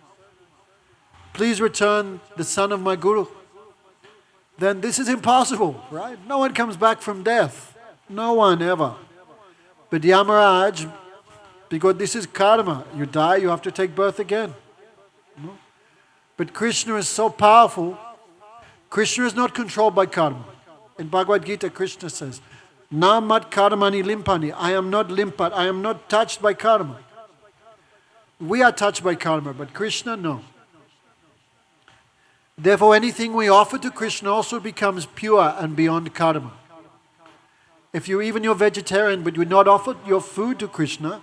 Please return the son of my Guru. Then this is impossible, right? No one comes back from death. No one ever. But Yamaraj, because this is karma. You die, you have to take birth again. But Krishna is so powerful. Krishna is not controlled by karma. In Bhagavad Gita, Krishna says, Na mat karmani limpani. I am not limpat. I am not touched by karma. We are touched by karma, but Krishna, no. Therefore, anything we offer to Krishna also becomes pure and beyond karma. If you're vegetarian but you're not offered your food to Krishna,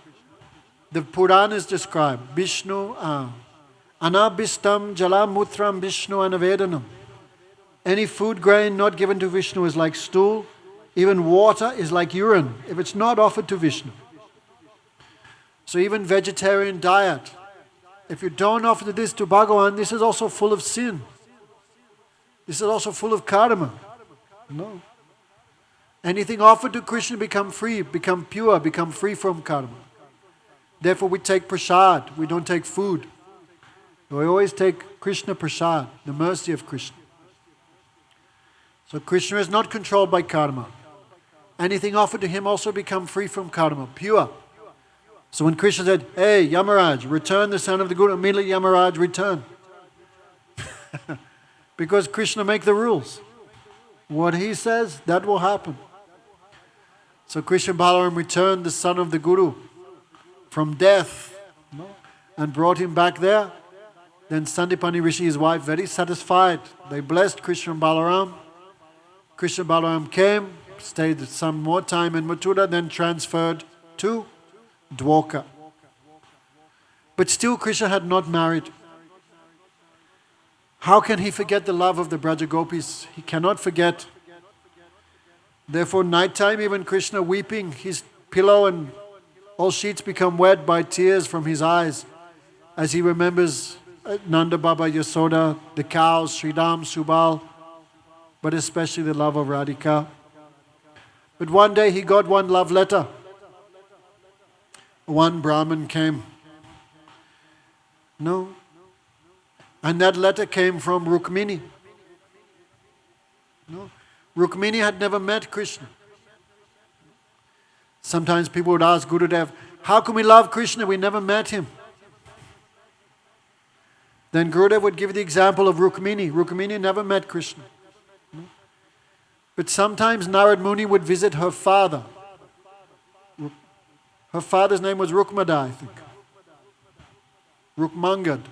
the Puranas describe Vishnu anabhistam jalamutram Vishnu anavedanam. Any food grain not given to Vishnu is like stool. Even water is like urine if it's not offered to Vishnu. So even vegetarian diet, if you don't offer this to Bhagavan, this is also full of sin. This is also full of karma. No. Anything offered to Krishna become free, become pure, become free from karma. Therefore we take prasad, we don't take food. We always take Krishna prasad, the mercy of Krishna. So Krishna is not controlled by karma. Anything offered to him also become free from karma, pure. So when Krishna said, hey, Yamaraj, return the son of the Guru, immediately Yamaraj returned. Because Krishna make the rules. What he says, that will happen. So Krishna Balaram returned the son of the Guru from death, and brought him back there. Then Sandipani Rishi, his wife, very satisfied. They blessed Krishna Balaram. Krishna Balaram came, stayed some more time in Mathura, then transferred to Dwarka. But still Krishna had not married. How can he forget the love of the Braja Gopis? He cannot forget. Therefore, nighttime, even Krishna weeping, his pillow and all sheets become wet by tears from his eyes as he remembers Nanda Baba, Yasoda, the cows, Sridham, Subal, but especially the love of Radhika. But one day he got one love letter. One Brahmin came. No. And that letter came from Rukmini. No. Rukmini had never met Krishna. Sometimes people would ask Gurudev, how can we love Krishna? We never met him. Then Gurudev would give the example of Rukmini. Rukmini never met Krishna. No. But sometimes Narad Muni would visit her father. Her father's name was Rukmada, I think. Rukmangad.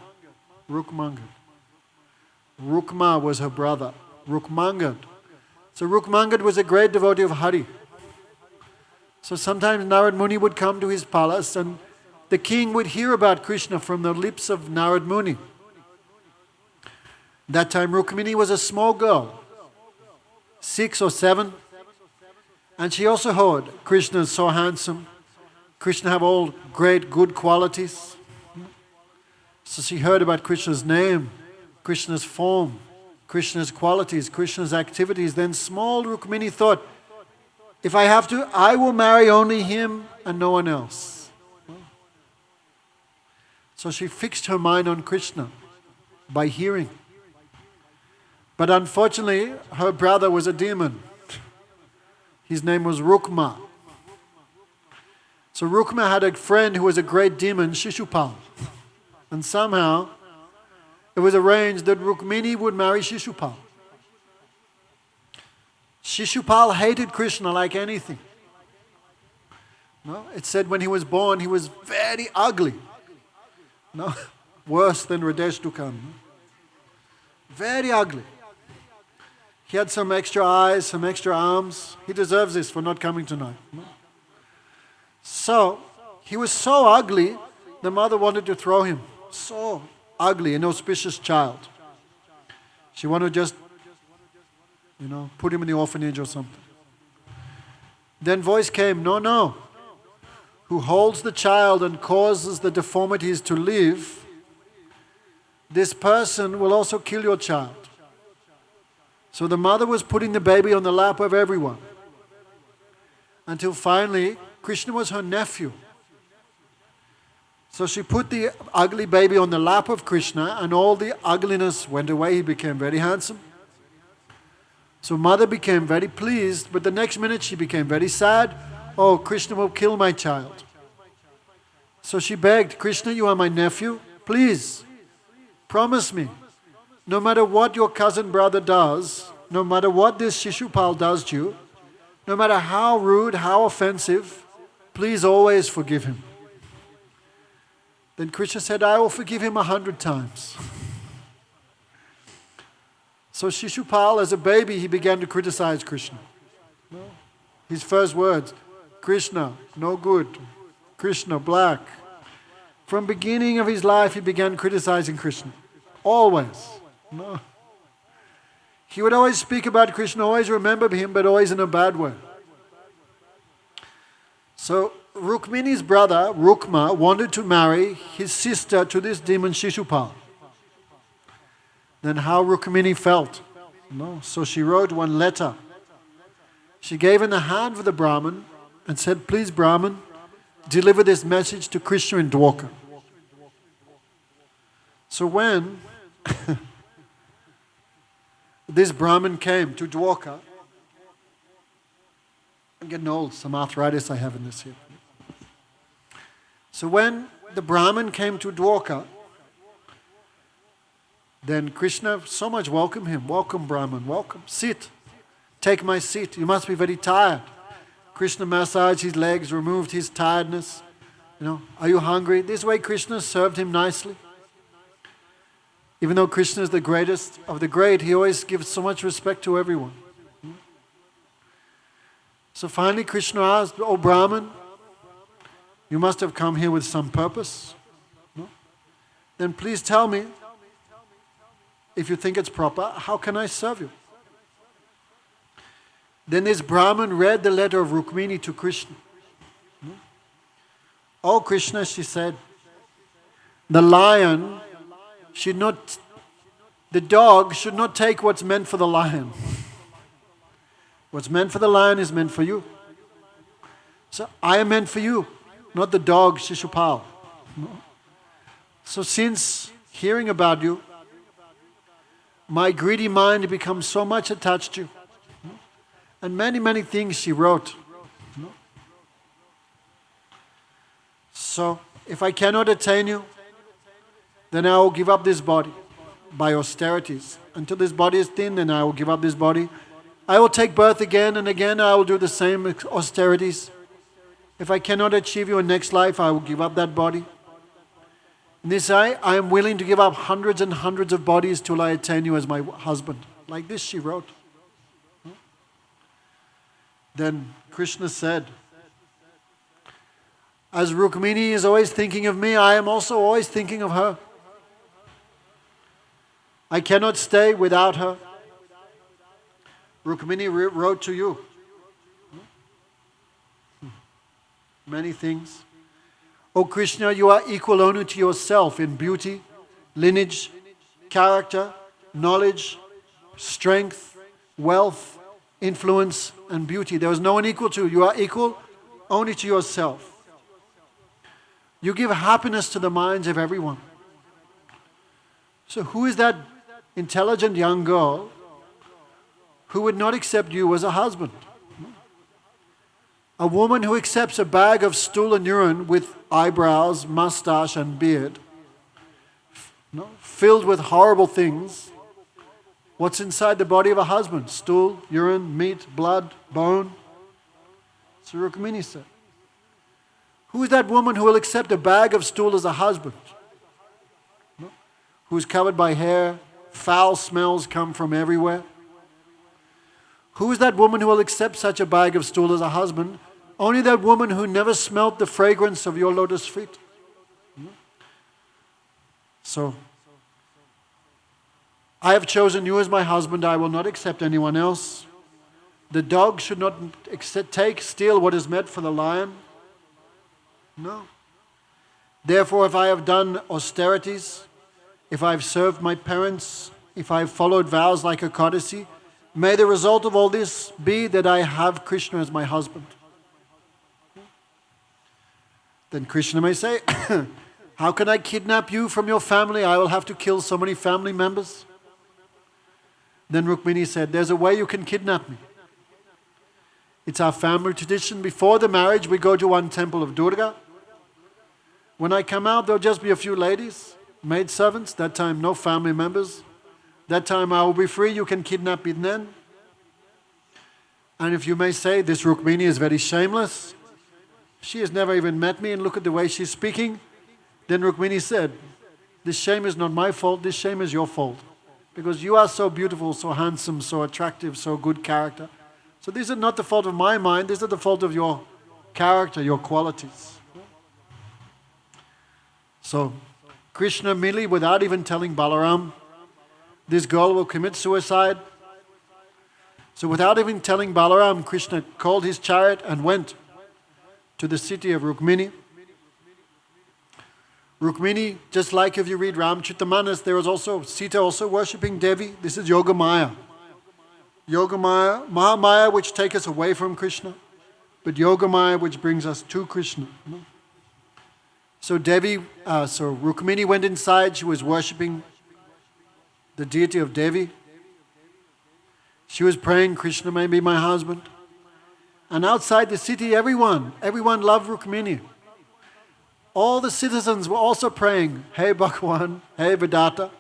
Rukma was her brother. Rukmangad. So Rukmangad was a great devotee of Hari. So sometimes Narad Muni would come to his palace and the king would hear about Krishna from the lips of Narad Muni. That time Rukmini was a small girl, 6 or 7. And she also heard Krishna is so handsome. Krishna have all great good qualities. So she heard about Krishna's name, Krishna's form, Krishna's qualities, Krishna's activities. Then small Rukmini thought, if I have to, I will marry only him and no one else. So she fixed her mind on Krishna by hearing. But unfortunately, her brother was a demon. His name was Rukma. So Rukma had a friend who was a great demon, Shishupal. And somehow, it was arranged that Rukmini would marry Shishupal. Shishupal hated Krishna like anything. No? It said when he was born, he was very ugly. No? Worse than Radesh Dukan. No? Very ugly. He had some extra eyes, some extra arms. He deserves this for not coming tonight. No? So, he was so ugly, the mother wanted to throw him. So ugly, an auspicious child. She wanted to just, put him in the orphanage or something. Then voice came, no. Who holds the child and causes the deformities to live, this person will also kill your child. So the mother was putting the baby on the lap of everyone. Until finally, Krishna was her nephew. So she put the ugly baby on the lap of Krishna and all the ugliness went away. He became very handsome. So mother became very pleased, but the next minute she became very sad. Oh, Krishna will kill my child. So she begged, Krishna, you are my nephew. Please, promise me, no matter what your cousin brother does, no matter what this Shishupal does to you, no matter how rude, how offensive, please always forgive him. Then Krishna said, I will forgive him 100 times. So Shishupal, as a baby, he began to criticize Krishna. No? His first words, Krishna, no good. Krishna, black. From beginning of his life, he began criticizing Krishna. Always. No. He would always speak about Krishna, always remember him, but always in a bad way. So Rukmini's brother, Rukma, wanted to marry his sister to this demon Shishupal. Then how Rukmini felt. No. So she wrote one letter. She gave in the hand for the Brahmin and said, please Brahmin, deliver this message to Krishna in Dwarka. So when this Brahmin came to Dwarka, I'm getting old, some arthritis I have in this hip. So when the Brahmin came to Dwarka, then Krishna so much welcomed him. Welcome, Brahmin, welcome. Sit. Take my seat. You must be very tired. Krishna massaged his legs, removed his tiredness. Are you hungry? This way Krishna served him nicely. Even though Krishna is the greatest of the great, he always gives so much respect to everyone. So finally Krishna asked, oh Brahmin, you must have come here with some purpose. Then please tell me, if you think it's proper, how can I serve you? Then this Brahmin read the letter of Rukmini to Krishna. Oh Krishna, she said, the dog should not take what's meant for the lion. What's meant for the lion is meant for you. So I am meant for you, not the dog Shishupal. So since hearing about you, my greedy mind becomes so much attached to you. And many, many things she wrote. So if I cannot attain you, then I will give up this body by austerities. Until this body is thin, then I will give up this body. I will take birth again and again. I will do the same austerities. If I cannot achieve you in next life, I will give up that body. In this way, I am willing to give up hundreds and hundreds of bodies till I attain you as my husband. Like this she wrote. Then Krishna said, as Rukmini is always thinking of me, I am also always thinking of her. I cannot stay without her. Rukmini wrote to you many things. O Krishna, you are equal only to yourself in beauty, lineage, character, knowledge, strength, wealth, influence, and beauty. There is no one equal to you. You are equal only to yourself. You give happiness to the minds of everyone. So who is that intelligent young girl who would not accept you as a husband? A woman who accepts a bag of stool and urine with eyebrows, mustache and beard, filled with horrible things. What's inside the body of a husband? Stool, urine, meat, blood, bone. So Rukmini said. Who is that woman who will accept a bag of stool as a husband? Who is covered by hair, foul smells come from everywhere. Who is that woman who will accept such a bag of stool as a husband? Only that woman who never smelt the fragrance of your lotus feet. So, I have chosen you as my husband. I will not accept anyone else. The dog should not steal what is meant for the lion. No. Therefore, if I have done austerities, if I have served my parents, if I have followed vows like a courtesy, may the result of all this be that I have Krishna as my husband. Then Krishna may say, how can I kidnap you from your family? I will have to kill so many family members. Then Rukmini said, there's a way you can kidnap me. It's our family tradition. Before the marriage, we go to one temple of Durga. When I come out, there'll just be a few ladies, maid servants. That time, no family members. That time, I will be free. You can kidnap me then. And if you may say, this Rukmini is very shameless. She has never even met me, and look at the way she's speaking. Then Rukmini said, this shame is not my fault. This shame is your fault. Because you are so beautiful, so handsome, so attractive, so good character. So these are not the fault of my mind, these are the fault of your character, your qualities. So Krishna merely, without even telling Balaram, this girl will commit suicide. So without even telling Balaram, Krishna called his chariot and went to the city of Rukmini. Rukmini, just like if you read Ramcharitamanas, there was also Sita also worshipping Devi. This is Yogamaya. Yogamaya, Mahamaya, which takes us away from Krishna, but Yogamaya, which brings us to Krishna. So Rukmini went inside. She was worshipping the deity of Devi. She was praying, Krishna may be my husband. And outside the city, everyone loved Rukmini. All the citizens were also praying, hey Bhagwan, hey Vedanta,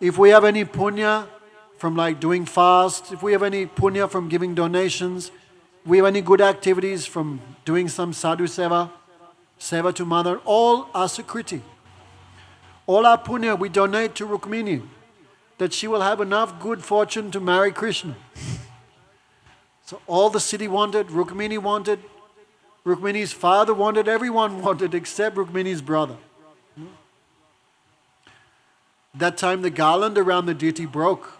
if we have any punya from like doing fast, if we have any punya from giving donations, if we have any good activities from doing some sadhu seva, seva to mother, all are sukriti. All our punya we donate to Rukmini, that she will have enough good fortune to marry Krishna. So all the city wanted, Rukmini's father wanted, everyone wanted except Rukmini's brother. That time the garland around the deity broke.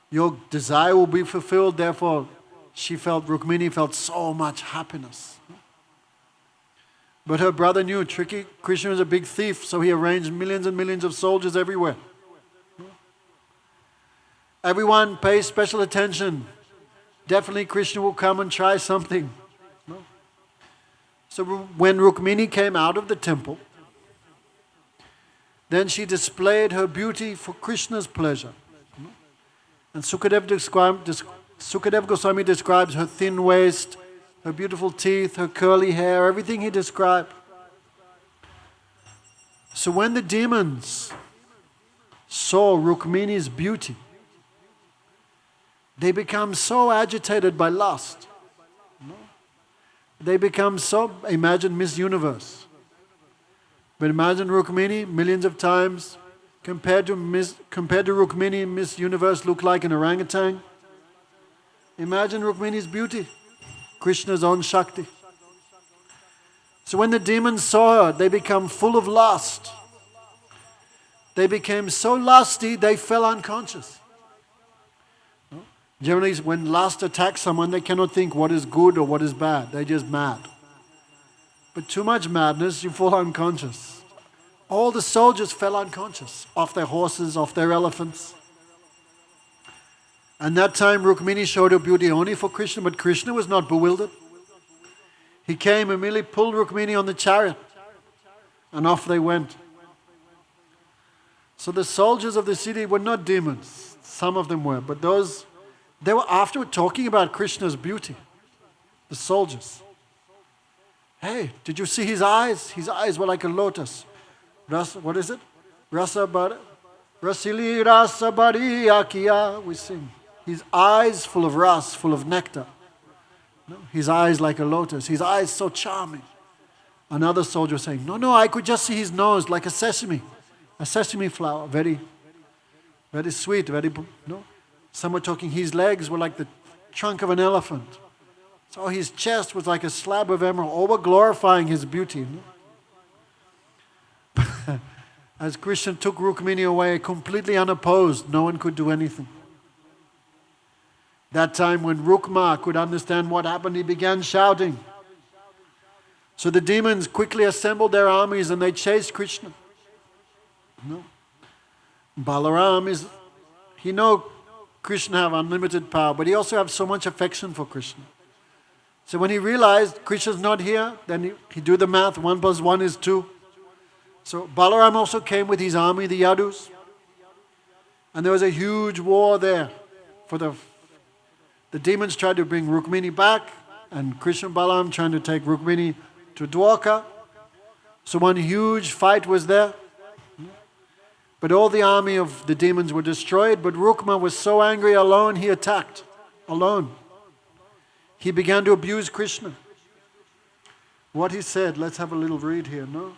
Your desire will be fulfilled, therefore Rukmini felt so much happiness. But her brother knew Krishna was a big thief, so he arranged millions and millions of soldiers everywhere. Everyone pays special attention. Definitely Krishna will come and try something. So when Rukmini came out of the temple, then she displayed her beauty for Krishna's pleasure. And Sukadev Goswami describes her thin waist, her beautiful teeth, her curly hair, everything he described. So when the demons saw Rukmini's beauty, they become so agitated by lust. They become so, imagine Miss Universe. But imagine Rukmini millions of times, compared to Rukmini, Miss Universe looked like an orangutan. Imagine Rukmini's beauty, Krishna's own Shakti. So when the demons saw her, they become full of lust. They became so lusty, they fell unconscious. Generally, when lust attacks someone, they cannot think what is good or what is bad. They're just mad. But too much madness, you fall unconscious. All the soldiers fell unconscious, off their horses, off their elephants. And that time, Rukmini showed her beauty only for Krishna, but Krishna was not bewildered. He came and merely pulled Rukmini on the chariot, and off they went. So the soldiers of the city were not demons. Some of them were, but they were afterward talking about Krishna's beauty. The soldiers. Hey, did you see his eyes? His eyes were like a lotus. What is it? Rasili rasabari akiya, we sing. His eyes full of ras, full of nectar. No, his eyes like a lotus. His eyes so charming. Another soldier was saying, no, I could just see his nose like a sesame flower, very, very sweet, very, no. Some were talking his legs were like the trunk of an elephant. So his chest was like a slab of emerald. All were glorifying his beauty. No? As Krishna took Rukmini away completely unopposed, no one could do anything. That time when Rukma could understand what happened, he began shouting. So the demons quickly assembled their armies and they chased Krishna. No. Balaram he knows Krishna have unlimited power, but he also have so much affection for Krishna. So when he realized Krishna's not here, then he do the math, 1 + 1 is 2. So Balaram also came with his army, the Yadus. And there was a huge war there. The demons tried to bring Rukmini back, and Krishna and Balaram trying to take Rukmini to Dwarka. So one huge fight was there. But all the army of the demons were destroyed, but Rukma was so angry alone, he attacked alone. He began to abuse Krishna. What he said, let's have a little read here, no?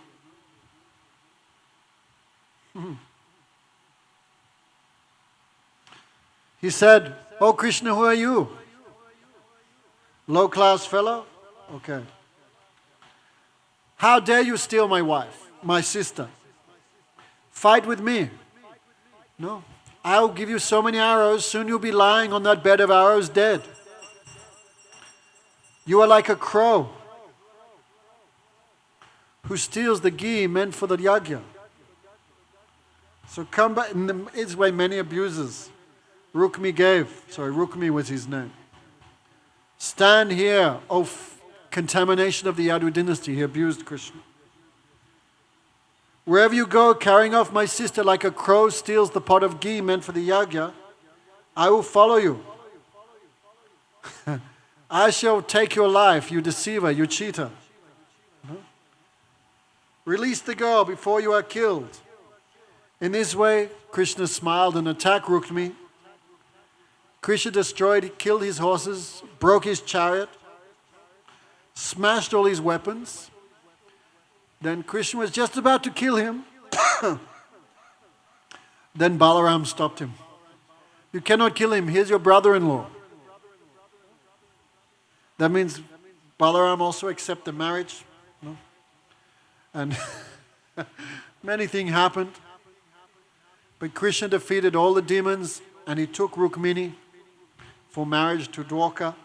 He said, "Oh Krishna, who are you? Low-class fellow? Okay. How dare you steal my wife, my sister? Fight with me. No. I'll give you so many arrows, soon you'll be lying on that bed of arrows dead. You are like a crow who steals the ghee meant for the yajna. So come back, in this way many abuses Rukmi was his name. Stand here, O contamination of the Yadu dynasty. He abused Krishna. Wherever you go, carrying off my sister like a crow steals the pot of ghee meant for the yajna, I will follow you. I shall take your life, you deceiver, you cheater. Release the girl before you are killed. In this way, Krishna smiled and attacked Rukmi. Krishna killed his horses, broke his chariot, smashed all his weapons. Then Krishna was just about to kill him. Then Balaram stopped him. You cannot kill him, he's your brother-in-law. That means Balaram also accepted the marriage. No? And many things happened. But Krishna defeated all the demons and he took Rukmini for marriage to Dwarka.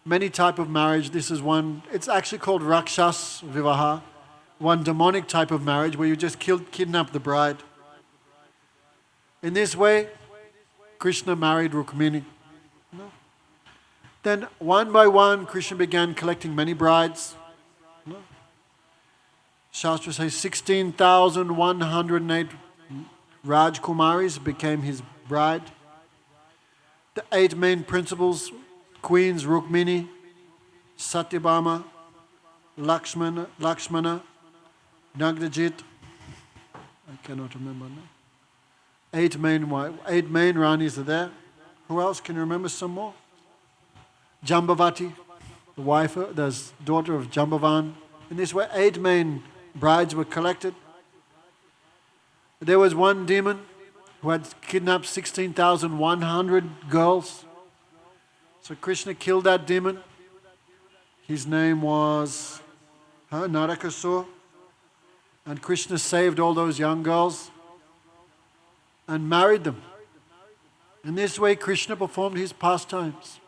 Many type of marriage. This is one, it's actually called Rakshas Vivaha. One demonic type of marriage where you just kidnap the bride. In this way, Krishna married Rukmini. No? Then one by one, Krishna began collecting many brides. No? Shastra says 16,108 Rajkumaris became his bride. The 8 main principals, queens Rukmini, Satyabhama, Lakshmana, Nagnajit, I cannot remember now. 8 main Ranis are there. Who else? Can you remember some more? Jambavati, the wife, the daughter of Jambavan. In this way, 8 main brides were collected. There was one demon who had kidnapped 16,100 girls. So Krishna killed that demon. His name was Narakasur. And Krishna saved all those young girls and married them. In this way, Krishna performed his pastimes.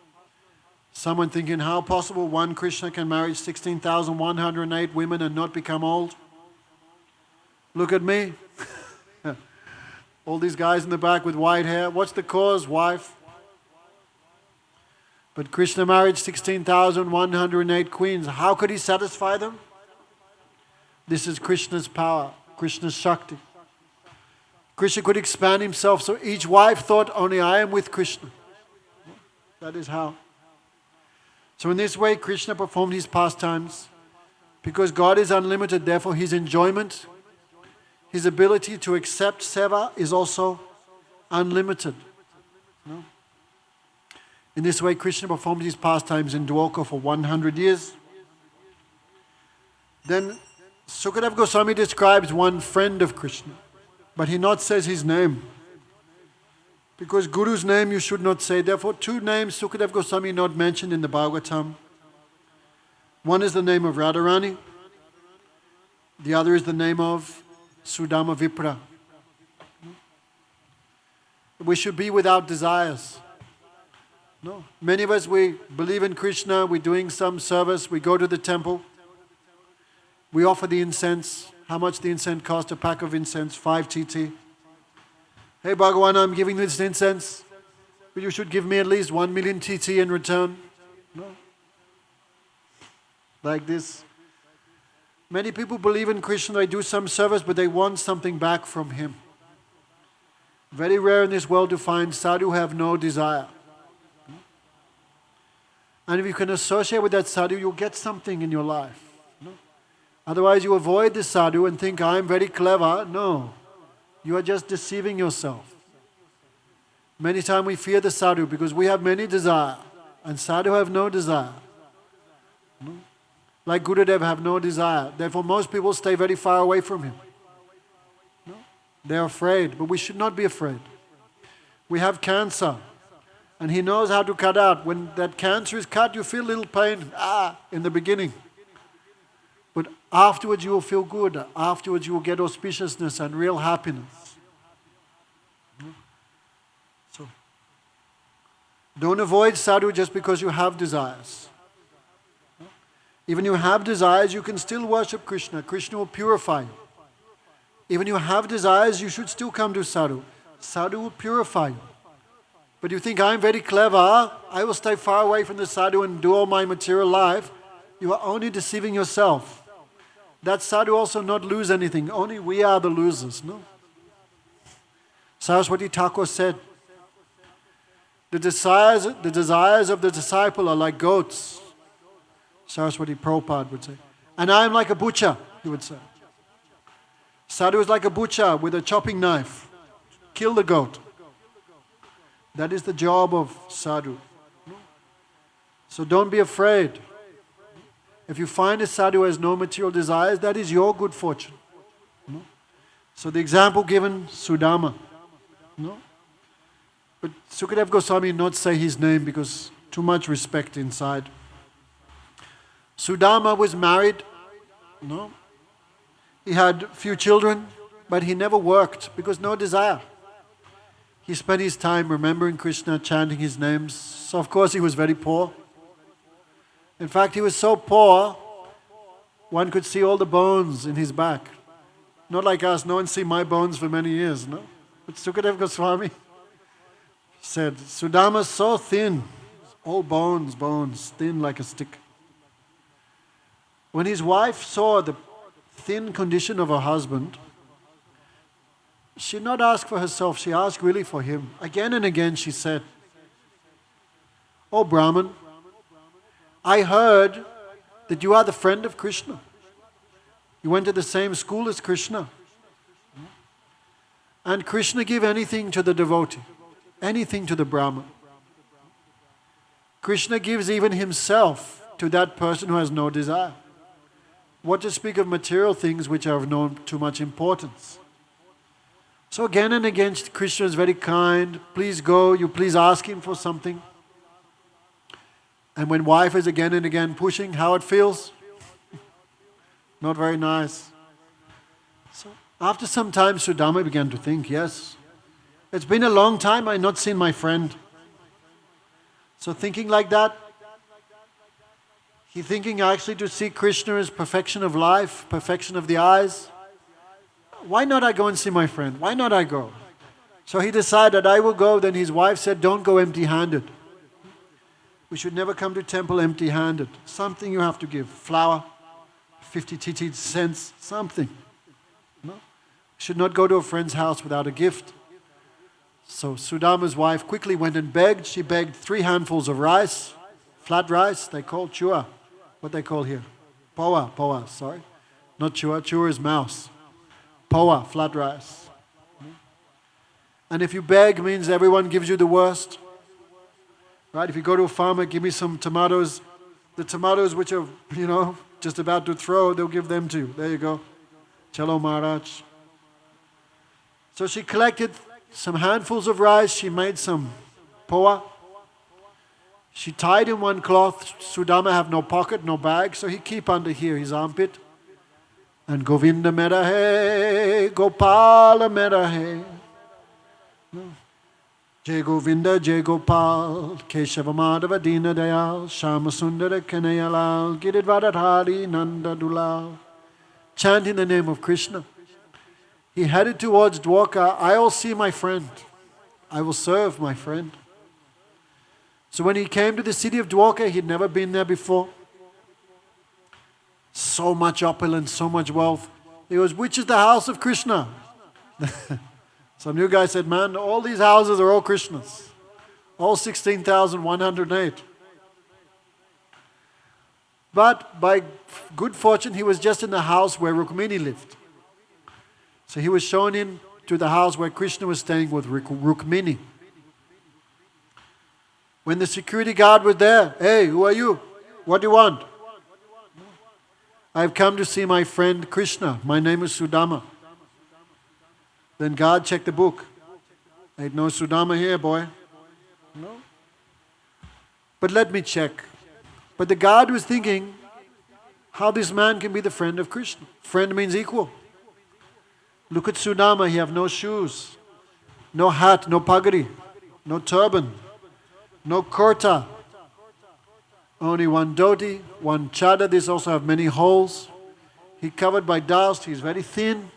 Someone thinking, how possible one Krishna can marry 16,108 women and not become old? Look at me. All these guys in the back with white hair. What's the cause? Wife. But Krishna married 16,108 queens. How could he satisfy them? This is Krishna's power, Krishna's Shakti. Krishna could expand himself, so each wife thought, only I am with Krishna. That is how. So in this way, Krishna performed his pastimes. Because God is unlimited, therefore his enjoyment, his ability to accept seva is also unlimited. No? In this way, Krishna performed his pastimes in Dwarka for 100 years. Then Sukadeva Goswami describes one friend of Krishna, but he not says his name. Because Guru's name you should not say. Therefore, 2 names Sukadeva Goswami not mentioned in the Bhagavatam. One is the name of Radharani. The other is the name of Sudama Vipra. We should be without desires. No. Many of us, we believe in Krishna, we're doing some service, we go to the temple, we offer the incense. How much the incense cost? A pack of incense, 5 TT. Hey Bhagavan, I'm giving this incense, but you should give me at least 1 million TT in return. No. Like this. Many people believe in Krishna, they do some service, but they want something back from him. Very rare in this world to find sadhu who have no desire. And if you can associate with that sadhu, you'll get something in your life. No? Otherwise, you avoid the sadhu and think, I'm very clever. No, you are just deceiving yourself. Many times we fear the sadhu because we have many desire, and sadhu have no desire. No? Like Gurudev have no desire. Therefore, most people stay very far away from him. No? They're afraid, but we should not be afraid. We have cancer. And he knows how to cut out. When that cancer is cut, you feel a little pain, in the beginning. But afterwards you will feel good. Afterwards you will get auspiciousness and real happiness. So, don't avoid sadhu just because you have desires. Even you have desires, you can still worship Krishna. Krishna will purify you. Even you have desires, you should still come to sadhu. Sadhu will purify you. But you think, I'm very clever, I will stay far away from the sadhu and do all my material life. You are only deceiving yourself. That sadhu also not lose anything. Only we are the losers, no? Saraswati Thakur said, the desires of the disciple are like goats. Saraswati Prabhupada would say. And I am like a butcher, he would say. Sadhu is like a butcher with a chopping knife. Kill the goat. That is the job of sadhu. So don't be afraid. If you find a sadhu who has no material desires, that is your good fortune. So the example given, Sudama. But Sukadeva Goswami not say his name because too much respect inside. Sudama was married. He had a few children, but he never worked because no desire. He spent his time remembering Krishna, chanting his names. So of course he was very poor. In fact, he was so poor, one could see all the bones in his back. Not like us, no one see my bones for many years, no? But Sukadeva Goswami said, Sudama's so thin, all bones, thin like a stick. When his wife saw the thin condition of her husband, she did not ask for herself, she asked really for him. Again and again she said, Oh Brahman, I heard that you are the friend of Krishna. You went to the same school as Krishna. And Krishna give anything to the devotee, anything to the Brahman. Krishna gives even himself to that person who has no desire. What to speak of material things which are of no too much importance. So again and again Krishna is very kind. Please go, you please ask him for something. And when wife is again and again pushing, how it feels? Not very nice. So after some time, Sudama began to think, yes, it's been a long time I've not seen my friend. So thinking like that, he thinking actually to see Krishna as perfection of life, perfection of the eyes. Why not I go and see my friend? Why not I go? So he decided, I will go. Then his wife said, don't go empty-handed. We should never come to temple empty-handed. Something you have to give. Flour, 50 TT cents, something. No? Should not go to a friend's house without a gift. So Sudama's wife quickly went and begged. She begged 3 handfuls of rice, flat rice, they call chua. What they call here? Poa, sorry. Not chua, chua is mouse. Poa, flat rice. And if you beg, means everyone gives you the worst. Right? If you go to a farmer, give me some tomatoes. The tomatoes which are, just about to throw, they'll give them to you. There you go. Chalo Maharajh. So she collected some handfuls of rice. She made some poa. She tied in one cloth. Sudama have no pocket, no bag, so he keep under here, his armpit. And Govinda mera hai, Gopala mera hai. Jai Govinda, Jai Gopal, Keshava Madhava Dina Dayal, Shama Sundara Kanayalal, Giridvaradhari Nanda Dulal. Chanting the name of Krishna. He headed towards Dwarka. I will see my friend. I will serve my friend. So when he came to the city of Dwarka, he'd never been there before. So much opulence, so much wealth. He goes, which is the house of Krishna? Some new guy said, man, all these houses are all Krishna's. All 16,108. But by good fortune, he was just in the house where Rukmini lived. So he was shown in to the house where Krishna was staying with Rukmini. When the security guard was there, hey, who are you? What do you want? I've come to see my friend Krishna. My name is Sudama. Then God checked the book. Ain't no Sudama here, boy. No. but let me check. But the guard was thinking how this man can be the friend of Krishna. Friend means equal. Look at Sudama, he have no shoes, no hat, no pagadi, no turban, no kurta, only one dhoti, one chadar. These also have many holes. He covered by dust, he's very thin.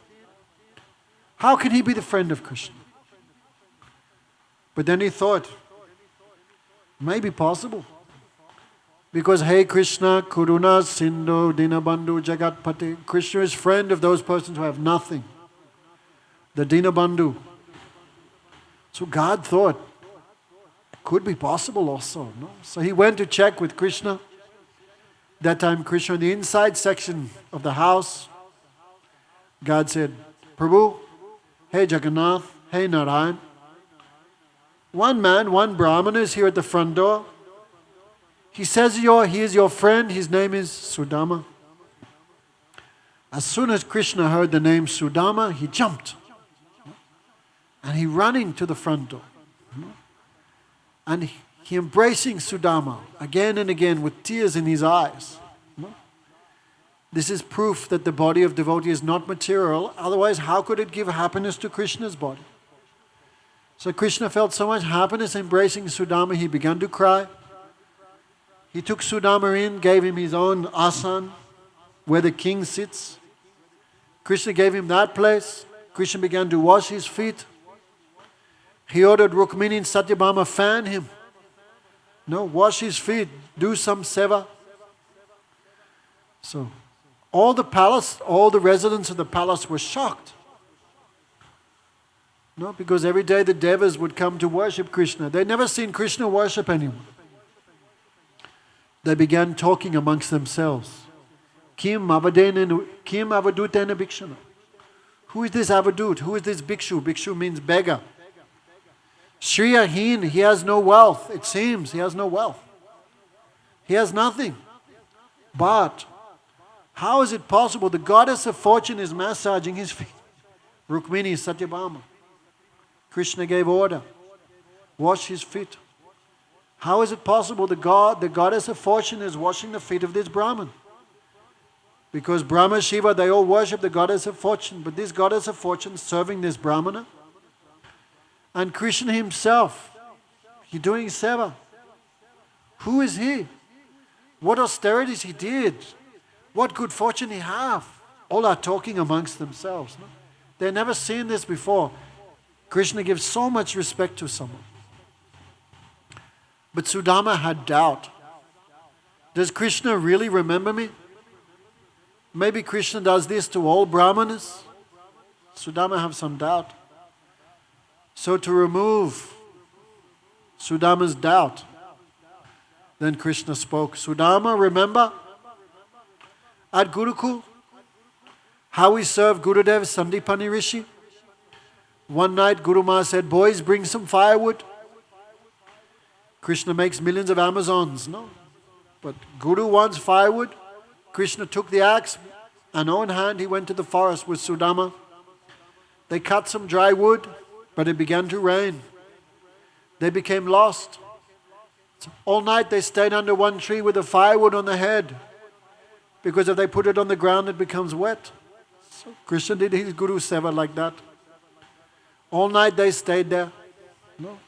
How can he be the friend of Krishna? But then he thought, maybe possible. Because, hey Krishna, Kuruna, Sindhu, Dinabandhu, Jagatpati. Krishna is friend of those persons who have nothing. The Dinabandhu. So God thought, could be possible also. No? So he went to check with Krishna. That time Krishna in the inside section of the house. God said, Prabhu, hey Jagannath, hey Narayan. One man, one Brahmana is here at the front door. He says he is your friend. His name is Sudama. As soon as Krishna heard the name Sudama, he jumped. And he running to the front door. And he embracing Sudama again and again with tears in his eyes. This is proof that the body of devotee is not material. Otherwise, how could it give happiness to Krishna's body? So Krishna felt so much happiness embracing Sudama, he began to cry. He took Sudama in, gave him his own asan, where the king sits. Krishna gave him that place. Krishna began to wash his feet. He ordered Rukmini and Satyabhama fan him. No, wash his feet, do some seva. So, all the palace, all the residents of the palace were shocked. No, because every day the devas would come to worship Krishna. They'd never seen Krishna worship anyone. They began talking amongst themselves. Kim avadutena bhikshana. Who is this avadut? Who is this bhikshu? Bhikshu means beggar. Shriyahin, he has no wealth. It seems he has no wealth. He has nothing. But how is it possible? The goddess of fortune is massaging his feet. Rukmini, Satyabhama. Krishna gave order. Wash his feet. How is it possible the goddess of fortune is washing the feet of this Brahman? Because Brahma, Shiva, they all worship the goddess of fortune. But this goddess of fortune is serving this Brahmana. And Krishna himself, he's doing seva. Who is he? What austerities he did? What good fortune he have? All are talking amongst themselves. No? They've never seen this before. Krishna gives so much respect to someone. But Sudama had doubt. Does Krishna really remember me? Maybe Krishna does this to all Brahmanas. Sudama have some doubt. So to remove Sudama's doubt, then Krishna spoke. Sudama, remember at Gurukul how we served Gurudev Sandipani Rishi? One night Guru Ma said, boys, bring some firewood. Krishna makes millions of Amazons, no? But Guru wants firewood. Krishna took the axe and on hand he went to the forest with Sudama. They cut some dry wood, but it began to rain. They became lost. So all night they stayed under one tree with the firewood on the head, because if they put it on the ground it becomes wet. So Krishna did his Guru Seva like that. All night they stayed there. No.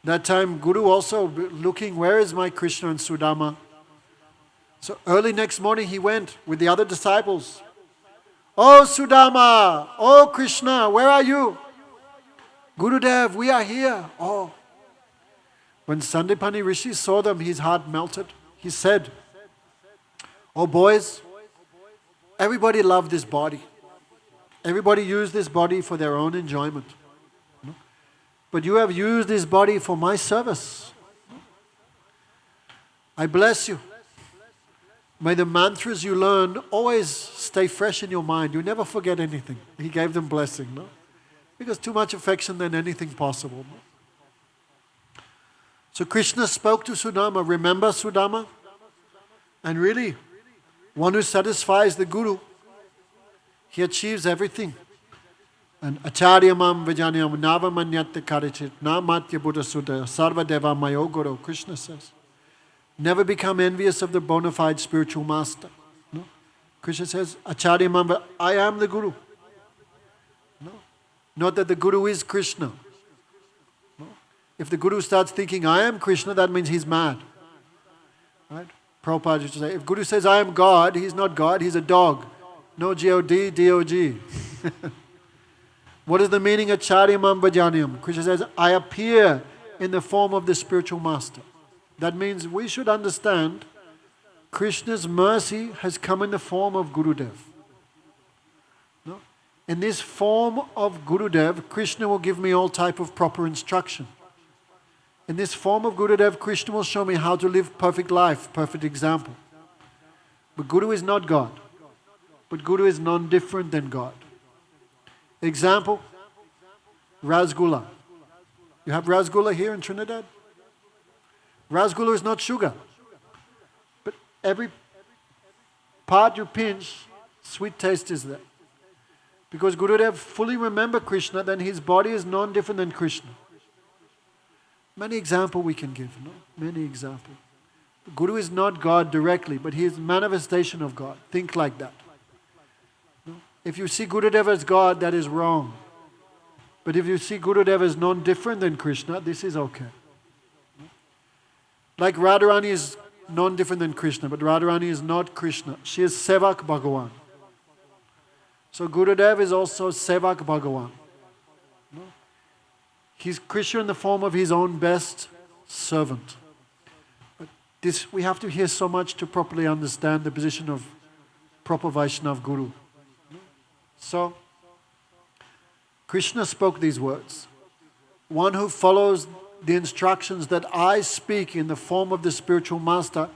That time Guru also looking, where is my Krishna and Sudama? So early next morning he went with the other disciples. Oh Sudama, oh Krishna, where are you? Gurudev, we are here. Oh. When Sandipani Rishi saw them, his heart melted. He said, oh boys, everybody loved this body. Everybody used this body for their own enjoyment. But you have used this body for my service. I bless you. May the mantras you learn always stay fresh in your mind. You never forget anything. He gave them blessing, no? Because too much affection, then anything possible. No? So Krishna spoke to Sudama. Remember Sudama? And really, one who satisfies the Guru, he achieves everything. And acharyamam vijanyam navamanyat karichit na matya buddha sudha sarva deva mayo guru, Krishna says. Never become envious of the bona fide spiritual master. No? Krishna says, Acharya Mamba, I am the Guru. No? Not that the Guru is Krishna. No? If the Guru starts thinking, I am Krishna, that means he's mad. Right? Prabhupada used to say, if Guru says, I am God, he's not God, he's a dog. No G-O-D, D-O-G. What is the meaning of Charyamam Bhajaniyam? Krishna says, I appear in the form of the spiritual master. That means we should understand Krishna's mercy has come in the form of Gurudev. No? In this form of Gurudev, Krishna will give me all type of proper instruction. In this form of Gurudev, Krishna will show me how to live perfect life, perfect example. But Guru is not God. But Guru is non-different than God. Example, Rasgulla. You have Rasgulla here in Trinidad? Rasgulla is not sugar. But every part you pinch, sweet taste is there. Because Gurudev fully remember Krishna, then his body is non-different than Krishna. Many examples we can give, no? Many examples. Guru is not God directly, but he is manifestation of God. Think like that. No? If you see Gurudev as God, that is wrong. But if you see Gurudev as non-different than Krishna, this is okay. No? Like Radharani is non-different than Krishna, but Radharani is not Krishna. She is Sevak Bhagawan. So Gurudev is also Sevak Bhagawan. No? He's Krishna in the form of his own best servant. But this, we have to hear so much to properly understand the position of proper Vaishnava Guru. So, Krishna spoke these words. One who follows the instructions that I speak in the form of the spiritual master,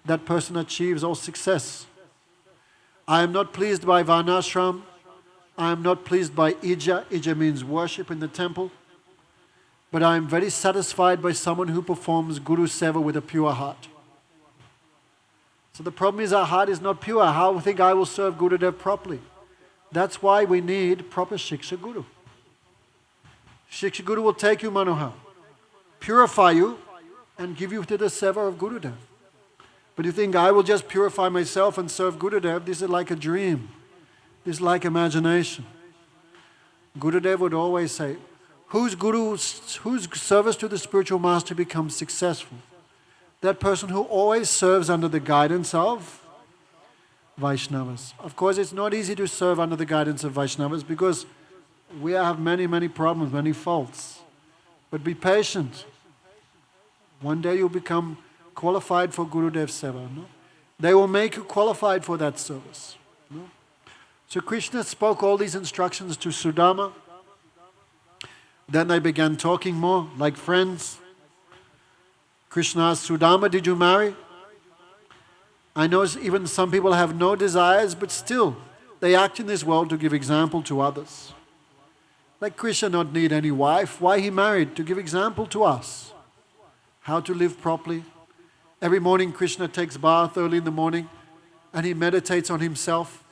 that person achieves all success. I am not pleased by Varnashram. I am not pleased by Ija. Ija means worship in the temple. But I am very satisfied by someone who performs Guru Seva with a pure heart. So the problem is our heart is not pure. How do you think I will serve Gurudev properly? That's why we need proper Shiksha Guru. Shiksha Guru will take you, Manohar, purify you and give you to the Seva of Gurudev. But you think I will just purify myself and serve Gurudev, this is like a dream. This is like imagination. Gurudev would always say, whose service to the spiritual master becomes successful? That person who always serves under the guidance of Vaishnavas. Of course, it's not easy to serve under the guidance of Vaishnavas because we have many, many problems, many faults. But be patient. One day you'll become qualified for Gurudev Seva. No? They will make you qualified for that service. No? So Krishna spoke all these instructions to Sudama. Then they began talking more, like friends. Krishna asked Sudama, did you marry? I know even some people have no desires, but still, they act in this world to give example to others. Like Krishna not need any wife. Why he married? To give example to us. How to live properly. Every morning Krishna takes bath early in the morning and he meditates on himself.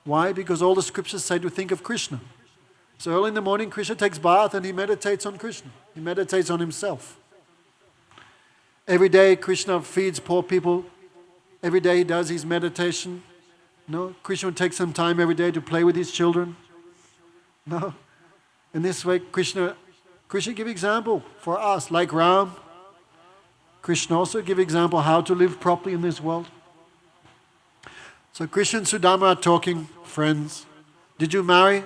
Why? Because all the scriptures say to think of Krishna. So early in the morning, Krishna takes bath and he meditates on Krishna. He meditates on himself. Every day, Krishna feeds poor people. Every day he does his meditation. No, Krishna takes some time every day to play with his children. No, in this way, Krishna give example for us, like Ram. Krishna also give example how to live properly in this world. So Krishna and Sudama are talking, friends. Did you marry?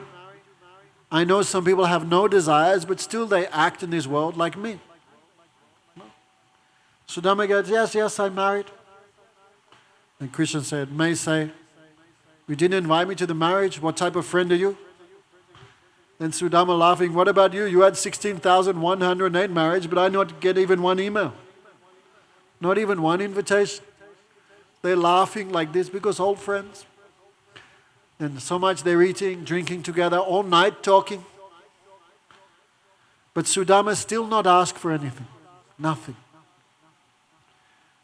I know some people have no desires, but still they act in this world like me. No? Sudama goes, yes, I married. And Krishna said, may say, you didn't invite me to the marriage? What type of friend are you? Then Sudama laughing, what about you? You had 16,108 marriages, but I not get even one email. Not even one invitation. They're laughing like this because old friends. And so much they're eating, drinking together, all night talking. But Sudama still not ask for anything. Nothing.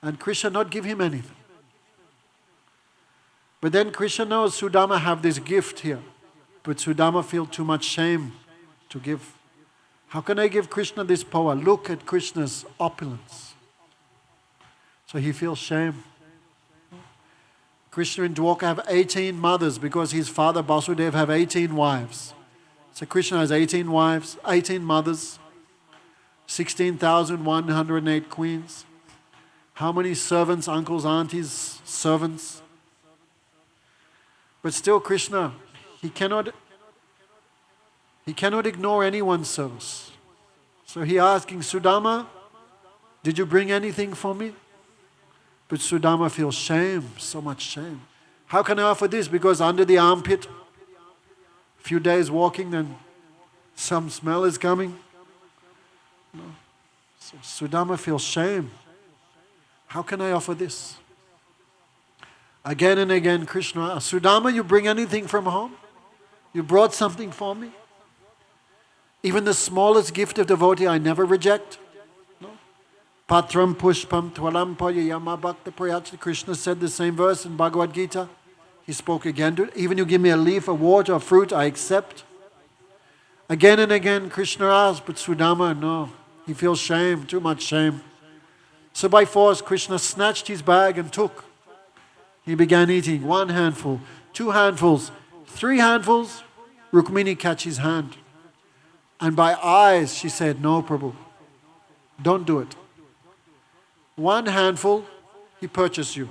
And Krishna not give him anything. But then Krishna knows Sudama have this gift here. But Sudama feel too much shame to give. How can I give Krishna this power? Look at Krishna's opulence. So he feels shame. Krishna in Dwarka have 18 mothers because his father Basudeva have 18 wives. So Krishna has 18 wives, 18 mothers, 16,108 queens. How many servants, uncles, aunties, servants? But still Krishna, he cannot ignore anyone's service. So he asking Sudama, did you bring anything for me? But Sudama feels shame, so much shame. How can I offer this? Because under the armpit, a few days walking and some smell is coming. No. So Sudama feels shame. How can I offer this? Again and again Krishna asks, Sudama, you bring anything from home? You brought something for me? Even the smallest gift of devotee I never reject. No? Patram pushpam twalampaya yama bhakta prayachita. Krishna said the same verse in Bhagavad Gita. He spoke again to it. Even you give me a leaf, a water, a fruit, I accept. Again and again Krishna asked, but Sudama, no. He feels shame, too much shame. So by force Krishna snatched his bag and took. He began eating 1 handful, 2 handfuls, 3 handfuls. Rukmini catch his hand. And by eyes she said, no Prabhu, don't do it. 1 handful, he purchased you.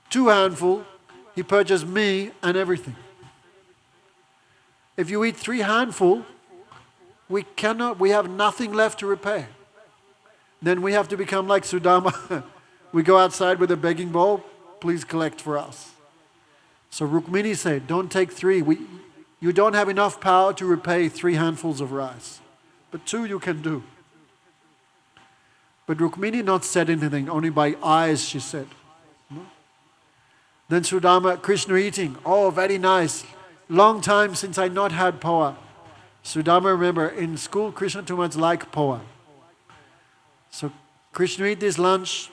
2 handful, he purchased me and everything. If you eat 3 handful, we have nothing left to repay. Then we have to become like Sudama. We go outside with a begging bowl, please collect for us. So Rukmini said, don't take 3. You don't have enough power to repay 3 handfuls of rice. But 2 you can do. But Rukmini not said anything, only by eyes she said. No? Then Sudama, Krishna eating, oh very nice. Long time since I not had poa. Sudama, remember, in school Krishna too much like poa. So Krishna eat this lunch.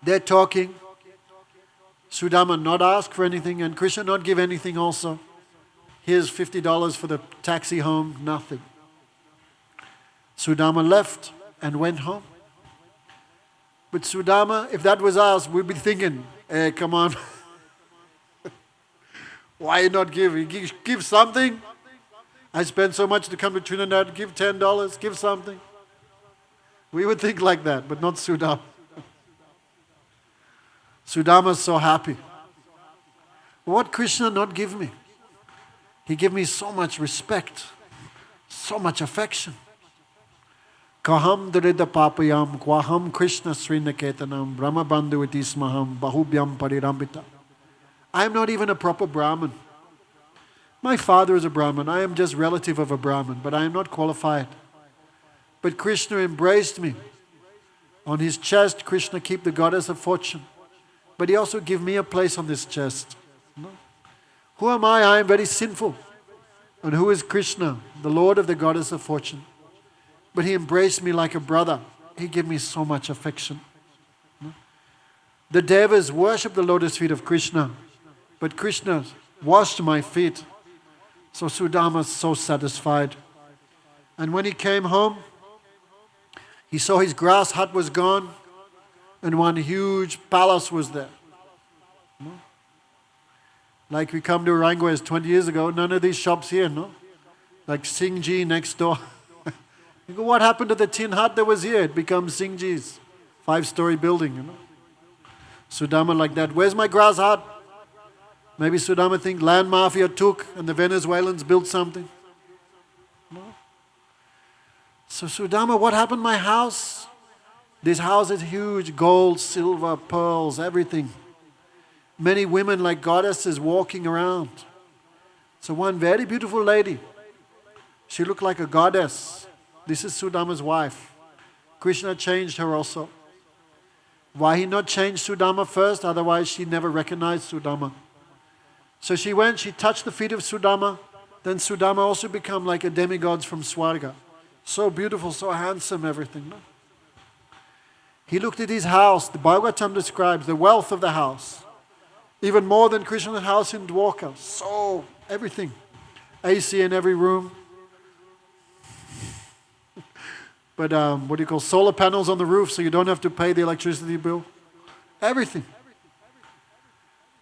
They're talking. Sudama not ask for anything and Krishna not give anything also. Here's $50 for the taxi home, nothing. Sudama left and went home. But Sudama, if that was us, we'd be thinking, hey, come on. Why not give? Give something. I spent so much to come to Trinidad, give $10, give something. We would think like that, but not Sudama. Sudama is so happy. What Krishna not give me? He gave me so much respect, so much affection. Kaham drida papayam kwaham Krishna srinaketanam brahma bandhu iti smaham bahubhyam parirambita. I am not even a proper Brahmin. My father is a Brahmin. I am just relative of a Brahmin, but I am not qualified. But Krishna embraced me. On his chest, Krishna keep the goddess of fortune. But he also give me a place on this chest. No? Who am I? I am very sinful. And who is Krishna? The Lord of the goddess of fortune. But he embraced me like a brother. He gave me so much affection. No? The Devas worship the lotus feet of Krishna. But Krishna washed my feet. So Sudama is so satisfied. And when he came home, he saw his grass hut was gone. And one huge palace was there. No? Like we come to Aranguez 20 years ago, none of these shops here, no? Like Singji next door. You go, what happened to the tin hut that was here? It becomes Singji's 5-story building, you know. Sudama like that. Where's my grass hut? Maybe Sudama think land mafia took and the Venezuelans built something. No. So Sudama, what happened to my house? This house is huge, gold, silver, pearls, everything. Many women like goddesses walking around. So one very beautiful lady, she looked like a goddess. This is Sudama's wife. Krishna changed her also. Why he not changed Sudama first? Otherwise she never recognized Sudama. So she went, she touched the feet of Sudama. Then Sudama also become like a demigod from Swarga. So beautiful, so handsome, everything. No? He looked at his house. The Bhagavatam describes the wealth of the house. Even more than Krishna's house in Dwarka. So, everything. AC in every room. but what do you call, solar panels on the roof so you don't have to pay the electricity bill. Everything.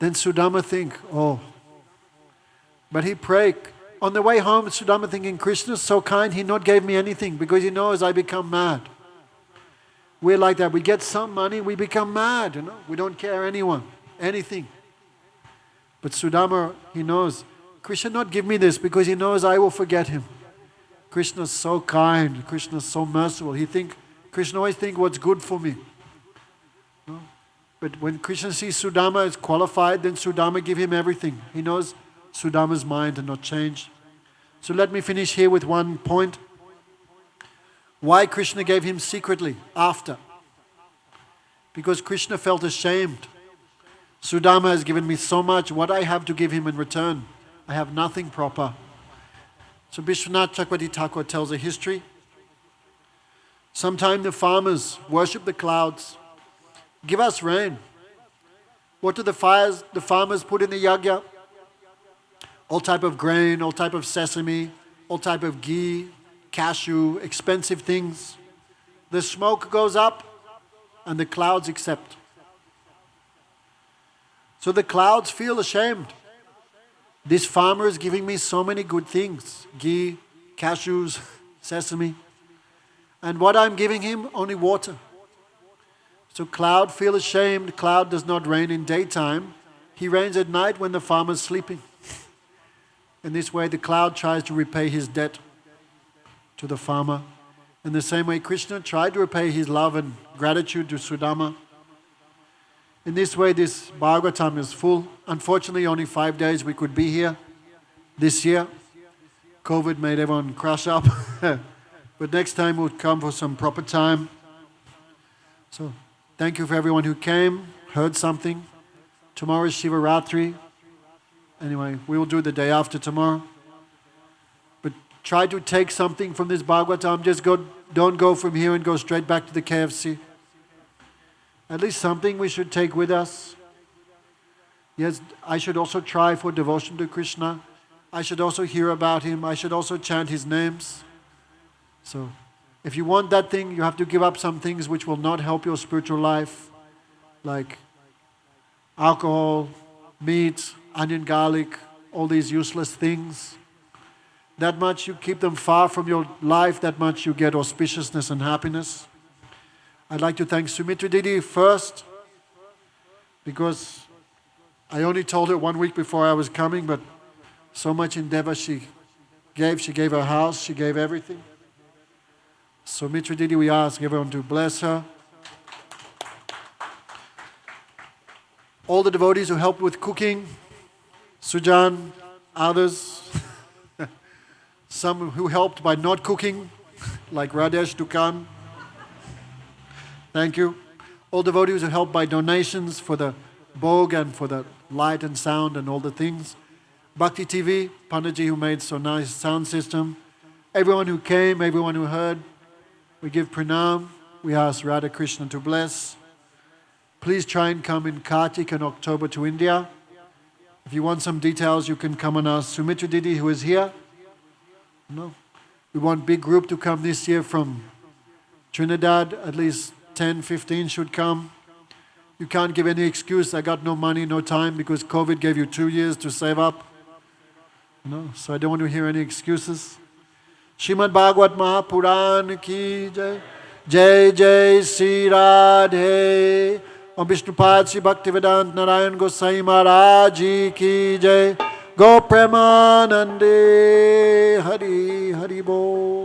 Then Sudama think, oh. But he prayed. On the way home, Sudama thinking, Krishna's so kind, he not gave me anything because he knows I become mad. We're like that. We get some money, we become mad, We don't care anything. But Sudama, he knows, Krishna not give me this because he knows I will forget him. Krishna's so kind, Krishna's so merciful. Krishna always think what's good for me. But when Krishna sees Sudama is qualified, then Sudama give him everything. He knows Sudama's mind and not change. So let me finish here with one point. Why Krishna gave him secretly after? Because Krishna felt ashamed. Sudama has given me so much, what I have to give him in return? I have nothing proper. So Vishwanath Chakravarti Thakur tells a history. Sometime the farmers worship the clouds. Give us rain. What do the farmers put in the yagya? All type of grain, all type of sesame, all type of ghee, cashew, expensive things. The smoke goes up and the clouds accept. So the clouds feel ashamed. This farmer is giving me so many good things. Ghee, cashews, sesame. And what I'm giving him, only water. So cloud feel ashamed. Cloud does not rain in daytime. He rains at night when the farmer's sleeping. In this way, the cloud tries to repay his debt to the farmer. In the same way, Krishna tried to repay his love and gratitude to Sudama. In this way, this Bhagavatam is full. Unfortunately, only 5 days we could be here this year. COVID made everyone crush up. But next time we'll come for some proper time. So, thank you for everyone who came, heard something. Tomorrow is Shivaratri. Anyway, we will do the day after tomorrow. But try to take something from this Bhagavatam. Don't go from here and go straight back to the KFC. At least something we should take with us. Yes, I should also try for devotion to Krishna. I should also hear about him. I should also chant his names. So, if you want that thing, you have to give up some things which will not help your spiritual life, like alcohol, meat, onion, garlic, all these useless things. That much you keep them far from your life, that much you get auspiciousness and happiness. I'd like to thank Sumintra Didi first, because I only told her 1 week before I was coming, but so much endeavor she gave. She gave her house, she gave everything. Sumintra Didi, we ask everyone to bless her. All the devotees who helped with cooking, Sujan, others, some who helped by not cooking, like Radesh Dukan. Thank you. All devotees who helped by donations for the Bhog and for the light and sound and all the things. Bhakti TV, Panditji who made so nice sound system. Everyone who came, everyone who heard, we give pranam. We ask Radha Krishna to bless. Please try and come in Kartik in October to India. If you want some details, you can come and ask Sumitra Didi, who is here. No. We want big group to come this year from Trinidad. At least 10, 15 should come. You can't give any excuse, I got no money, no time, because COVID gave you 2 years to save up. No, so I don't want to hear any excuses. Srimad Bhagavat Mahapuran ki jai. Jai Jai Sri Radhe. Om Vishnupad Sri Bhaktivedanta Narayan Gosai Maharajh ki jai. Go Premanande Hari Hari Bo.